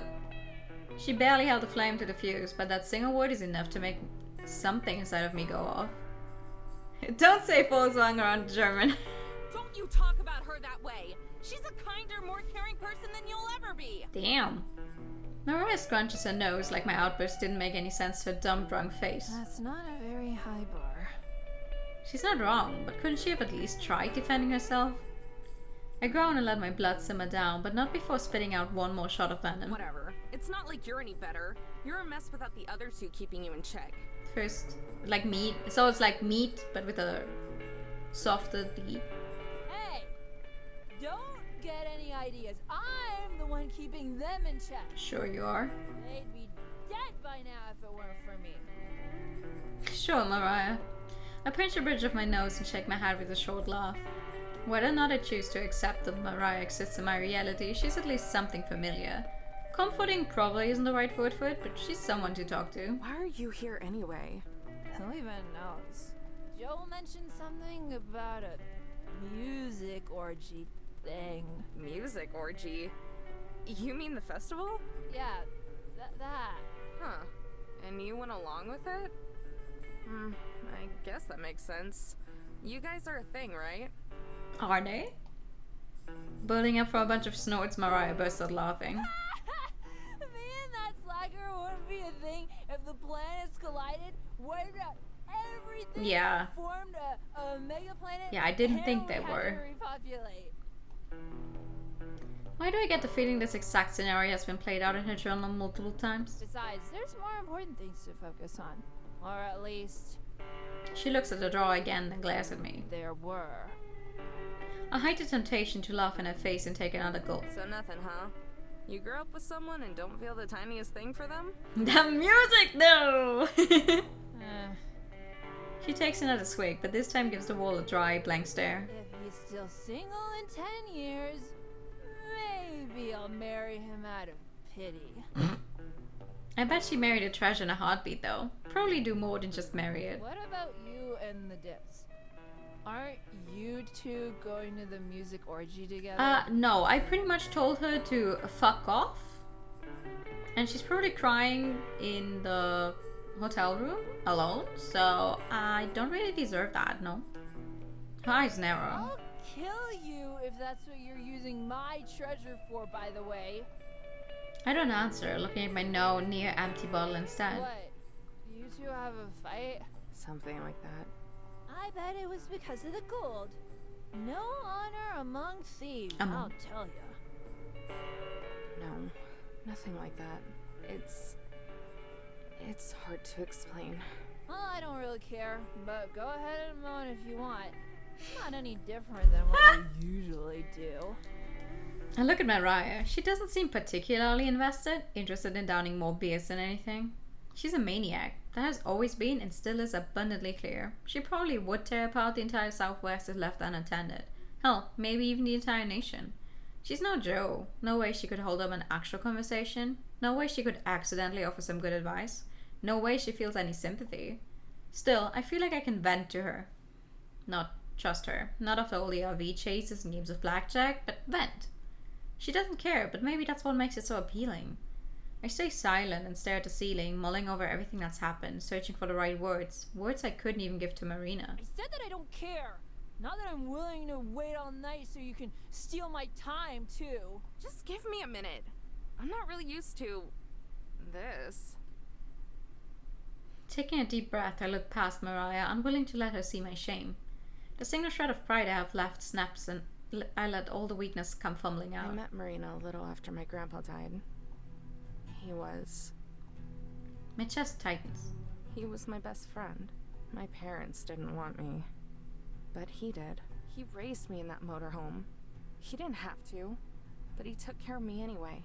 She barely held a flame to the fuse, but that single word is enough to make something inside of me go off. Don't say Volkswagen around German. Don't you talk about her that way! She's a kinder, more caring person than you'll ever be! Damn. Mariah scrunches her nose like my outburst didn't make any sense to her dumb drunk face. That's not a very high bar. She's not wrong, but couldn't she have at least tried defending herself? I groan and let my blood simmer down, but not before spitting out one more shot of venom. Whatever. It's not like you're any better. You're a mess without the other two keeping you in check. First, like meat. So it's like meat, but with a softer D. Hey! Don't get any ideas. I'm the one keeping them in check. Sure you are. They'd be dead by now if it weren't for me. Sure, Mariah. I pinch the bridge of my nose and shake my head with a short laugh. Whether or not I choose to accept that Mariah exists in my reality, she's at least something familiar. Comforting probably isn't the right word for it, but she's someone to talk to. Why are you here anyway? Who even knows? Joe mentioned something about a music orgy thing. Music orgy? You mean the festival? Yeah, that. Huh. And you went along with it? I guess that makes sense. You guys are a thing, right? Are they? Building up from a bunch of snorts, Mariah burst out laughing. Me and that slacker wouldn't be a thing if the planets collided, wiped out everything, Yeah. formed a mega planet. Yeah, I didn't and think we they had were. to repopulate. Why do I get the feeling this exact scenario has been played out in her journal multiple times? Besides, there's more important things to focus on. Or at least, She looks at the drawer again, then glares at me. there were. I hide the temptation to laugh in her face and take another gulp. So nothing, huh? You grew up with someone and don't feel the tiniest thing for them? The music, though! She takes another swig, but this time gives the wall a dry, blank stare. If he's still single in 10 years, maybe I'll marry him out of pity. I bet she married a treasure in a heartbeat, though. Probably do more than just marry it. What about you and the dips? Aren't you two going to the music orgy together? No. I pretty much told her to fuck off. And she's probably crying in the hotel room alone, so I don't really deserve that, no. Her eyes narrow. I'll kill you if that's what you're using my treasure for, by the way. I don't answer, looking at my no near empty bottle instead. What? You two have a fight? Something like that. I bet it was because of the gold. No honor among thieves, I'll tell ya. No, nothing like that. It's hard to explain. Well, I don't really care, but go ahead and moan if you want. Not any different than what we usually do. I look at Mariah. She doesn't seem particularly interested in downing more beers than anything. She's a maniac. That has always been and still is abundantly clear. She probably would tear apart the entire Southwest if left unattended. Hell, maybe even the entire nation. She's no Joe. No way she could hold up an actual conversation. No way she could accidentally offer some good advice. No way she feels any sympathy. Still, I feel like I can vent to her. Not trust her. Not after all the RV chases and games of blackjack, but vent. She doesn't care, but maybe that's what makes it so appealing. I stay silent and stare at the ceiling, mulling over everything that's happened, searching for the right words. Words I couldn't even give to Marina. I said that I don't care. Not that I'm willing to wait all night so you can steal my time, too. Just give me a minute. I'm not really used to this. Taking a deep breath, I look past Mariah, unwilling to let her see my shame. The single shred of pride I have left snaps and I let all the weakness come fumbling out. I met Marina a little after my grandpa died. My chest tightens. He was my best friend. My parents didn't want me, but he did. He raised me in that motorhome. He didn't have to, but he took care of me anyway.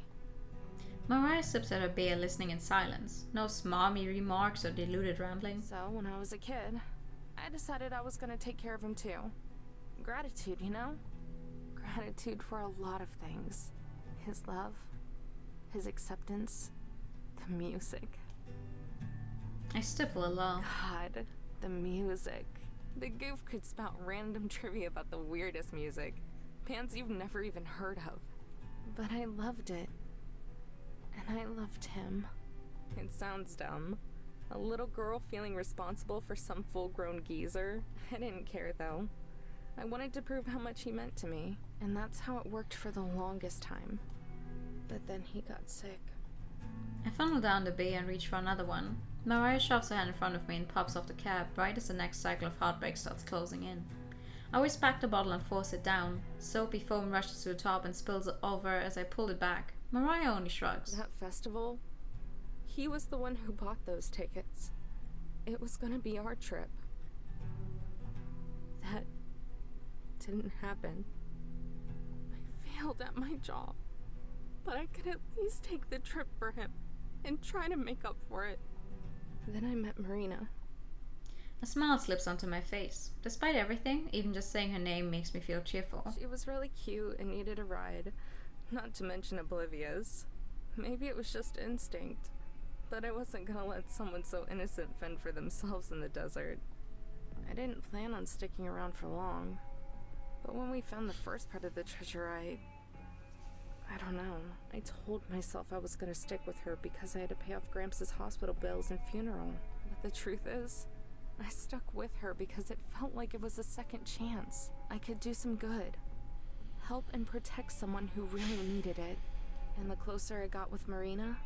Mariah sips at her beer, listening in silence. No smarmy remarks or deluded rambling. So, when I was a kid, I decided I was gonna take care of him too. Gratitude, you know? Gratitude for a lot of things. His love, his acceptance, the music. I stifle a lull. God, the music. The goof could spout random trivia about the weirdest music. Bands you've never even heard of. But I loved it. And I loved him. It sounds dumb. A little girl feeling responsible for some full-grown geezer. I didn't care, though. I wanted to prove how much he meant to me. And that's how it worked for the longest time. But then he got sick. I funnel down the beer and reach for another one. Mariah shoves her hand in front of me and pops off the cab right as the next cycle of heartbreak starts closing in. I always pack the bottle and force it down. Soapy foam rushes to the top and spills over as I pull it back. Mariah only shrugs. That festival? He was the one who bought those tickets. It was gonna be our trip. That didn't happen. I failed at my job. But I could at least take the trip for him and try to make up for it. Then I met Marina. A smile slips onto my face. Despite everything, even just saying her name makes me feel cheerful. She was really cute and needed a ride, not to mention oblivious. Maybe it was just instinct, but I wasn't gonna let someone so innocent fend for themselves in the desert. I didn't plan on sticking around for long, but when we found the first part of the treasure, I don't know. I told myself I was gonna stick with her because I had to pay off Gramps' hospital bills and funeral. But the truth is, I stuck with her because it felt like it was a second chance. I could do some good. Help and protect someone who really needed it. And the closer I got with Marina,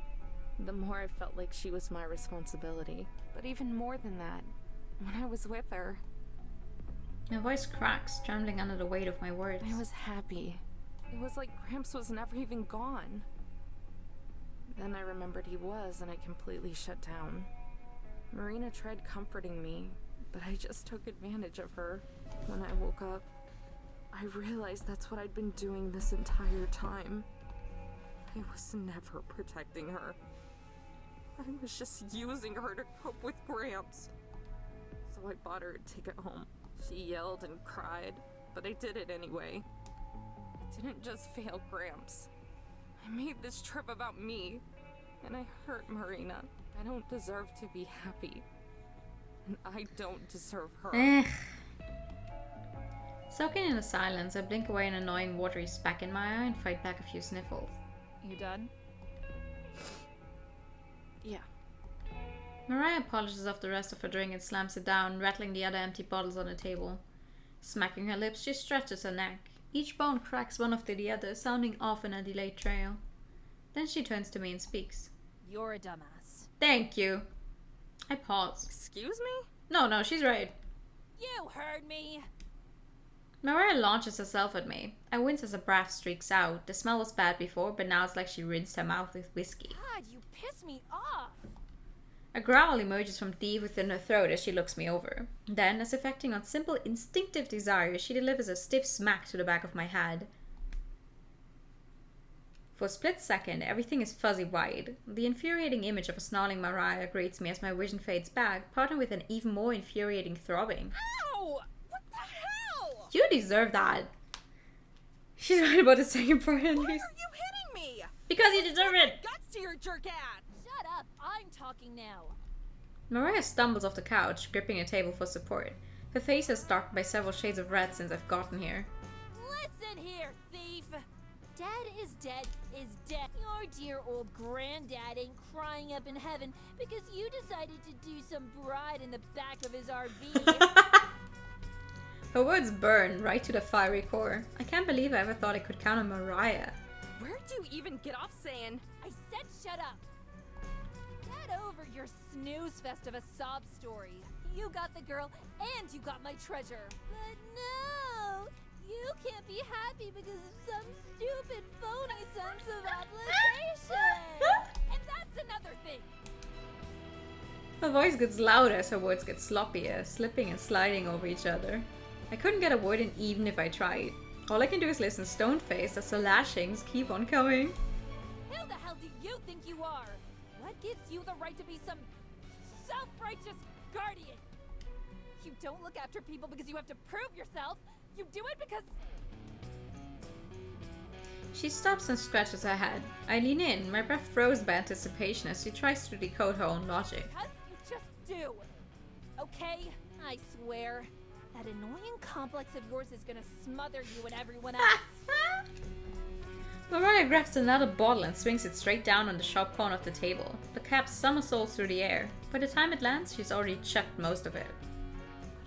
the more I felt like she was my responsibility. But even more than that, when I was with her, My voice cracks, trembling under the weight of my words. I was happy. It was like Gramps was never even gone. Then I remembered he was, and I completely shut down. Marina tried comforting me, but I just took advantage of her. When I woke up, I realized that's what I'd been doing this entire time. I was never protecting her. I was just using her to cope with Gramps. So I bought her a ticket home. She yelled and cried, but I did it anyway. I didn't just fail Gramps. I made this trip about me, and I hurt Marina. I don't deserve to be happy. And I don't deserve her. Soaking in the silence, I blink away an annoying watery speck in my eye and fight back a few sniffles. You done? Yeah. Mariah polishes off the rest of her drink and slams it down, rattling the other empty bottles on the table. Smacking her lips, she stretches her neck. Each bone cracks one after the other, sounding off in a delayed trail. Then she turns to me and speaks. You're a dumbass. Thank you. I pause. Excuse me? No, she's right. You heard me! Mariah launches herself at me. I wince as her breath streaks out. The smell was bad before, but now it's like she rinsed her mouth with whiskey. God, you piss me off! A growl emerges from deep within her throat as she looks me over. Then, as if acting on simple instinctive desire, she delivers a stiff smack to the back of my head. For a split second, everything is fuzzy white. The infuriating image of a snarling Mariah greets me as my vision fades back, partnered with an even more infuriating throbbing. Ow! What the hell? You deserve that. She's right about the second part at Why least. are you hitting me? Because you deserve it! Guts to your jerk ass! Shut up! I'm talking now! Mariah stumbles off the couch, gripping a table for support. Her face is darkened by several shades of red since I've gotten here. Listen here, thief! Dad is dead. Your dear old granddad ain't crying up in heaven because you decided to do some bride in the back of his RV. Her words burn right to the fiery core. I can't believe I ever thought I could count on Mariah. Where'd you even get off saying? I said shut up! Get over your snooze fest of a sob story. You got the girl and you got my treasure. But no! You can't be happy because of some stupid phony sense of obligation! And that's another thing! Her voice gets louder as her words get sloppier, slipping and sliding over each other. I couldn't get a word in even if I tried. All I can do is listen stone-faced as the lashings keep on coming. Who the hell do you think you are? What gives you the right to be some self-righteous guardian? You don't look after people because you have to prove yourself. You do it because... She stops and scratches her head. I lean in, my breath froze by anticipation as she tries to decode her own logic. Because you just do. Okay? I swear. That annoying complex of yours is gonna smother you and everyone else. Mariah grabs another bottle and swings it straight down on the sharp corner of the table. The cap somersaults through the air. By the time it lands, she's already chucked most of it.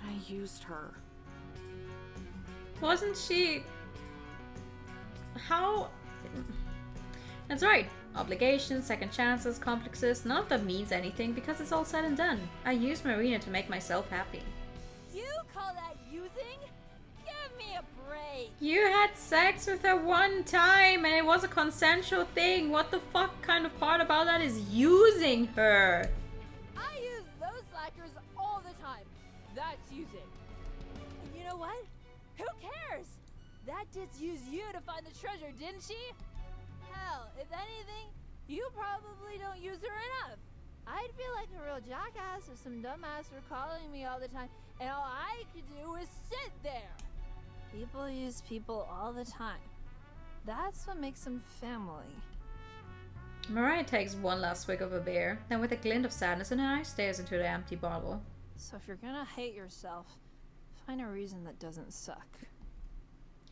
But I used her. Wasn't she... How... That's right. Obligations, second chances, complexes, none of that means anything because it's all said and done. I used Marina to make myself happy. You call that using? Give me a break. You had sex with her one time and it was a consensual thing. What the fuck kind of part about that is using her? I use those slackers all the time. That's using. And you know what? Who cares? That just used you to find the treasure, didn't she? Hell, if anything, you probably don't use her enough. I'd feel like a real jackass if some dumbass were calling me all the time and all I could do was sit there. People use people all the time. That's what makes them family. Mariah takes one last swig of her beer, then with a glint of sadness in her eyes stares into the empty bottle. So if you're gonna hate yourself, find a reason that doesn't suck.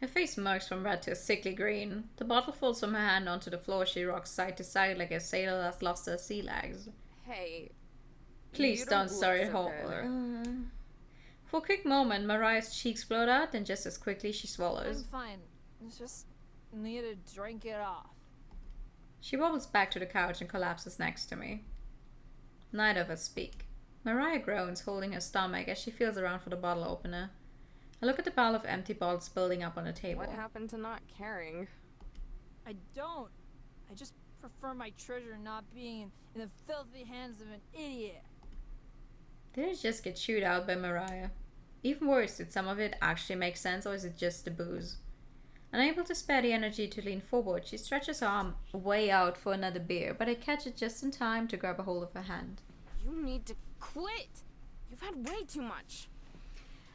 Her face smirks from red to a sickly green. The bottle falls from her hand onto the floor. She rocks side to side like a sailor that's lost her sea legs. Hey. Please don't start it over. For a quick moment, Mariah's cheeks blurt out, then just as quickly she swallows. I'm fine. I just need to drink it off. She wobbles back to the couch and collapses next to me. Neither of us speak. Mariah groans, holding her stomach as she feels around for the bottle opener. I look at the pile of empty bottles building up on the table. What happened to not caring? I don't. I just prefer my treasure not being in the filthy hands of an idiot. Did it just get chewed out by Mariah? Even worse, did some of it actually make sense, or is it just the booze? Unable to spare the energy to lean forward, she stretches her arm way out for another beer, but I catch it just in time to grab a hold of her hand. You need to quit. You've had way too much.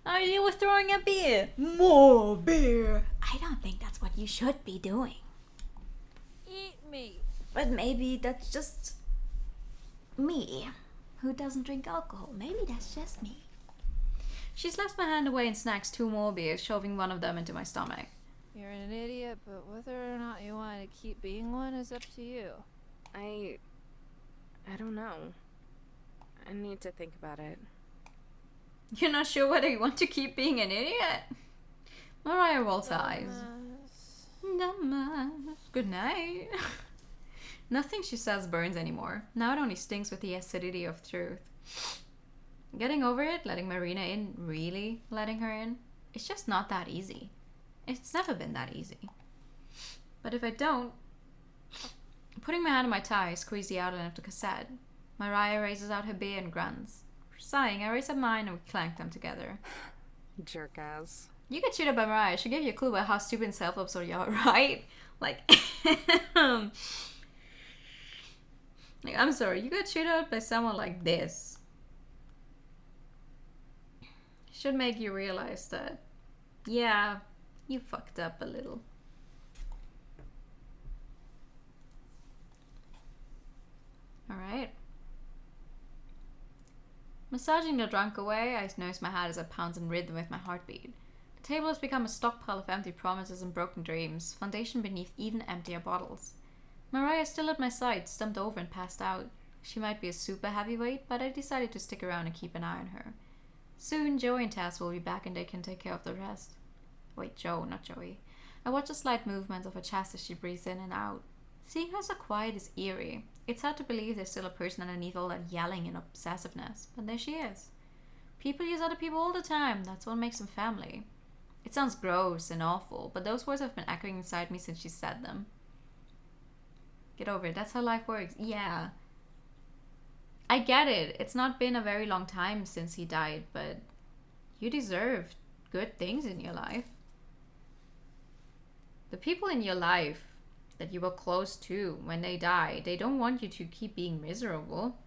Oh, you were throwing a beer. More beer. I don't think that's what you should be doing. Eat me. But maybe that's just me, who doesn't drink alcohol. Maybe that's just me. She slaps my hand away and snacks 2 more beers, shoving one of them into my stomach. You're an idiot, but whether or not you want to keep being one is up to you. I don't know. I need to think about it. You're not sure whether you want to keep being an idiot? Mariah rolls her eyes. Dumbass. Good night. Nothing she says burns anymore. Now it only stings with the acidity of truth. Getting over it, letting Marina in, really letting her in, it's just not that easy. It's never been that easy. But if I don't... Putting my hand on my tie, I squeeze the outline of the cassette. Mariah raises out her beer and grunts. Sighing, I raise up mine and we clank them together. Jerk-ass. You get chewed up by Mariah. She gave you a clue about how stupid and self-absorbed you are, right? Like, I'm sorry, you got chewed out by someone like this. Should make you realize that, yeah, you fucked up a little. Alright. Massaging the drunk away, I notice my head as it pounds in rhythm with my heartbeat. The table has become a stockpile of empty promises and broken dreams, foundation beneath even emptier bottles. Mariah is still at my side, slumped over and passed out. She might be a super heavyweight, but I decided to stick around and keep an eye on her. Soon, Joey and Tess will be back and they can take care of the rest. Wait, Joe, not Joey. I watch the slight movements of her chest as she breathes in and out. Seeing her so quiet is eerie. It's hard to believe there's still a person underneath all that yelling and obsessiveness, but there she is. People use other people all the time, that's what makes them family. It sounds gross and awful, but those words have been echoing inside me since she said them. Get over it, that's how life works. Yeah. I get it, it's not been a very long time since he died, but you deserve good things in your life. The people in your life that you were close to when they die, they don't want you to keep being miserable.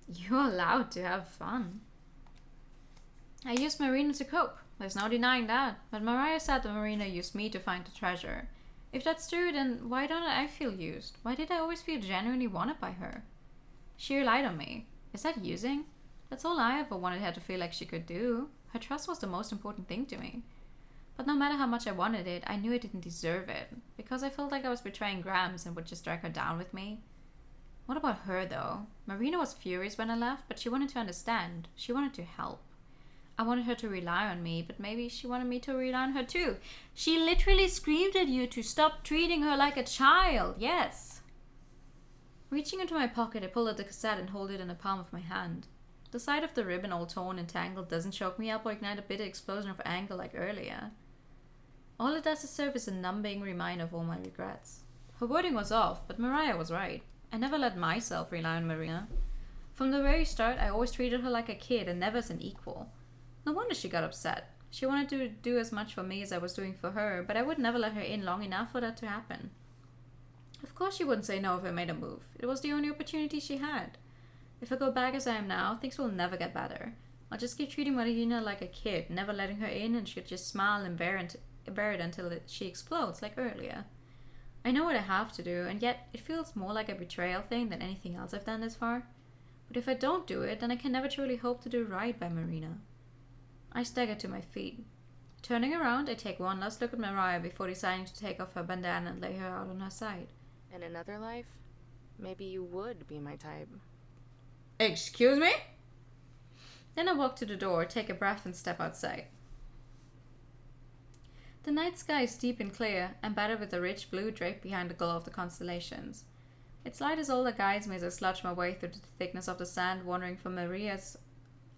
You're allowed to have fun. I used Marina to cope. There's no denying that. But Mariah said that Marina used me to find the treasure. If that's true, then why don't I feel used? Why did I always feel genuinely wanted by her? She relied on me. Is that using? That's all I ever wanted her to feel like she could do. Her trust was the most important thing to me. But no matter how much I wanted it, I knew I didn't deserve it. Because I felt like I was betraying Grams and would just drag her down with me. What about her though? Marina was furious when I left, but she wanted to understand. She wanted to help. I wanted her to rely on me, but maybe she wanted me to rely on her too. She literally screamed at you to stop treating her like a child. Yes. Reaching into my pocket, I pulled out the cassette and hold it in the palm of my hand. The sight of the ribbon all torn and tangled doesn't choke me up or ignite a bitter explosion of anger like earlier. All it does is serve as a numbing reminder of all my regrets. Her wording was off, but Mariah was right. I never let myself rely on Marina. From the very start, I always treated her like a kid and never as an equal. No wonder she got upset. She wanted to do as much for me as I was doing for her, but I would never let her in long enough for that to happen. Of course she wouldn't say no if I made a move. It was the only opportunity she had. If I go back as I am now, things will never get better. I'll just keep treating Marina like a kid, never letting her in, and she'll just smile and bear it until she explodes, like earlier. I know what I have to do, and yet it feels more like a betrayal thing than anything else I've done this far. But if I don't do it, then I can never truly hope to do right by Marina. I stagger to my feet. Turning around, I take one last look at Mariah before deciding to take off her bandana and lay her out on her side. In another life, maybe you would be my type. Excuse me? Then I walk to the door, take a breath, and step outside. The night sky is deep and clear, embedded with a rich blue draped behind the glow of the constellations. Its light is all that guides me as I sludge my way through the thickness of the sand, wandering from Maria's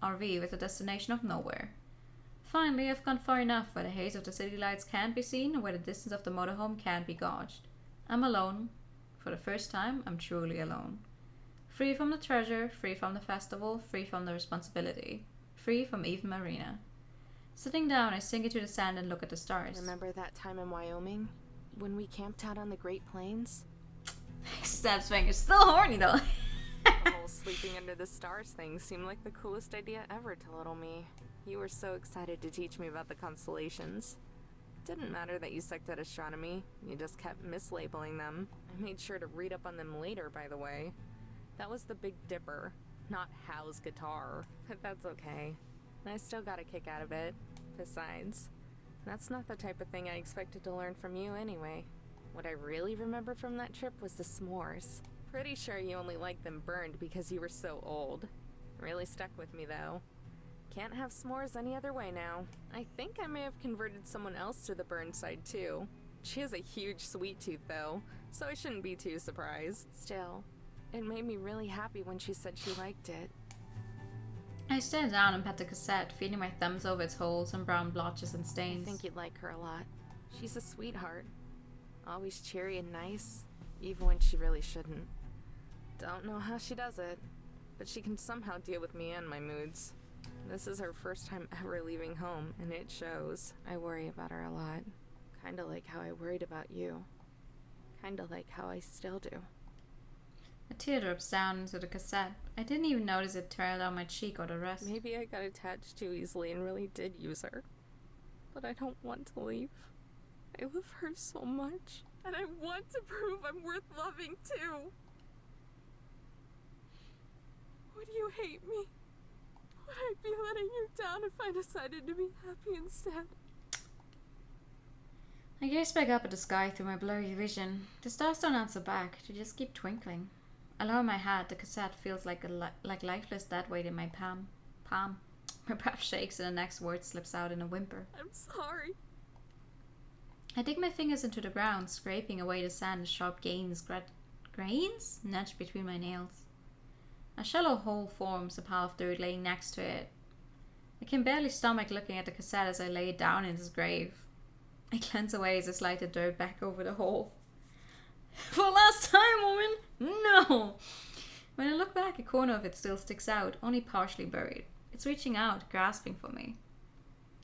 RV with a destination of nowhere. Finally, I've gone far enough where the haze of the city lights can't be seen and where the distance of the motorhome can't be gauged. I'm alone. For the first time, I'm truly alone. Free from the treasure, free from the festival, free from the responsibility. free from even Marina. Sitting down, I sink into the sand and look at the stars. Remember that time in Wyoming? When we camped out on the Great Plains? Snap's fingers still horny though. The whole sleeping under the stars thing seemed like the coolest idea ever to little me. You were so excited to teach me about the constellations. Didn't matter that you sucked at astronomy. You just kept mislabeling them. I made sure to read up on them later, by the way. That was the Big Dipper, not Hal's guitar. But that's okay. I still got a kick out of it. Besides, that's not the type of thing I expected to learn from you anyway. What I really remember from that trip was the s'mores. Pretty sure you only liked them burned because you were so old. Really stuck with me though. Can't have s'mores any other way now. I think I may have converted someone else to the burn side too. She has a huge sweet tooth though, so I shouldn't be too surprised. Still, it made me really happy when she said she liked it. I stand down and pat the cassette, feeling my thumbs over its holes and brown blotches and stains. I think you'd like her a lot. She's a sweetheart. Always cheery and nice, even when she really shouldn't. Don't know how she does it, but she can somehow deal with me and my moods. This is her first time ever leaving home, and it shows. I worry about her a lot. Kinda like how I worried about you. Kinda like how I still do. A tear drops down into the cassette. I didn't even notice it trail down my cheek or the rest. Maybe I got attached too easily and really did use her. But I don't want to leave. I love her so much, and I want to prove I'm worth loving too. Would you hate me? Would I be letting you down if I decided to be happy instead? I gaze back up at the sky through my blurry vision. The stars don't answer back, they just keep twinkling. I lower my head, the cassette feels like lifeless dead weight in my palm. My breath shakes and the next word slips out in a whimper. I'm sorry. I dig my fingers into the ground, scraping away the sand as sharp grains nudge between my nails. A shallow hole forms, a pile of dirt laying next to it. I can barely stomach looking at the cassette as I lay it down in its grave. I cleanse away as I slide the dirt back over the hole. For last time, woman! No! When I look back, a corner of it still sticks out, only partially buried. It's reaching out, grasping for me.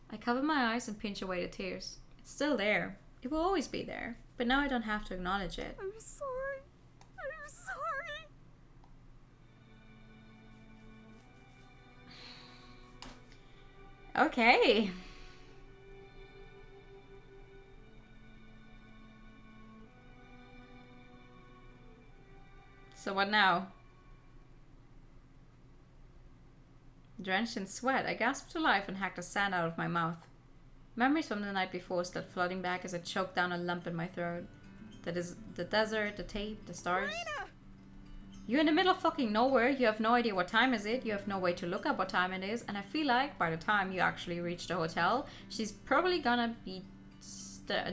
I cover my eyes and pinch away the tears. It's still there. It will always be there. But now I don't have to acknowledge it. I'm sorry. I'm sorry. Okay. So what now? Drenched in sweat, I gasped to life and hacked the sand out of my mouth. Memories from the night before start flooding back as I choke down a lump in my throat. That is the desert, the tape, the stars. Marina! You're in the middle of fucking nowhere, you have no idea what time is it, you have no way to look up what time it is, and I feel like by the time you actually reach the hotel, she's probably gonna be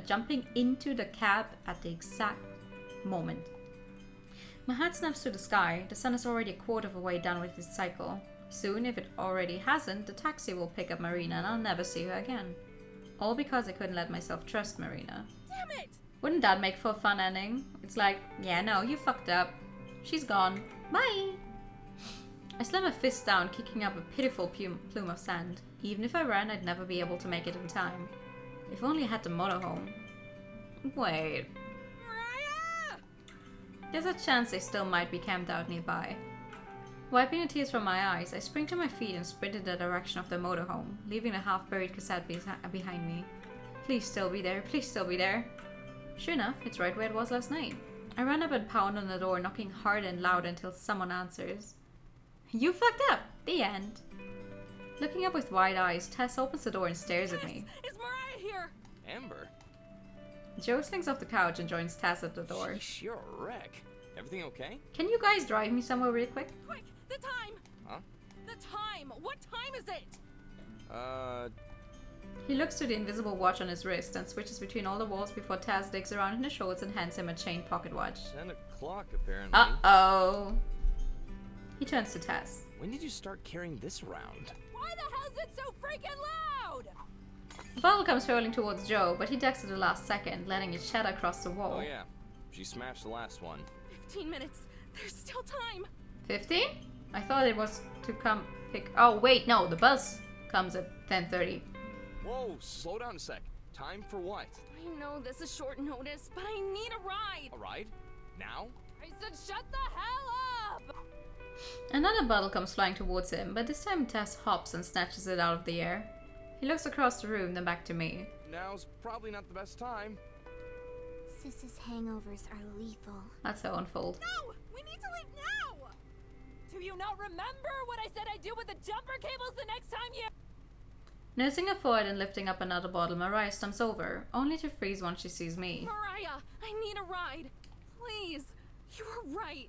jumping into the cab at the exact moment. My head snaps to the sky. The sun is already a quarter of a way done with its cycle. Soon, if it already hasn't, the taxi will pick up Marina and I'll never see her again. All because I couldn't let myself trust Marina. Damn it! Wouldn't that make for a fun ending? It's like, yeah, no, you fucked up. She's gone. Bye! I slam my fist down, kicking up a pitiful plume of sand. Even if I ran, I'd never be able to make it in time. If only I had the motorhome. Wait. There's a chance they still might be camped out nearby. Wiping the tears from my eyes, I spring to my feet and sprint in the direction of the motorhome, leaving the half-buried cassette behind me. Please still be there, please still be there. Sure enough, it's right where it was last night. I run up and pound on the door, knocking hard and loud until someone answers. You fucked up! The end. Looking up with wide eyes, Tess opens the door and stares at me. Is Mariah here? Amber? Joe slings off the couch and joins Tess at the door. Sheesh, you're a wreck. Everything okay? Can you guys drive me somewhere real quick? Quick, the time! Huh? The time! What time is it? He looks to the invisible watch on his wrist and switches between all the walls before Taz digs around in his shorts and hands him a chain pocket watch. 10 o'clock, apparently. Uh-oh. He turns to Taz. When did you start carrying this around? Why the hell is it so freaking loud? The bottle comes rolling towards Joe, but he ducks at the last second, letting it shatter across the wall. Oh yeah, she smashed the last one. 15 minutes. There's still time. 15? I thought it was to come pick... Oh, wait, no, the bus comes at 10:30. Whoa, slow down a sec. Time for what? I know this is short notice, but I need a ride. A ride? Now? I said shut the hell up! Another bottle comes flying towards him, but this time Tess hops and snatches it out of the air. He looks across the room, then back to me. Now's probably not the best time. Sis's hangovers are lethal. That's how unfold. No! We need to leave now! Do you not remember what I said I'd do with the jumper cables the next time you... Nursing her forward and lifting up another bottle, Mariah stumps over, only to freeze once she sees me. Mariah, I need a ride. Please. You were right.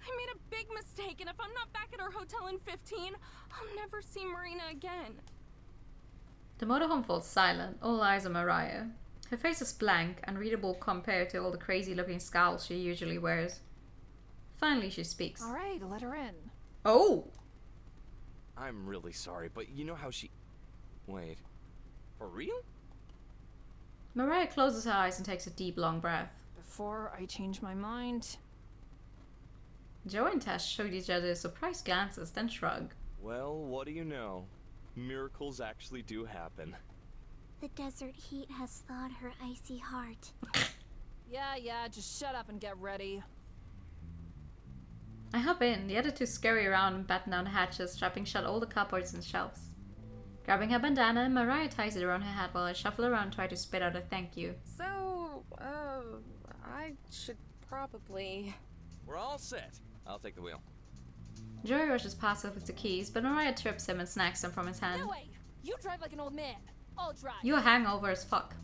I made a big mistake, and if I'm not back at our hotel in 15, I'll never see Marina again. The motorhome falls silent, all eyes on Mariah. Her face is blank, unreadable compared to all the crazy-looking scowls she usually wears. Finally, she speaks. All right, let her in. Oh! I'm really sorry, but you know how she... Wait. For real? Mariah closes her eyes and takes a deep, long breath. Before I change my mind... Joe and Tess showed each other surprised glances, then shrug. Well, what do you know? Miracles actually do happen. The desert heat has thawed her icy heart. Yeah, just shut up and get ready. I hop in, the other two scurry around and batten down the hatches, strapping shut all the cupboards and shelves. Grabbing her bandana, Mariah ties it around her head while I shuffle around and try to spit out a thank you. So, I should probably... We're all set. I'll take the wheel. Joey rushes past her with the keys, but Mariah trips him and snacks them from his hand. No way! You drive like an old man. I'll drive. You're hangover as fuck.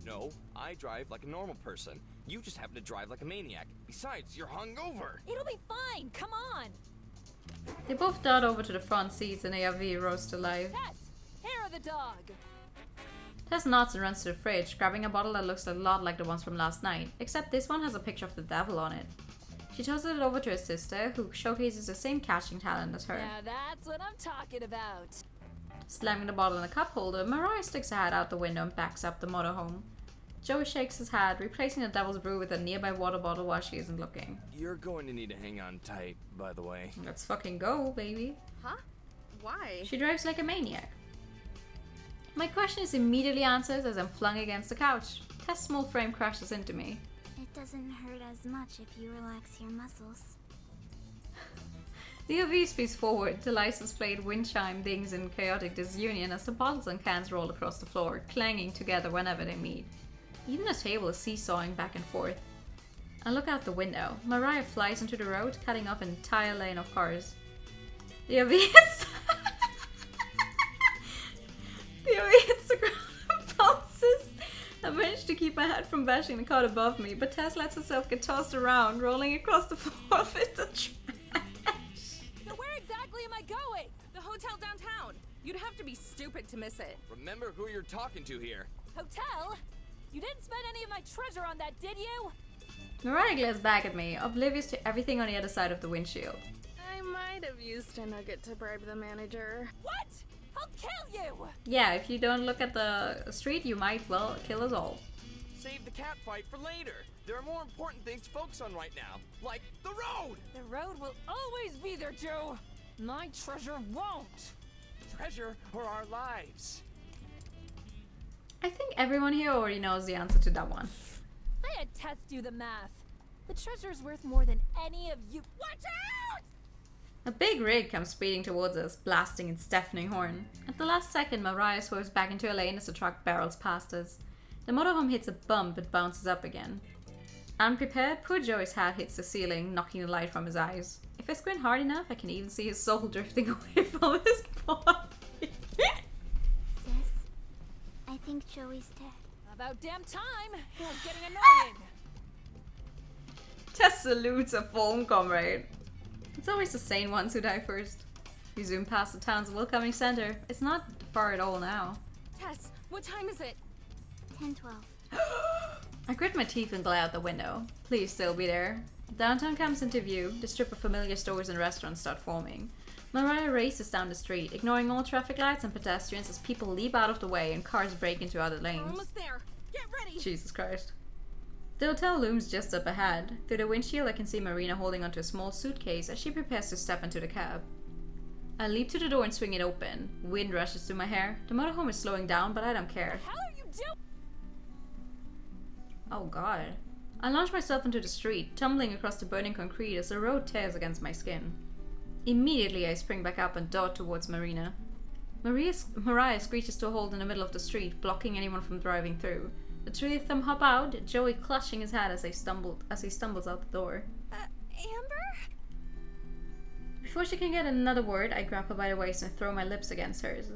No, I drive like a normal person. You just happen to drive like a maniac. Besides, you're hungover. It'll be fine. Come on. They both dart over to the front seats and ARV roast alive. Tess, hair of the dog. Tess nods and runs to the fridge, grabbing a bottle that looks a lot like the ones from last night, except this one has a picture of the devil on it. She tosses it over to her sister, who showcases the same catching talent as her. Yeah, that's what I'm talking about. Slamming the bottle in the cup holder, Mariah sticks her head out the window and backs up the motorhome. Joey shakes his head, replacing the devil's brew with a nearby water bottle while she isn't looking. You're going to need to hang on tight, by the way. Let's fucking go, baby. Huh? Why? She drives like a maniac. My question is immediately answered as I'm flung against the couch. Tess' small frame crashes into me. It doesn't hurt as much if you relax your muscles. The OV speeds forward, the license plate wind chime dings in chaotic disunion as the bottles and cans roll across the floor, clanging together whenever they meet. Even the table is seesawing back and forth. I look out the window. Mariah flies into the road, cutting off an entire lane of cars. The OV hits... the OV hits the ground and bounces. I managed to keep my head from bashing the car above me, but Tess lets herself get tossed around, rolling across the floor with the trash. So where exactly am I going? The hotel downtown. You'd have to be stupid to miss it. Remember who you're talking to here. Hotel? You didn't spend any of my treasure on that, did you? Mariah glares back at me, oblivious to everything on the other side of the windshield. I might have used a nugget to bribe the manager. What? I'll kill you! Yeah, if you don't look at the street, you might, well, kill us all. Save the cat fight for later. There are more important things to focus on right now, like the road. The road will always be there, Joe. My treasure won't. Treasure or our lives. I think everyone here already knows the answer to that one. I had Tess do the math. The treasure's worth more than any of you. Watch out! A big rig comes speeding towards us, blasting its deafening horn. At the last second, Mariah swerves back into a lane as the truck barrels past us. The motorhome hits a bump but bounces up again. Unprepared, poor Joey's hat hits the ceiling, knocking the light from his eyes. If I squint hard enough, I can even see his soul drifting away from his body. Sis, I think Joey's dead. About damn time. It was getting annoying. Tess salutes a fallen comrade. It's always the sane ones who die first. We zoom past the town's welcoming center. It's not far at all now. Tess, what time is it? 10:12. I grit my teeth and glare out the window. Please still be there. Downtown comes into view. The strip of familiar stores and restaurants start forming. Mariah races down the street, ignoring all traffic lights and pedestrians as people leap out of the way and cars break into other We're lanes. almost there. Get ready. Jesus Christ. The hotel looms just up ahead. Through the windshield I can see Marina holding onto a small suitcase as she prepares to step into the cab. I leap to the door and swing it open. Wind rushes through my hair. The motorhome is slowing down, but I don't care. How are you doing? Oh god. I launch myself into the street, tumbling across the burning concrete as the road tears against my skin. Immediately I spring back up and dart towards Marina. Mariah screeches to a halt in the middle of the street, blocking anyone from driving through. The three of them hop out, Joey clutching his hat as he stumbles out the door. Amber? Before she can get another word, I grab her by the waist and throw my lips against hers.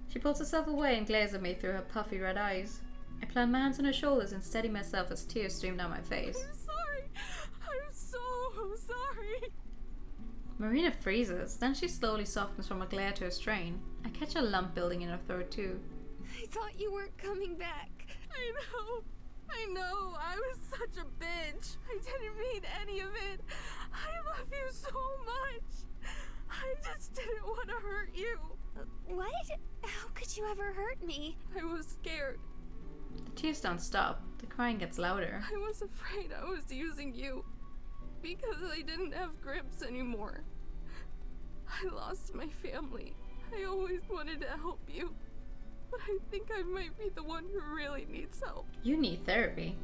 She pulls herself away and glares at me through her puffy red eyes. I plant my hands on her shoulders and steady myself as tears stream down my face. I'm sorry. I'm so sorry. Marina freezes, then she slowly softens from a glare to a strain. I catch a lump building in her throat too. I thought you weren't coming back. I know. I was such a bitch. I didn't mean any of it. I love you so much. I just didn't want to hurt you. What? How could you ever hurt me? I was scared. The tears don't stop. The crying gets louder. I was afraid I was using you because I didn't have grips anymore. I lost my family. I always wanted to help you, but I think I might be the one who really needs help. You need therapy.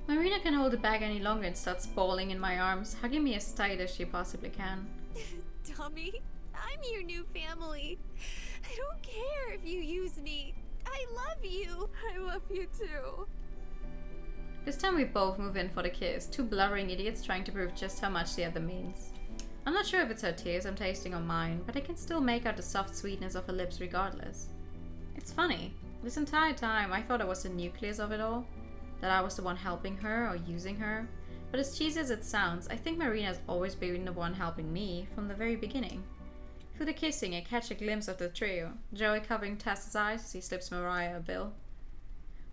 Marina can hold it back any longer and starts bawling in my arms, hugging me as tight as she possibly can. Dummy, I'm your new family. I don't care if you use me. I love you. I love you too. This time we both move in for the kiss, two blubbering idiots trying to prove just how much the other means. I'm not sure if it's her tears I'm tasting or mine, but I can still make out the soft sweetness of her lips regardless. It's funny, this entire time I thought I was the nucleus of it all, that I was the one helping her or using her, but as cheesy as it sounds, I think Marina's always been the one helping me from the very beginning. Through the kissing I catch a glimpse of the trio, Joey covering Tess's eyes as he slips Mariah a bill.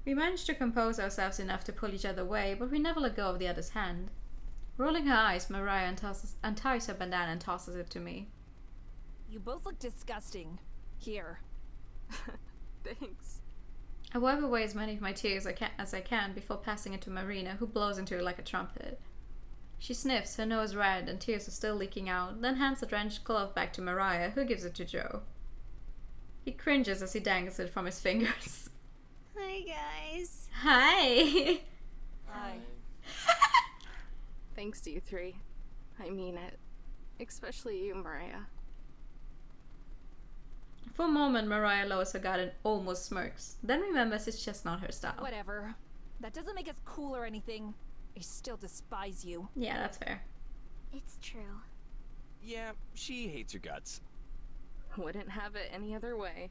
We manage to compose ourselves enough to pull each other away, but we never let go of the other's hand. Rolling her eyes, Mariah unties her bandana and tosses it to me. You both look disgusting. Here. Thanks. I wipe away as many of my tears as I can before passing it to Marina, who blows into it like a trumpet. She sniffs, her nose red and tears are still leaking out, then hands the drenched glove back to Mariah, who gives it to Joe. He cringes as he dangles it from his fingers. Hi, guys. Hi! Hi. Thanks, you three. I mean it. Especially you, Mariah. For a moment, Mariah lowers her guard and almost smirks, then remembers it's just not her style. Whatever. That doesn't make us cool or anything. I still despise you. Yeah, that's fair. It's true. Yeah, she hates your guts. Wouldn't have it any other way.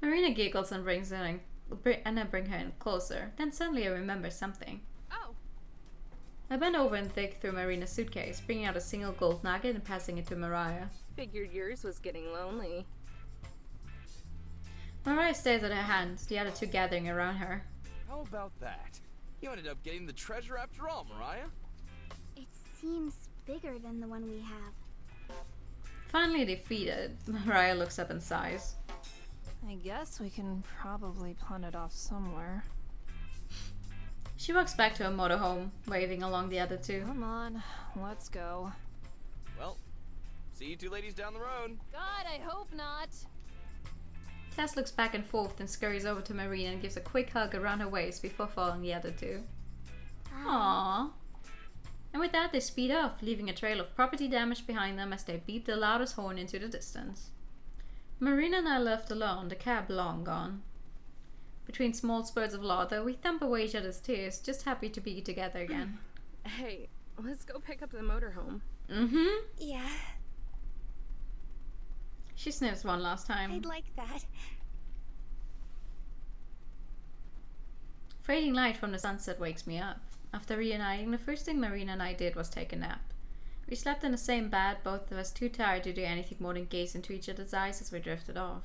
Marina giggles and I bring her in closer, then suddenly I remember something. Oh, I bend over and dig through Marina's suitcase, bringing out a single gold nugget and passing it to Mariah. figured yours was getting lonely. Mariah stares at her hands, the other two gathering around her. How about that? You ended up getting the treasure after all, Mariah. It seems bigger than the one we have. Finally defeated, Mariah looks up and sighs. I guess we can probably pawn it off somewhere. She walks back to her motorhome, waving along the other two. Come on, let's go. Well, see you two ladies down the road. God, I hope not. Tess looks back and forth, then scurries over to Marina and gives a quick hug around her waist before following the other two. Aww. And with that, they speed off, leaving a trail of property damage behind them as they beep the loudest horn into the distance. Marina and I left alone, the cab long gone. Between small spurts of laughter, we thump away each other's tears, just happy to be together again. Hey, let's go pick up the motorhome. Mm-hmm. Yeah, She sniffs one last time. I'd like that. Fading light from the sunset wakes me up. After reuniting, the first thing Marina and I did was take a nap. We slept in the same bed, both of us too tired to do anything more than gaze into each other's eyes as we drifted off.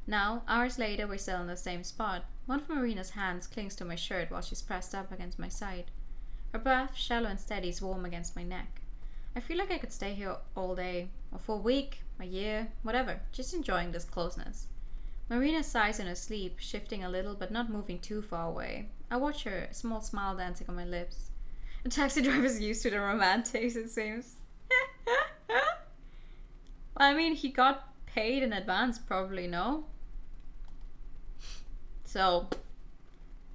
Now, hours later, we're still in the same spot. One of Marina's hands clings to my shirt while she's pressed up against my side. Her breath, shallow and steady, is warm against my neck. I feel like I could stay here all day, or for a week, a year, whatever, just enjoying this closeness. Marina sighs in her sleep, shifting a little but not moving too far away. I watch her, a small smile dancing on my lips. The taxi driver's used to the romantics, it seems. Well, I mean, he got paid in advance, probably, no? So,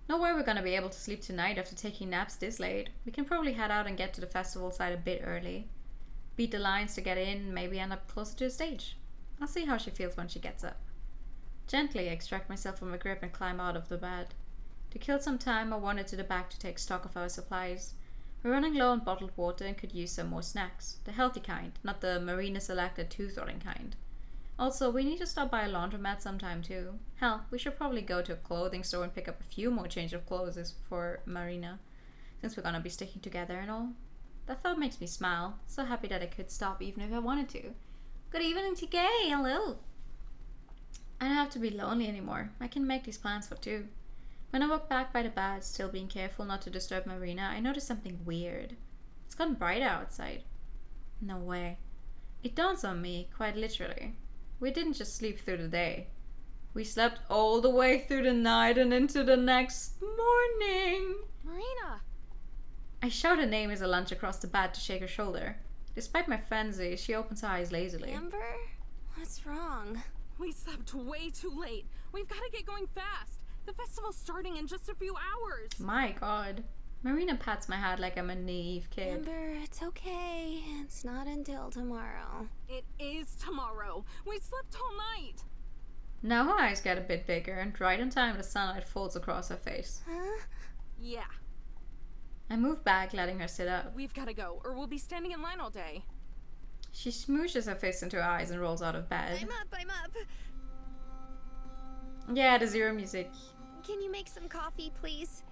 no way we're gonna be able to sleep tonight after taking naps this late. We can probably head out and get to the festival site a bit early. Beat the lines to get in, maybe end up closer to the stage. I'll see how she feels when she gets up. Gently, I extract myself from her grip and climb out of the bed. To kill some time, I wandered to the back to take stock of our supplies. We're running low on bottled water and could use some more snacks. The healthy kind, not the Marina selected tooth-rotting kind. Also, we need to stop by a laundromat sometime too. Hell, we should probably go to a clothing store and pick up a few more change of clothes for Marina, since we're gonna be sticking together and all. That thought makes me smile. So happy that I could stop even if I wanted to. Good evening, TK. Hello. I don't have to be lonely anymore. I can make these plans for two. When I walk back by the bed, still being careful not to disturb Marina, I notice something weird. It's gotten brighter outside. No way. It dawns on me, quite literally. We didn't just sleep through the day. We slept all the way through the night and into the next morning. Marina! I shout her name as I lunge across the bed to shake her shoulder. Despite my frenzy, she opens her eyes lazily. Amber? What's wrong? We slept way too late. We've got to get going fast. The festival's starting in just a few hours. My god. Marina pats my head like I'm a naive kid. Amber, it's okay. It's not until tomorrow. It is tomorrow. We slept all night. Now her eyes get a bit bigger, and right in time the sunlight falls across her face. Huh? Yeah. I move back, letting her sit up. We've got to go, or we'll be standing in line all day. She smooshes her fist into her eyes and rolls out of bed. I'm up. Yeah, the zero music. Can you make some coffee, please?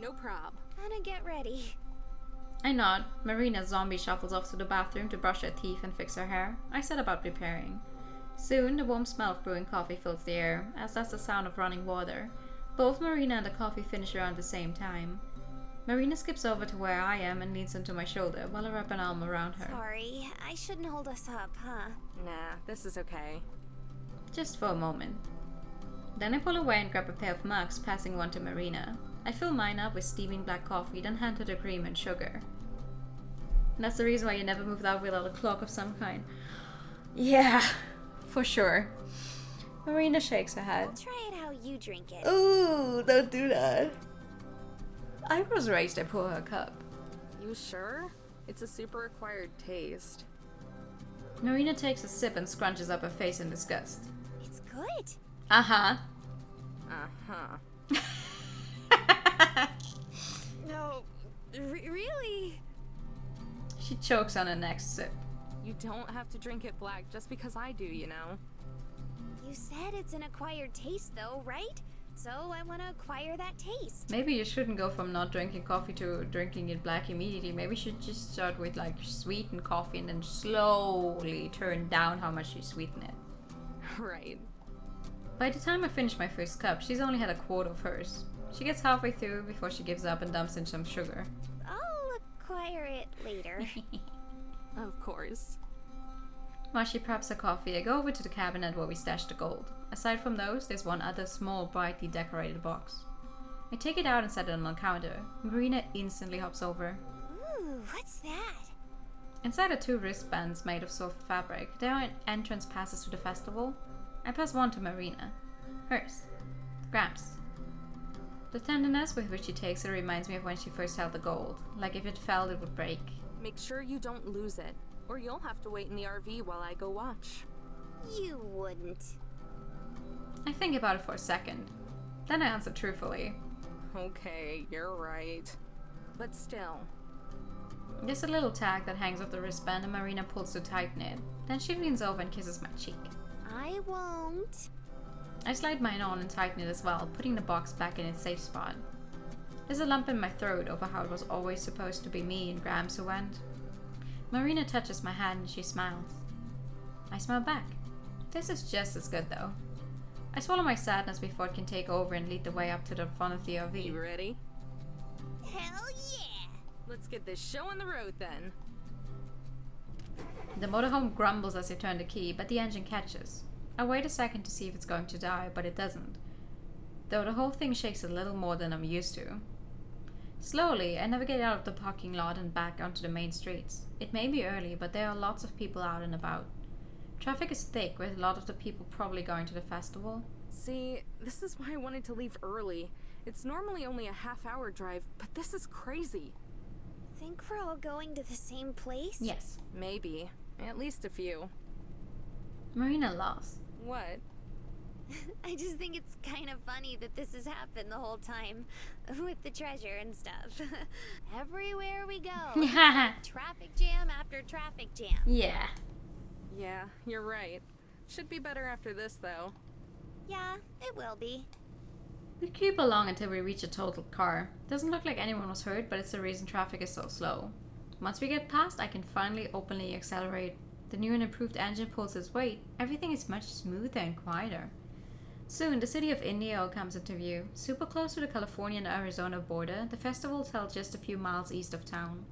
No prob. Gonna get ready. I nod. Marina zombie shuffles off to the bathroom to brush her teeth and fix her hair. I set about preparing. Soon, the warm smell of brewing coffee fills the air, as does the sound of running water. Both Marina and the coffee finish around the same time. Marina skips over to where I am and leans onto my shoulder while I wrap an arm around her. Sorry, I shouldn't hold us up, huh? Nah, this is okay. Just for a moment. Then I pull away and grab a pair of mugs, passing one to Marina. I fill mine up with steaming black coffee, then hand her the cream and sugar. And that's the reason why you never moved out without a clock of some kind. Yeah, for sure. Marina shakes her head. I'll try it how you drink it. Ooh, don't do that. Eyebrows raised, I pour her a cup. You sure? It's a super acquired taste. Marina takes a sip and scrunches up her face in disgust. It's good. Uh-huh. Uh-huh. No, really? She chokes on her next sip. You don't have to drink it black just because I do, you know. You said it's an acquired taste, though, right? So I want to acquire that taste. Maybe you shouldn't go from not drinking coffee to drinking it black immediately. Maybe you should just start with like sweetened coffee and then slowly turn down how much you sweeten it. Right. By the time I finish my first cup, she's only had a quarter of hers. She gets halfway through before she gives up and dumps in some sugar. I'll acquire it later. Of course. While she preps her coffee, I go over to the cabinet where we stashed the gold. Aside from those, there's one other small, brightly decorated box. I take it out and set it on the counter. Marina instantly hops over. Ooh, what's that? Inside are 2 wristbands made of soft fabric. They are entrance passes to the festival. I pass one to Marina. Hers. Gramps. The tenderness with which she takes it reminds me of when she first held the gold. Like if it fell, it would break. Make sure you don't lose it, or you'll have to wait in the RV while I go watch. You wouldn't. I think about it for a second. Then I answer truthfully. Okay, you're right. But still. There's a little tag that hangs off the wristband and Marina pulls to tighten it. Then she leans over and kisses my cheek. I won't. I slide mine on and tighten it as well, putting the box back in its safe spot. There's a lump in my throat over how it was always supposed to be me and Grams who went. Marina touches my hand and she smiles. I smile back. This is just as good though. I swallow my sadness before it can take over and lead the way up to the front of the You RV. ready? Hell yeah! Let's get this show on the road then. The motorhome grumbles as I turn the key, but the engine catches. I wait a second to see if it's going to die, but it doesn't. Though the whole thing shakes a little more than I'm used to. Slowly, I navigate out of the parking lot and back onto the main streets. It may be early, but there are lots of people out and about. Traffic is thick, with a lot of the people probably going to the festival. See, this is why I wanted to leave early. It's normally only a half-hour drive, but this is crazy. Think we're all going to the same place? Yes. Maybe. At least a few. Marina laughs. What? I just think it's kind of funny that this has happened the whole time. With the treasure and stuff. Everywhere we go. Traffic jam after traffic jam. Yeah. Yeah, you're right. Should be better after this, though. Yeah, it will be. We creep along until we reach a totaled car. Doesn't look like anyone was hurt, but it's the reason traffic is so slow. Once we get past, I can finally openly accelerate. The new and improved engine pulls its weight. Everything is much smoother and quieter. Soon, the city of Indio comes into view. Super close to the California and Arizona border, the festival is held just a few miles east of town.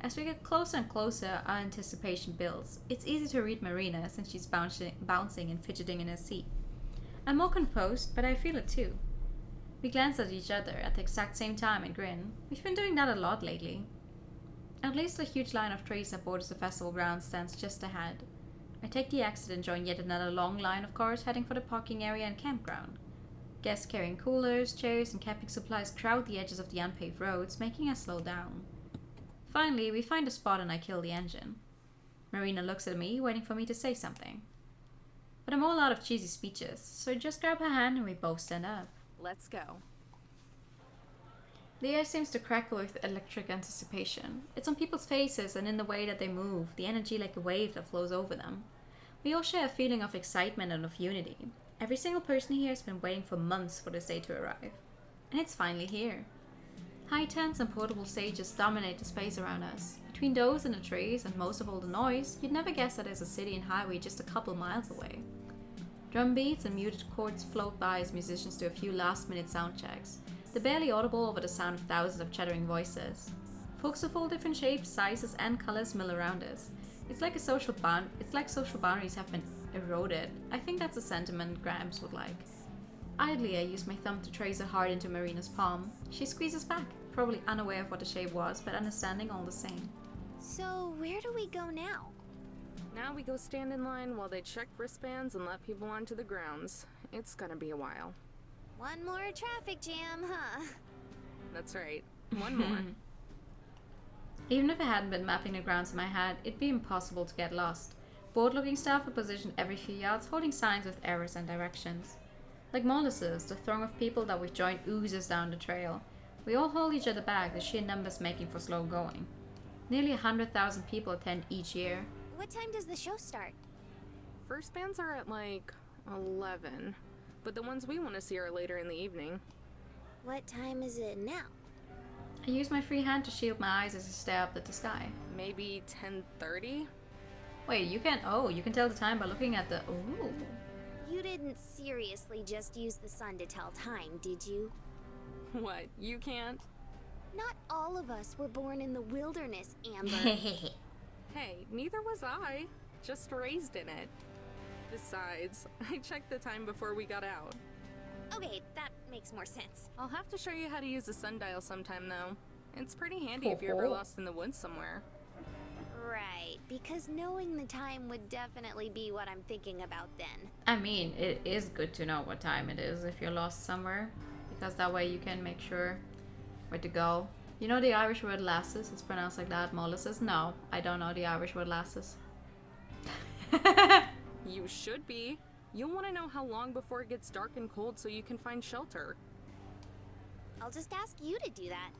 As we get closer and closer, our anticipation builds. It's easy to read Marina since she's bouncing and fidgeting in her seat. I'm more composed, but I feel it too. We glance at each other at the exact same time and grin. We've been doing that a lot lately. At least a huge line of trees that borders the festival grounds stands just ahead. I take the exit and join yet another long line of cars heading for the parking area and campground. Guests carrying coolers, chairs, and camping supplies crowd the edges of the unpaved roads, making us slow down. Finally, we find a spot and I kill the engine. Marina looks at me, waiting for me to say something. But I'm all out of cheesy speeches, so I just grab her hand and we both stand up. Let's go. The air seems to crackle with electric anticipation. It's on people's faces and in the way that they move, the energy like a wave that flows over them. We all share a feeling of excitement and of unity. Every single person here has been waiting for months for this day to arrive. And it's finally here. High tents and portable stages dominate the space around us. Between those and the trees and most of all the noise, you'd never guess that there's a city and highway just a couple miles away. Drum beats and muted chords float by as musicians do a few last-minute sound checks. They're barely audible over the sound of thousands of chattering voices. Folks of all different shapes, sizes, and colors mill around us. It's like social boundaries have been eroded. I think that's a sentiment Gramps would like. Idly, I use my thumb to trace a heart into Marina's palm. She squeezes back, probably unaware of what the shape was, but understanding all the same. So, where do we go now? Now we go stand in line while they check wristbands and let people onto the grounds. It's gonna be a while. One more traffic jam, huh? That's right. One more. Even if I hadn't been mapping the grounds in my head, it'd be impossible to get lost. Bored-looking staff are positioned every few yards, holding signs with errors and directions. Like mollusks, the throng of people that we've joined oozes down the trail. We all hold each other back, the sheer numbers making for slow going. Nearly 100,000 people attend each year. What time does the show start? First bands are at like 11, but the ones we want to see are later in the evening. What time is it now? I use my free hand to shield my eyes as I stare up at the sky. Maybe 10:30? Wait, you can tell the time by looking at the... Ooh. You didn't seriously just use the sun to tell time, did you? What, you can't? Not all of us were born in the wilderness, Amber. Hey, neither was I. Just raised in it. Besides, I checked the time before we got out. Okay, that makes more sense. I'll have to show you how to use a sundial sometime, though. It's pretty handy if you're ever lost in the woods somewhere. Right, because knowing the time would definitely be what I'm thinking about then. I mean, it is good to know what time it is if you're lost somewhere, because that way you can make sure where to go. You know the Irish word lasses? It's pronounced like that, mollusks? No, I don't know the Irish word lasses. You should be. You'll want to know how long before it gets dark and cold so you can find shelter. I'll just ask you to do that.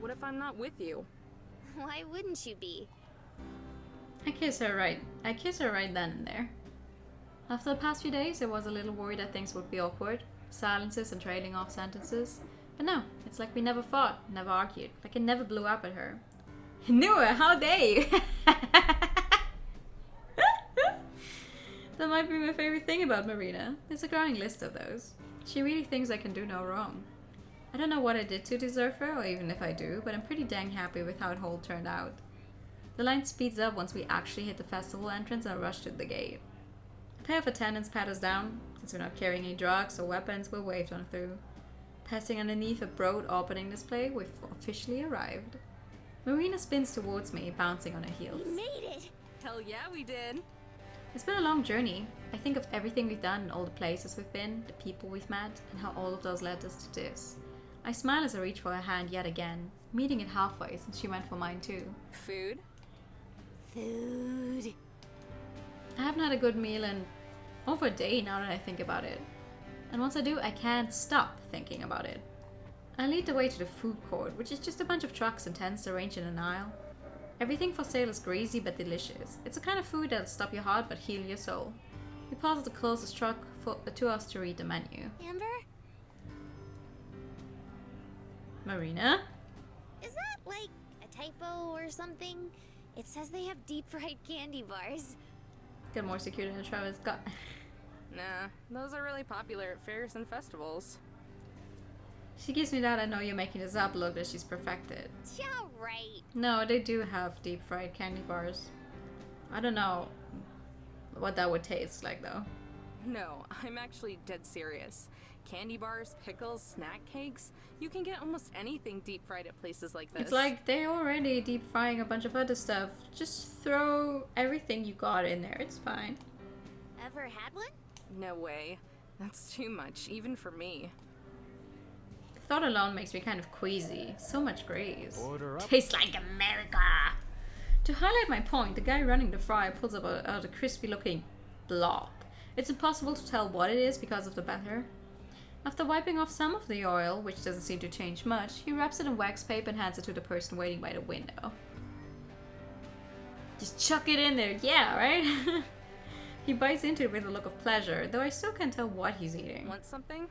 What if I'm not with you? Why wouldn't you be? I kiss her right then and there. After the past few days, I was a little worried that things would be awkward. Silences and trailing off sentences. But no, it's like we never fought, never argued. Like I never blew up at her. Knew her, how dare you? That might be my favorite thing about Marina. There's a growing list of those. She really thinks I can do no wrong. I don't know what I did to deserve her, or even if I do, but I'm pretty dang happy with how it all turned out. The line speeds up once we actually hit the festival entrance and rush to the gate. A pair of attendants pat us down. Since we're not carrying any drugs or weapons, we're waved on through. Passing underneath a broad opening display, we've officially arrived. Marina spins towards me, bouncing on her heels. We made it! Hell yeah, we did. It's been a long journey. I think of everything we've done, all the places we've been, the people we've met, and how all of those led us to this. I smile as I reach for her hand yet again, meeting it halfway since she went for mine too. Food? Food. I haven't had a good meal in over a day now that I think about it. And once I do, I can't stop thinking about it. I lead the way to the food court, which is just a bunch of trucks and tents arranged in an aisle. Everything for sale is greasy but delicious. It's the kind of food that'll stop your heart but heal your soul. We pause at the closest truck to us to read the menu. Amber? Marina? Is that like a typo or something? It says they have deep fried candy bars. Got more secure than Travis got. Nah, those are really popular at fairs and festivals. She gives me that I know you're making this up look that she's perfected. Yeah, right. No, they do have deep fried candy bars. I don't know what that would taste like though. No, I'm actually dead serious. Candy bars, pickles, snack cakes. You can get almost anything deep fried at places like this. It's like they're already deep frying a bunch of other stuff. Just throw everything you got in there. It's fine. Ever had one? No way. That's too much, even for me. The thought alone makes me kind of queasy. So much grease. Order up. Tastes like America. To highlight my point, the guy running the fryer pulls out a crispy looking blob. It's impossible to tell what it is because of the batter. After wiping off some of the oil, which doesn't seem to change much, he wraps it in wax paper and hands it to the person waiting by the window. Just chuck it in there, yeah, right? He bites into it with a look of pleasure, though I still can't tell what he's eating. Want something?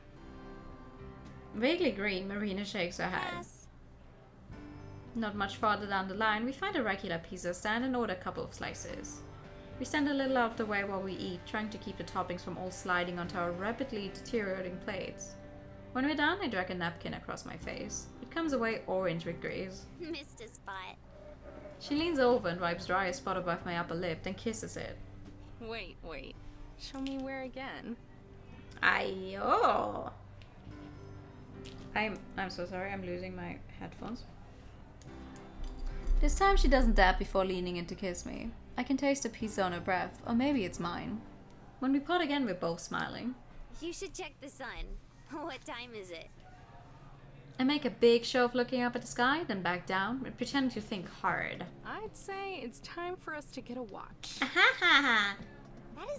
Vaguely green, Marina shakes her head. Yes. Not much farther down the line, we find a regular pizza stand and order a couple of slices. We stand a little out of the way while we eat, trying to keep the toppings from all sliding onto our rapidly deteriorating plates. When we're done, I drag a napkin across my face. It comes away orange with grease. Missed a spot. She leans over and wipes dry a spot above my upper lip, then kisses it. Wait. Show me where again. Ayo! I'm so sorry, I'm losing my headphones. This time she doesn't dab before leaning in to kiss me. I can taste the pizza on her breath, or maybe it's mine. When we part again, we're both smiling. You should check the sun. What time is it? I make a big show of looking up at the sky, then back down, and pretend to think hard. I'd say it's time for us to get a watch. That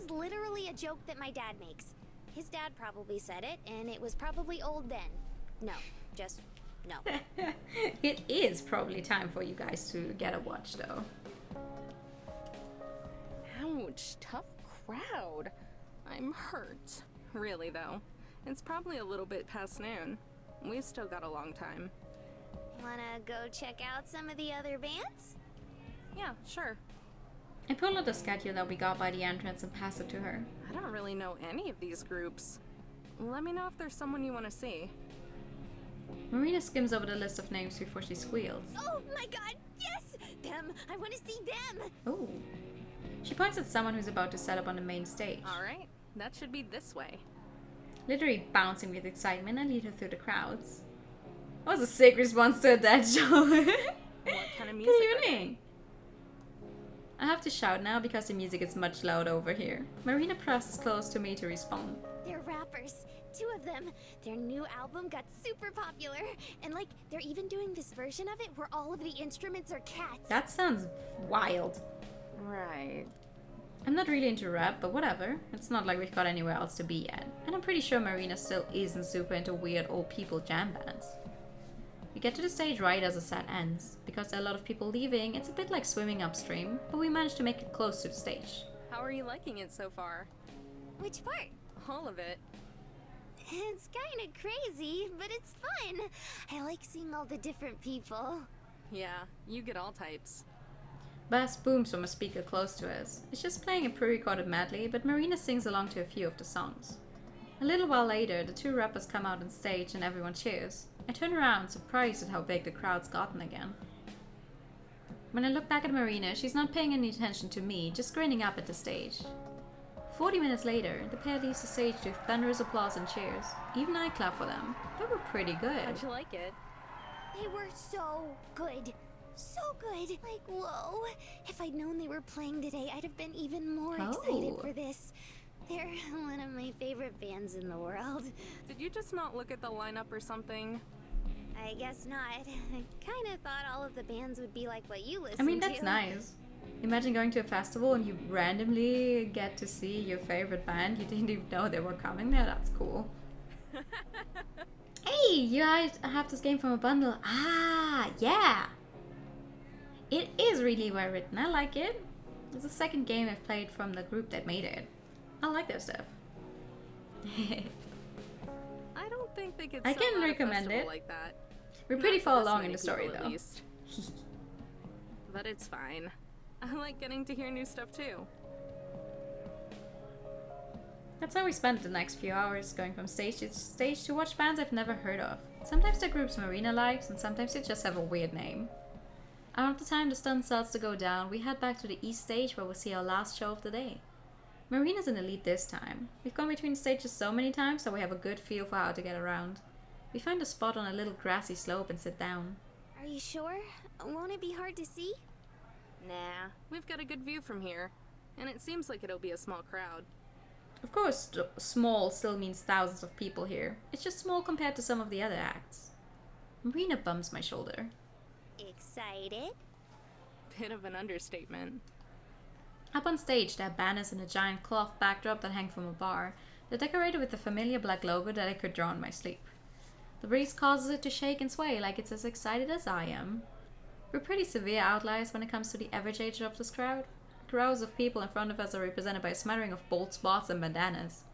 is literally a joke that my dad makes. His dad probably said it, and it was probably old then. No, just no. It is probably time for you guys to get a watch, though. Ouch, tough crowd. I'm hurt. Really, though. It's probably a little bit past noon. We've still got a long time. Wanna go check out some of the other bands? Yeah, sure. I pull out the schedule that we got by the entrance and pass it to her. I don't really know any of these groups. Let me know if there's someone you want to see. Marina skims over the list of names before she squeals. Oh my god, yes! Them! I want to see them! Ooh. She points at someone who's about to set up on the main stage. Alright, that should be this way. Literally bouncing with excitement, I lead her through the crowds. That was a sick response to a dead show. What kind of music? Good evening! I have to shout now because the music is much louder over here. Marina presses close to me to respond. They're rappers. 2 of them. Their new album got super popular. And like, they're even doing this version of it where all of the instruments are cats. That sounds wild. Right. I'm not really into rap, but whatever. It's not like we've got anywhere else to be yet. And I'm pretty sure Marina still isn't super into weird old people jam bands. We get to the stage right as the set ends. Because there are a lot of people leaving, it's a bit like swimming upstream, but we managed to make it close to the stage. How are you liking it so far? Which part? All of it. It's kind of crazy, but it's fun. I like seeing all the different people. Yeah, you get all types. Bass booms from a speaker close to us. It's just playing a pre-recorded medley, but Marina sings along to a few of the songs. A little while later, the 2 rappers come out on stage and everyone cheers. I turn around, surprised at how big the crowd's gotten again. When I look back at Marina, she's not paying any attention to me, just grinning up at the stage. 40 minutes later, the pair leaves the stage to thunderous applause and cheers. Even I clapped for them. They were pretty good. How'd you like it? They were so good. So good. Like, whoa. If I'd known they were playing today, I'd have been even more excited for this. They're one of my favorite bands in the world. Did you just not look at the lineup or something? I guess not. I kind of thought all of the bands would be like what you listen to. I mean, that's nice. Imagine going to a festival and you randomly get to see your favorite band. You didn't even know they were coming there. That's cool. Hey, you guys have this game from a bundle. Ah, yeah. It is really well written. I like it. It's the second game I've played from the group that made it. I like their stuff. I don't think they could I sell can out a recommend festival it. like that. We're pretty Not for far this along many in the story, people, at though. least. But it's fine. I like getting to hear new stuff too. That's how we spent the next few hours, going from stage to watch bands I've never heard of. Sometimes they're groups Marina likes, and sometimes they just have a weird name. Around the time the sun starts to go down, we head back to the east stage where we'll see our last show of the day. Marina's in the lead this time. We've gone between stages so many times that we have a good feel for how to get around. We find a spot on a little grassy slope and sit down. Are you sure? Won't it be hard to see? Nah, we've got a good view from here. And it seems like it'll be a small crowd. Of course, small still means thousands of people here. It's just small compared to some of the other acts. Marina bumps my shoulder. Excited? Bit of an understatement. Up on stage, there are banners and a giant cloth backdrop that hang from a bar. They're decorated with the familiar black logo that I could draw in my sleep. The breeze causes it to shake and sway like it's as excited as I am. We're pretty severe outliers when it comes to the average age of this crowd. Rows of people in front of us are represented by a smattering of bald spots and bandanas.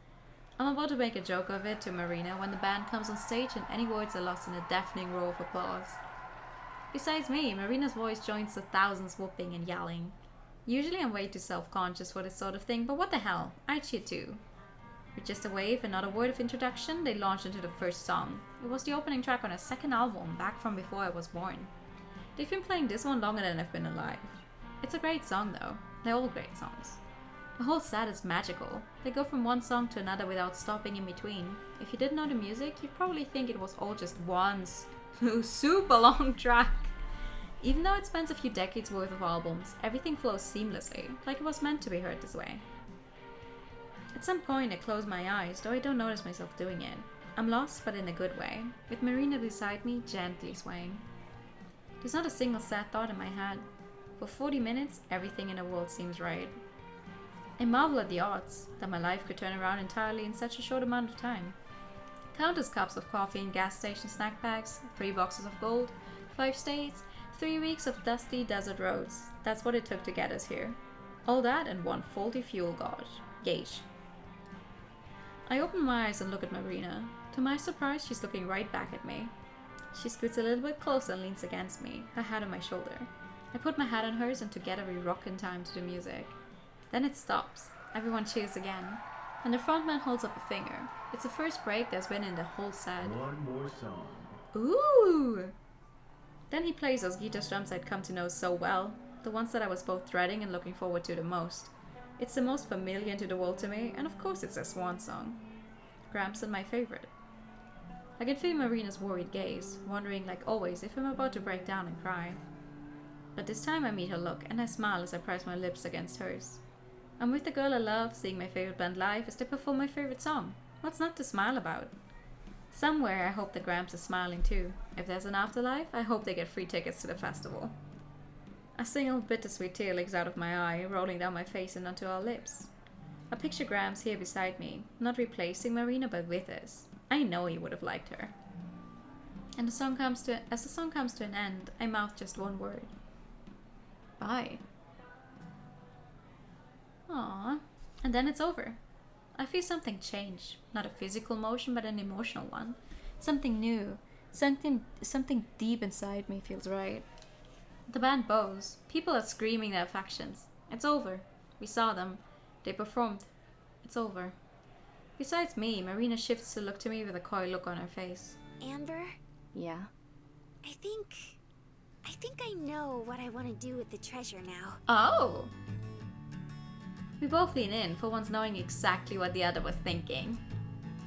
I'm about to make a joke of it to Marina when the band comes on stage and any words are lost in a deafening roar of applause. Besides me, Marina's voice joins the thousands whooping and yelling. Usually I'm way too self-conscious for this sort of thing, but what the hell, I cheer too. With just a wave and not a word of introduction, they launched into the first song. It was the opening track on a second album, back from before I was born. They've been playing this one longer than I've been alive. It's a great song though. They're all great songs. The whole set is magical. They go from one song to another without stopping in between. If you didn't know the music, you'd probably think it was all just one super long track. Even though it spans a few decades worth of albums, everything flows seamlessly, like it was meant to be heard this way. At some point I close my eyes, though I don't notice myself doing it. I'm lost, but in a good way, with Marina beside me, gently swaying. There's not a single sad thought in my head. For 40 minutes, everything in the world seems right. I marvel at the odds, that my life could turn around entirely in such a short amount of time. Countless cups of coffee in gas station snack bags, 3 boxes of gold, 5 states, 3 weeks of dusty desert roads. That's what it took to get us here. All that and one faulty fuel gauge. I open my eyes and look at Marina. To my surprise, she's looking right back at me. She scoots a little bit closer and leans against me, her head on my shoulder. I put my head on hers and together we rock in time to the music. Then it stops. Everyone cheers again. And the frontman holds up a finger. It's the first break there's been in the whole set. One more song. Ooh! Then he plays those guitar strums I'd come to know so well. The ones that I was both dreading and looking forward to the most. It's the most familiar to the world to me, and of course it's a swan song. Gramps and my favorite. I can feel Marina's worried gaze, wondering like always if I'm about to break down and cry. But this time I meet her look, and I smile as I press my lips against hers. I'm with the girl I love, seeing my favorite band live as they perform my favorite song. What's not to smile about? Somewhere I hope that Gramps is smiling too. If there's an afterlife, I hope they get free tickets to the festival. A single bittersweet tear leaks out of my eye, rolling down my face and onto our lips. I picture Gramps here beside me, not replacing Marina but with us. I know he would have liked her. And as the song comes to an end, I mouth just one word. Bye. Aww. And then it's over. I feel something change. Not a physical motion, but an emotional one. Something new. Something deep inside me feels right. The band bows. People are screaming their affections. It's over. We saw them. They performed. It's over. Besides me, Marina shifts to look to me with a coy look on her face. Amber, Yeah? I think I know what I want to do with the treasure now. Oh! We both lean in, for once knowing exactly what the other was thinking.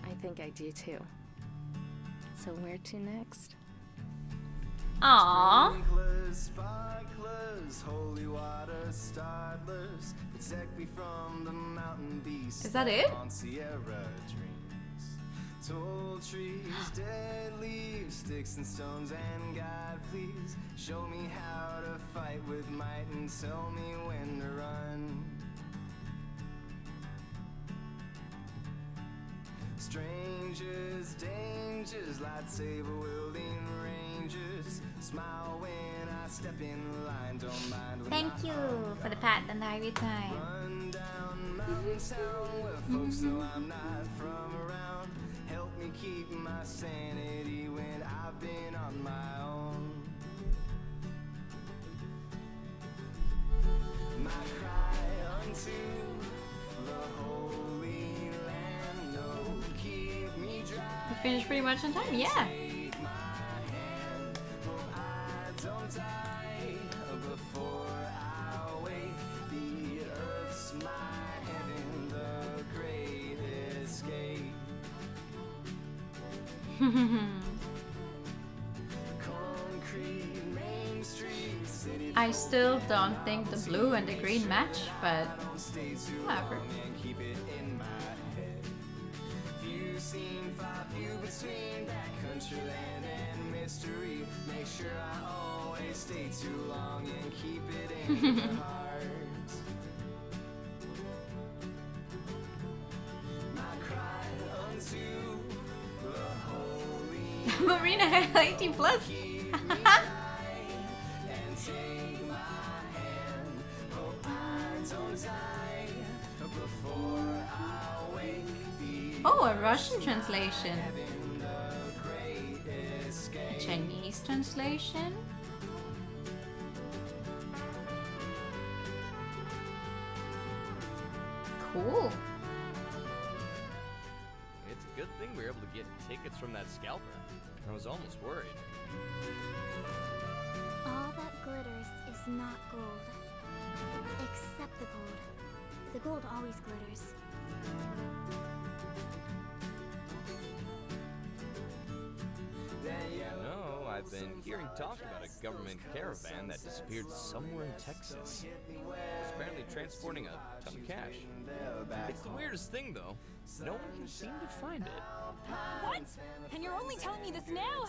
I think I do too. So where to next? Aww. Sprinklers, sparklers, holy water startlers, protect me from the mountain beasts. Is that it? On Sierra dreams. Tall trees, dead leaves, sticks and stones, and God, please show me how to fight with might and tell me when to run. Strangers, dangers, lightsaber wielding rangers. Smile when I step in line, don't mind when Thank you for the pat and the every time. run down mountain town where folks know I'm not from around. Help me keep my sanity when I've been on my own. My cry unto the holy land, no, keep me dry. We finished pretty much on time, yeah. Take my hand, hope I don't die before I wake. The earth's my heaven, the great escape. Concrete main street, city. I still don't think the blue and the green match, but Don't stay too whatever. long and keep it in my head. Few seen, far few between, that country land and mystery. Make sure I always stay too long and keep it in the heart. My cry unto the holy Marina 18 plus. keep me dry and take my hand. Hope I don't die before I wake. The Oh, a Russian translation. heaven, the great A escape. Chinese translation. Cool. It's a good thing we were able to get tickets from that scalper. I was almost worried. All that glitters is not gold. Except the gold. The gold always glitters. No, I've been hearing talk about a government caravan that disappeared somewhere in Texas. It's apparently transporting a ton of cash. It's the weirdest thing, though. No one can seem to find it. What? And you're only telling me this now?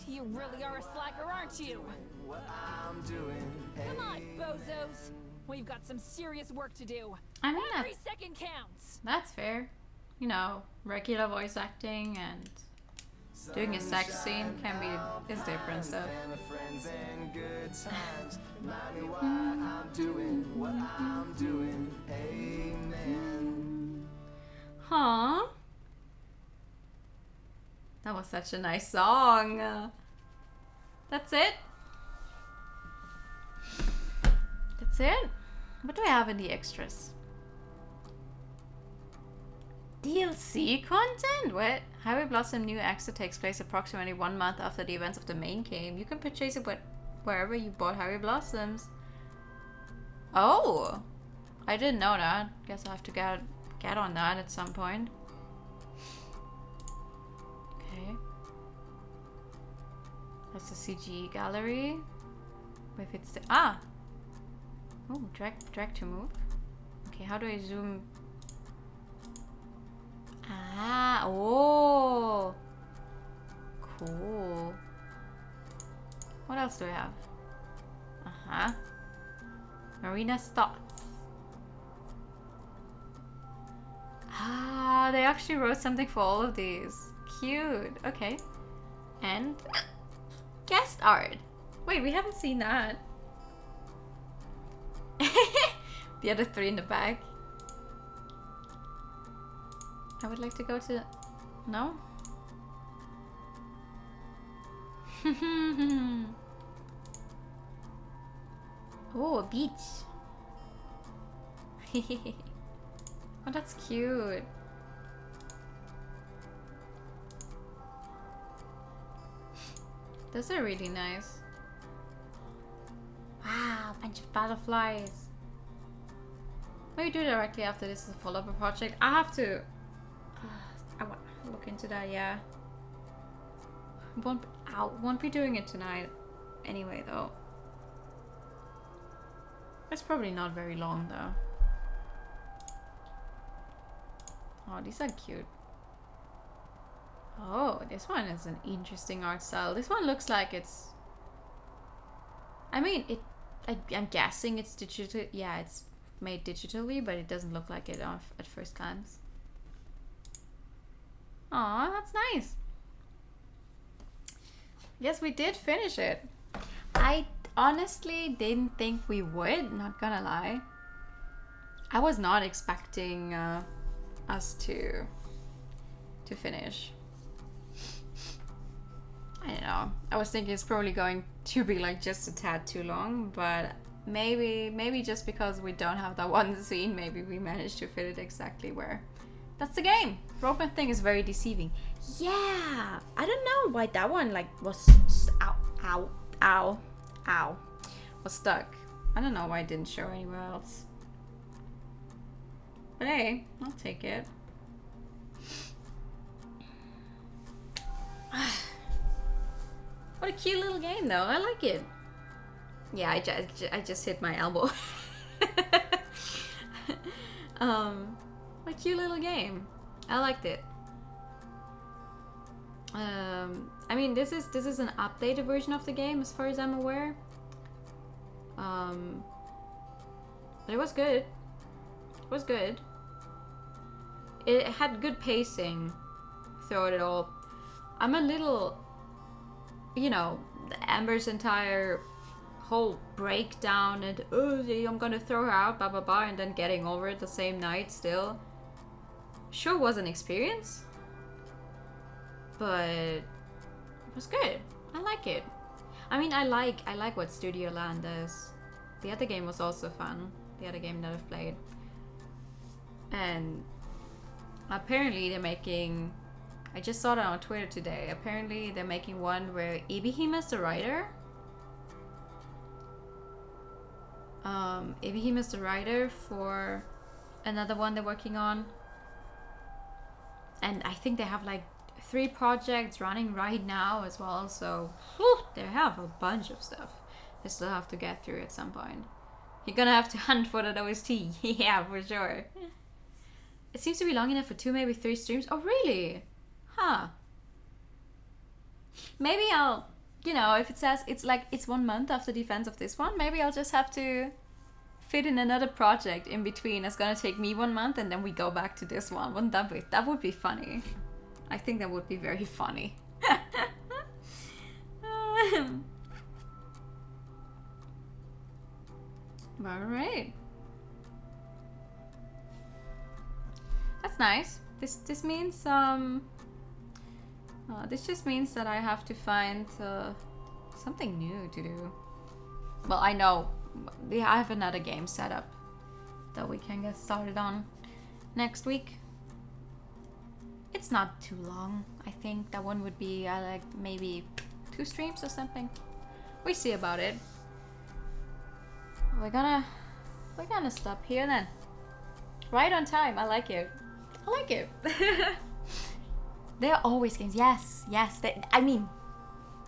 You really are a slacker, aren't you? I'm doing. Come on, bozos. We've got some serious work to do. I mean, Every second counts. that's fair. You know, regular voice acting and doing a sex scene can be is different stuff. And the friends and good times. Remind me why I'm doing what I'm doing. Amen. Huh? That was such a nice song. That's it. That's it. What do I have in the extras? DLC content? What? Highway Blossom new extra takes place approximately 1 month after the events of the main game. You can purchase it wherever you bought Highway Blossoms. Oh! I didn't know that. Guess I'll have to get on that at some point. Okay. That's the CG gallery. With its ah! Oh, drag to move. Okay, how do I zoom? Ah, oh! Cool. What else do I have? Uh-huh. Marina's thoughts. Ah, they actually wrote something for all of these. Cute. Okay. And guest art. Wait, we haven't seen that. The other three in the back. I would like to go to... No? Oh, a beach. Oh, that's cute. Those are really nice. Wow, a bunch of butterflies. What do you do directly after this is a follow-up project? I have to... I want to look into that, yeah. Won't be doing it tonight anyway, though. It's probably not very long, though. Oh, these are cute. Oh, this one is an interesting art style. This one looks like it's... I mean, I'm guessing it's digital. Yeah, it's made digitally, but it doesn't look like it at first glance. Aw, that's nice. Yes, we did finish it. I honestly didn't think we would, not gonna lie. I was not expecting us to finish. I don't know. I was thinking it's probably going to be like just a tad too long, but maybe just because we don't have that one scene, maybe we managed to fit it exactly where. That's the game. Roadmap thing is very deceiving. Yeah, I don't know why that one like was ow was stuck. I don't know why it didn't show anywhere else. But hey, I'll take it. What a cute little game, though. I like it. Yeah, I just hit my elbow. What a cute little game. I liked it. I mean, this is an updated version of the game, as far as I'm aware. But it was good. It was good. It had good pacing throughout it all. I'm a little, you know, Amber's entire whole breakdown and I'm gonna throw her out, blah blah blah, and then getting over it the same night still. Sure was an experience, but it was good. I like it. I mean, I like what Studio Land does. The other game was also fun. The other game that I've played, and apparently they're making. I just saw that on Twitter today. Apparently they're making one where Ibihime is the writer. Ibihime is the writer for another one they're working on. And I think they have like 3 projects running right now as well. So they have a bunch of stuff they still have to get through at some point. You're gonna have to hunt for that OST. Yeah, for sure. It seems to be long enough for 2, maybe 3 streams. Oh, really? Huh. Maybe I'll, you know, if it says it's like it's 1 month after defense of this one, maybe I'll just have to fit in another project in between. It's gonna take me 1 month and then we go back to this one. Wouldn't that be? That would be funny. I think that would be very funny. Alright. That's nice. This means this just means that I have to find something new to do. Well, I know I have another game set up that we can get started on next week. It's not too long. I think that one would be like maybe 2 streams or something. We see about it. We're gonna stop here then. Right on time. I like it. I like it. There are always games. Yes. I mean,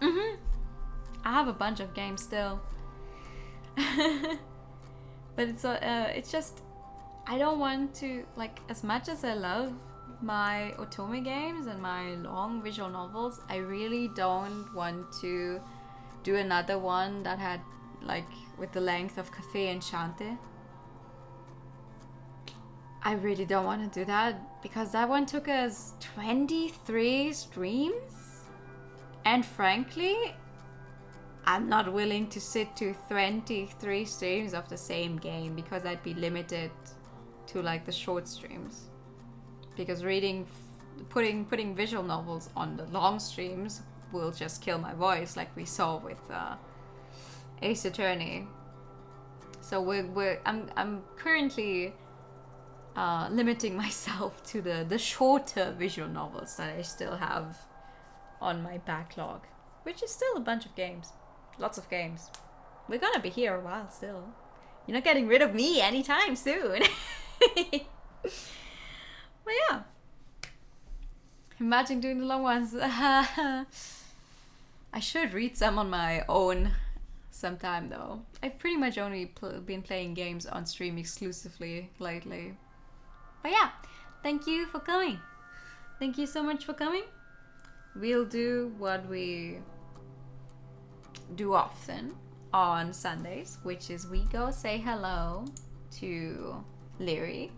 I have a bunch of games still. But it's just, I don't want to, like, as much as I love my otome games and my long visual novels, I really don't want to do another one that had, like, with the length of Café Enchanté. I really don't want to do that, because that one took us 23 streams, and frankly, I'm not willing to sit to 23 streams of the same game, because I'd be limited to like the short streams. Because putting visual novels on the long streams will just kill my voice, like we saw with Ace Attorney. So I'm currently limiting myself to the shorter visual novels that I still have on my backlog, which is still a bunch of games. Lots of games. We're gonna be here a while still. You're not getting rid of me anytime soon. But yeah. Imagine doing the long ones. I should read some on my own sometime though. I've pretty much only been playing games on stream exclusively lately. But yeah, thank you for coming. Thank you so much for coming. We'll do what we do often on Sundays, which is we go say hello to Lyri,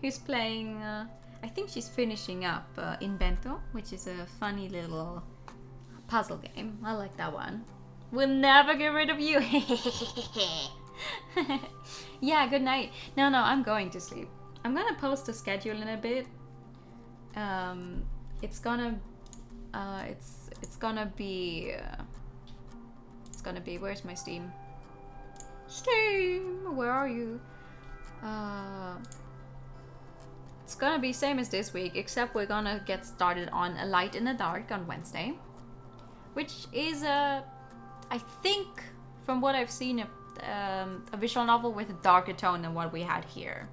who's playing, I think she's finishing up Invento, which is a funny little puzzle game. I like that one. We'll never get rid of you. Yeah, good night. No, I'm going to sleep. I'm gonna post a schedule in a bit. It's gonna be where's my Steam? Steam, where are you? It's gonna be same as this week, except we're gonna get started on A Light in the Dark on Wednesday, which is I think from what I've seen a visual novel with a darker tone than what we had here.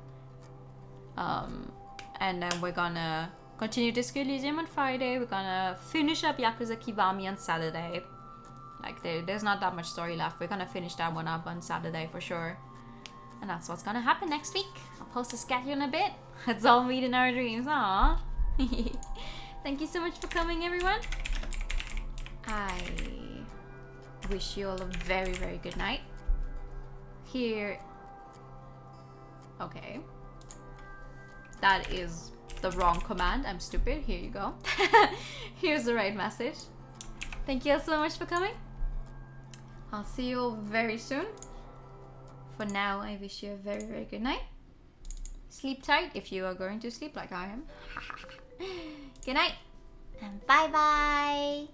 And then we're gonna continue Disco Elysium on Friday. We're gonna finish up Yakuza Kiwami on Saturday. Like there's not that much story left. We're gonna finish that one up on Saturday for sure. And that's what's gonna happen next week. I'll post a schedule in a bit. Let's all meet in our dreams. Aww. Thank you so much for coming, everyone. I wish you all a very, very good night. Here. Okay. That is the wrong command. I'm stupid. Here you go. Here's the right message. Thank you all so much for coming. I'll see you all very soon. For now, I wish you a very, very good night. Sleep tight if you are going to sleep like I am. Good night. And bye-bye.